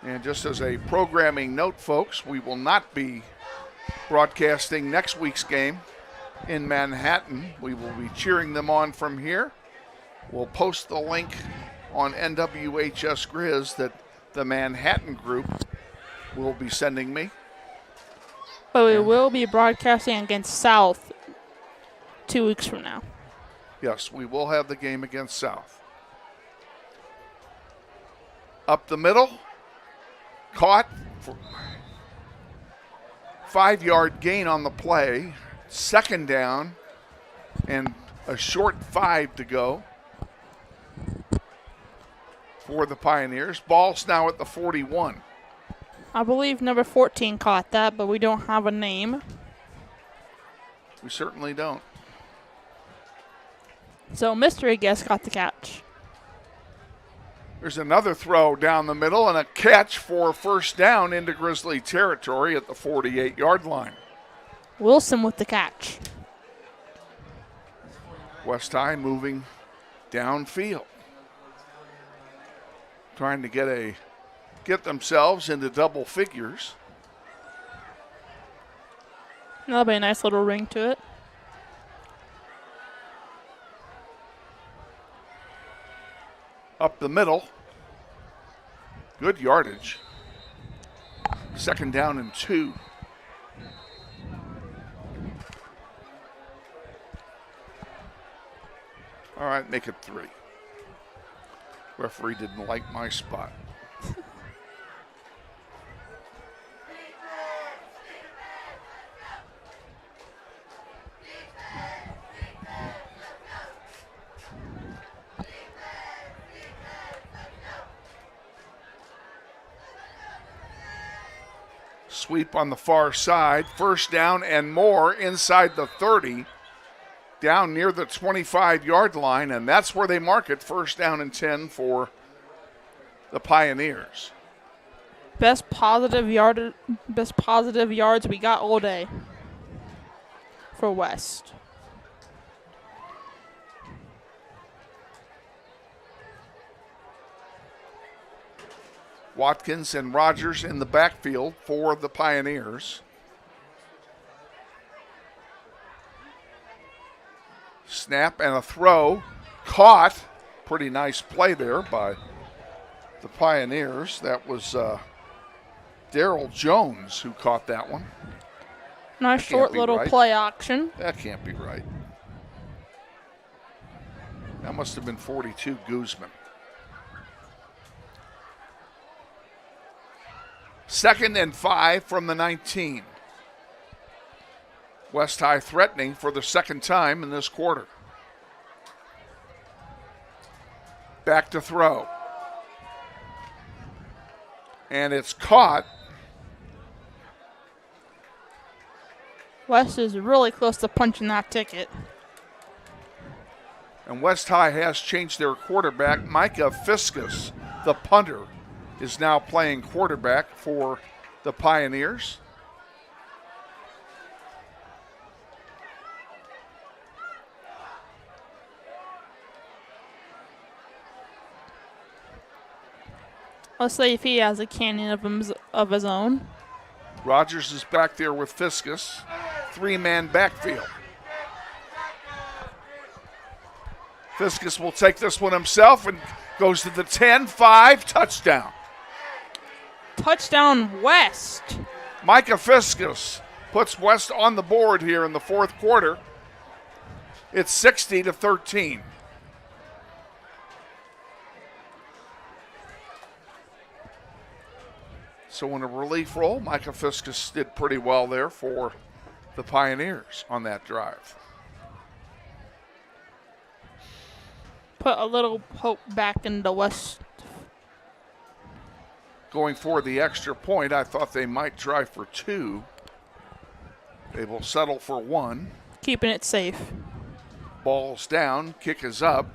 And just as a programming note, folks, we will not be broadcasting next week's game in Manhattan. We will be cheering them on from here. We'll post the link on NWHS Grizz that the Manhattan group will be sending me. But we will be broadcasting against South 2 weeks from now. Yes, we will have the game against South. Up the middle. Caught. 5-yard gain on the play. Second down and a short 5 to go for the Pioneers. Ball's now at the 41. I believe number 14 caught that, but we don't have a name. We certainly don't. So mystery guest got the catch. There's another throw down the middle and a catch for first down into Grizzly territory at the 48-yard line. Wilson with the catch. West High moving downfield. Trying to get themselves into double figures. That'll be a nice little ring to it. Up the middle. Good yardage. Second down and 2. All right, make it 3. Referee didn't like my spot. Sweep on the far side. First down and more inside the 30. Down near the 25-yard line, and that's where they mark it. First down and 10 for the Pioneers. Best positive yards we got all day for West. Watkins and Rogers in the backfield for the Pioneers. Snap and a throw. Caught. Pretty nice play there by the Pioneers. That was Daryl Jones who caught that one. Nice short little play action. That can't be right. That must have been 42 Guzman. Second and 5 from the 19. West High threatening for the second time in this quarter. Back to throw. And it's caught. West is really close to punching that ticket. And West High has changed their quarterback. Micah Fiskus, the punter, is now playing quarterback for the Pioneers. Let's see if he has a canyon of his own. Rogers is back there with Fiskus. 3-man backfield. Fiskus will take this one himself and goes to the 10-5 touchdown. Touchdown West. Micah Fiskus puts West on the board here in the fourth quarter. It's 60-13. So in a relief role, Micah Fiskus did pretty well there for the Pioneers on that drive. Put a little hope back into West. Going for the extra point, I thought they might try for 2. They will settle for 1. Keeping it safe. Ball's down, kick is up.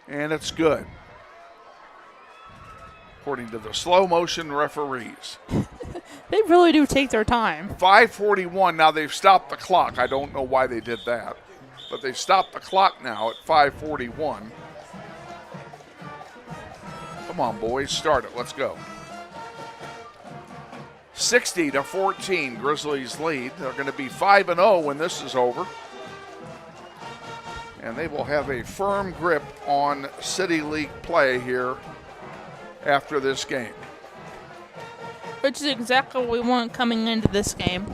And it's good, according to the slow motion referees. They really do take their time. 5:41, now they've stopped the clock. I don't know why they did that, but they've stopped the clock now at 5:41. Come on, boys, start it, let's go. 60-14, Grizzlies lead. They're going to be 5-0 when this is over. And they will have a firm grip on City League play here after this game. Which is exactly what we want coming into this game.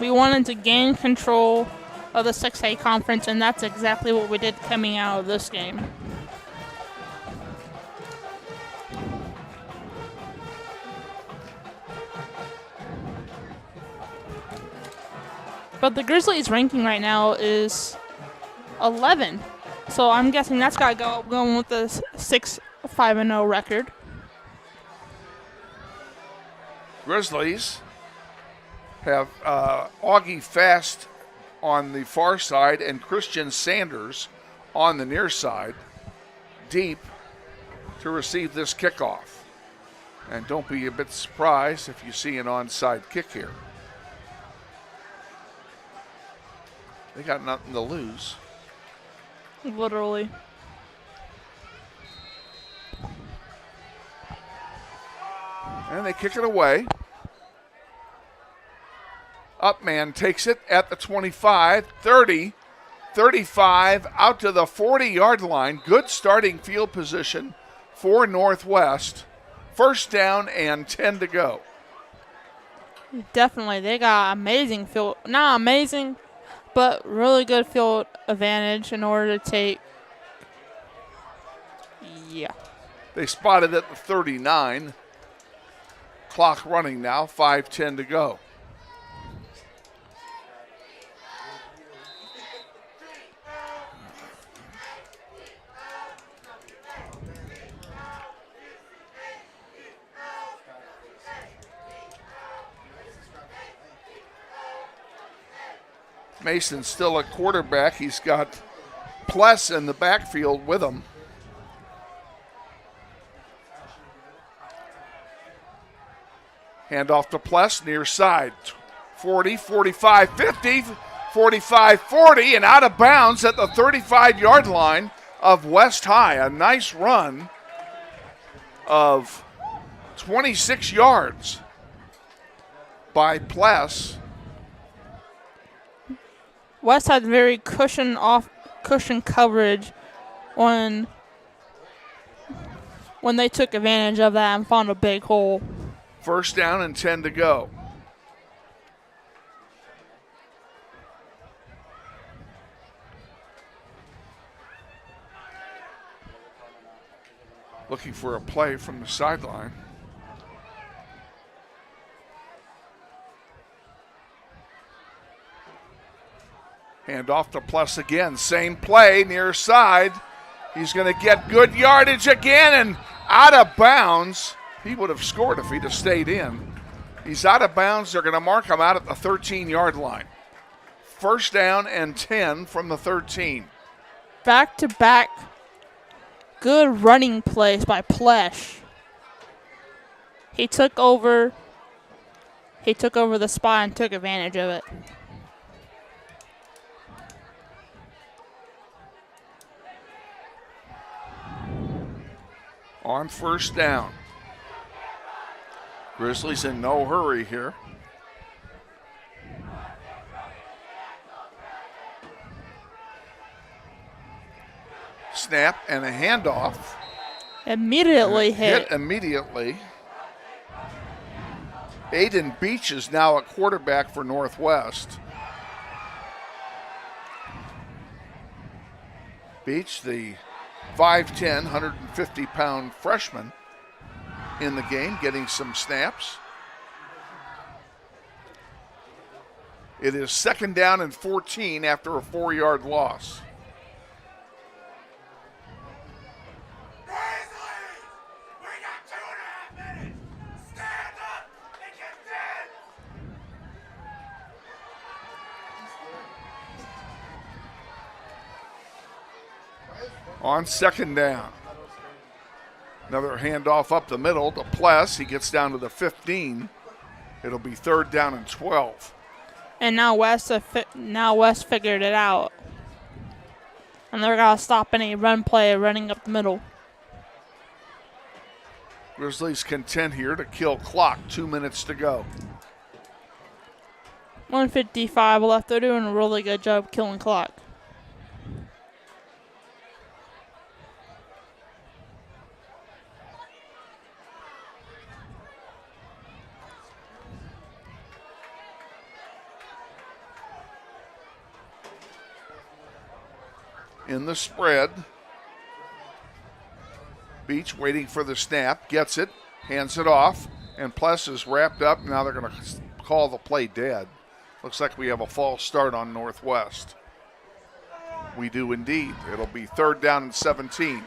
We wanted to gain control of the 6A conference, and that's exactly what we did coming out of this game. But the Grizzlies' ranking right now is 11. So I'm guessing that's got to go going with the 6-5-0 record. Grizzlies have Augie Fast on the far side and Christian Sanders on the near side, deep to receive this kickoff. And don't be a bit surprised if you see an onside kick here. They got nothing to lose. Literally. And they kick it away. Upman takes it at the 25, 30, 35, out to the 40-yard line. Good starting field position for Northwest. First down and 10 to go. Definitely. They got amazing field. Not amazing, but really good field advantage in order to take. Yeah. They spotted at the 39. Clock running now, 5:10 to go. Mason's still at quarterback. He's got Pless in the backfield with him. Hand off to Pless, near side. 40, 45, 50, 45, 40, and out of bounds at the 35-yard line of West High. A nice run of 26 yards by Pless. West had very cushion coverage when they took advantage of that and found a big hole. First down and 10 to go. Looking for a play from the sideline. Hand off to Plus again. Same play, near side. He's going to get good yardage again and out of bounds. He would have scored if he'd have stayed in. He's out of bounds. They're going to mark him out at the 13-yard line. First down and 10 from the 13. Back-to-back good running plays by Plesh. He took over the spot and took advantage of it. On first down. Grizzlies in no hurry here. snap and a handoff. Immediately hit. Immediately. Aiden Beach is now at quarterback for Northwest. Beach, the 5'10", 150-pound freshman in the game, getting some snaps. It is 2nd down and 14 after a 4-yard loss. On 2nd down. Another handoff up the middle to Pless. He gets down to the 15. It'll be 3rd down and 12. And now West figured it out. And they're going to stop any run play running up the middle. Grizzlies content here to kill clock. 2 minutes to go. 1:55 left. They're doing a really good job killing clock. In the spread. Beach waiting for the snap, gets it, hands it off, and Pless is wrapped up. Now they're going to call the play dead. Looks like we have a false start on Northwest. We do indeed. It'll be 3rd down and 17.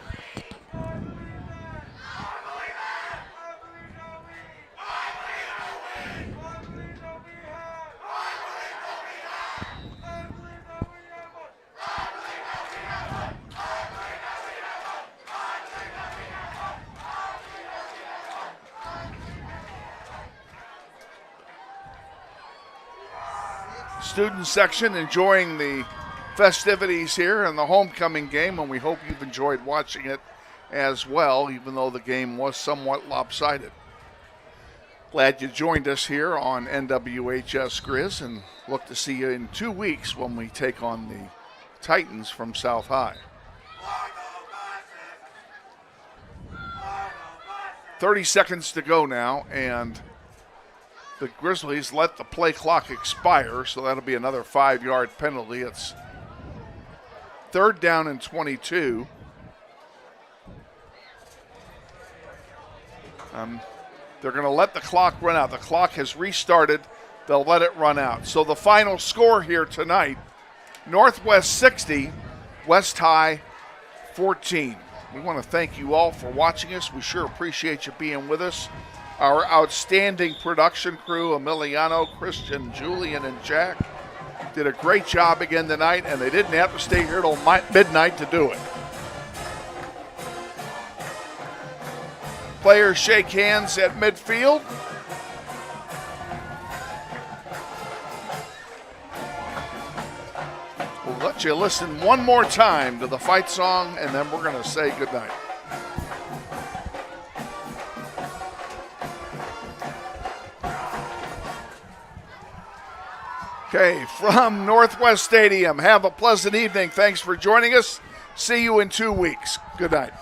Student section enjoying the festivities here in the homecoming game, and we hope you've enjoyed watching it as well, even though the game was somewhat lopsided. Glad you joined us here on NWHS Grizz, and look to see you in 2 weeks when we take on the Titans from South High. 30 seconds to go now, and the Grizzlies let the play clock expire, so that'll be another 5-yard penalty. It's 3rd down and 22. They're going to let the clock run out. The clock has restarted. They'll let it run out. So the final score here tonight, Northwest 60, West High 14. We want to thank you all for watching us. We sure appreciate you being with us. Our outstanding production crew, Emiliano, Christian, Julian, and Jack, did a great job again tonight, and they didn't have to stay here till midnight to do it. Players shake hands at midfield. We'll let you listen one more time to the fight song, and then we're going to say goodnight. Okay, from Northwest Stadium, have a pleasant evening. Thanks for joining us. See you in 2 weeks. Good night.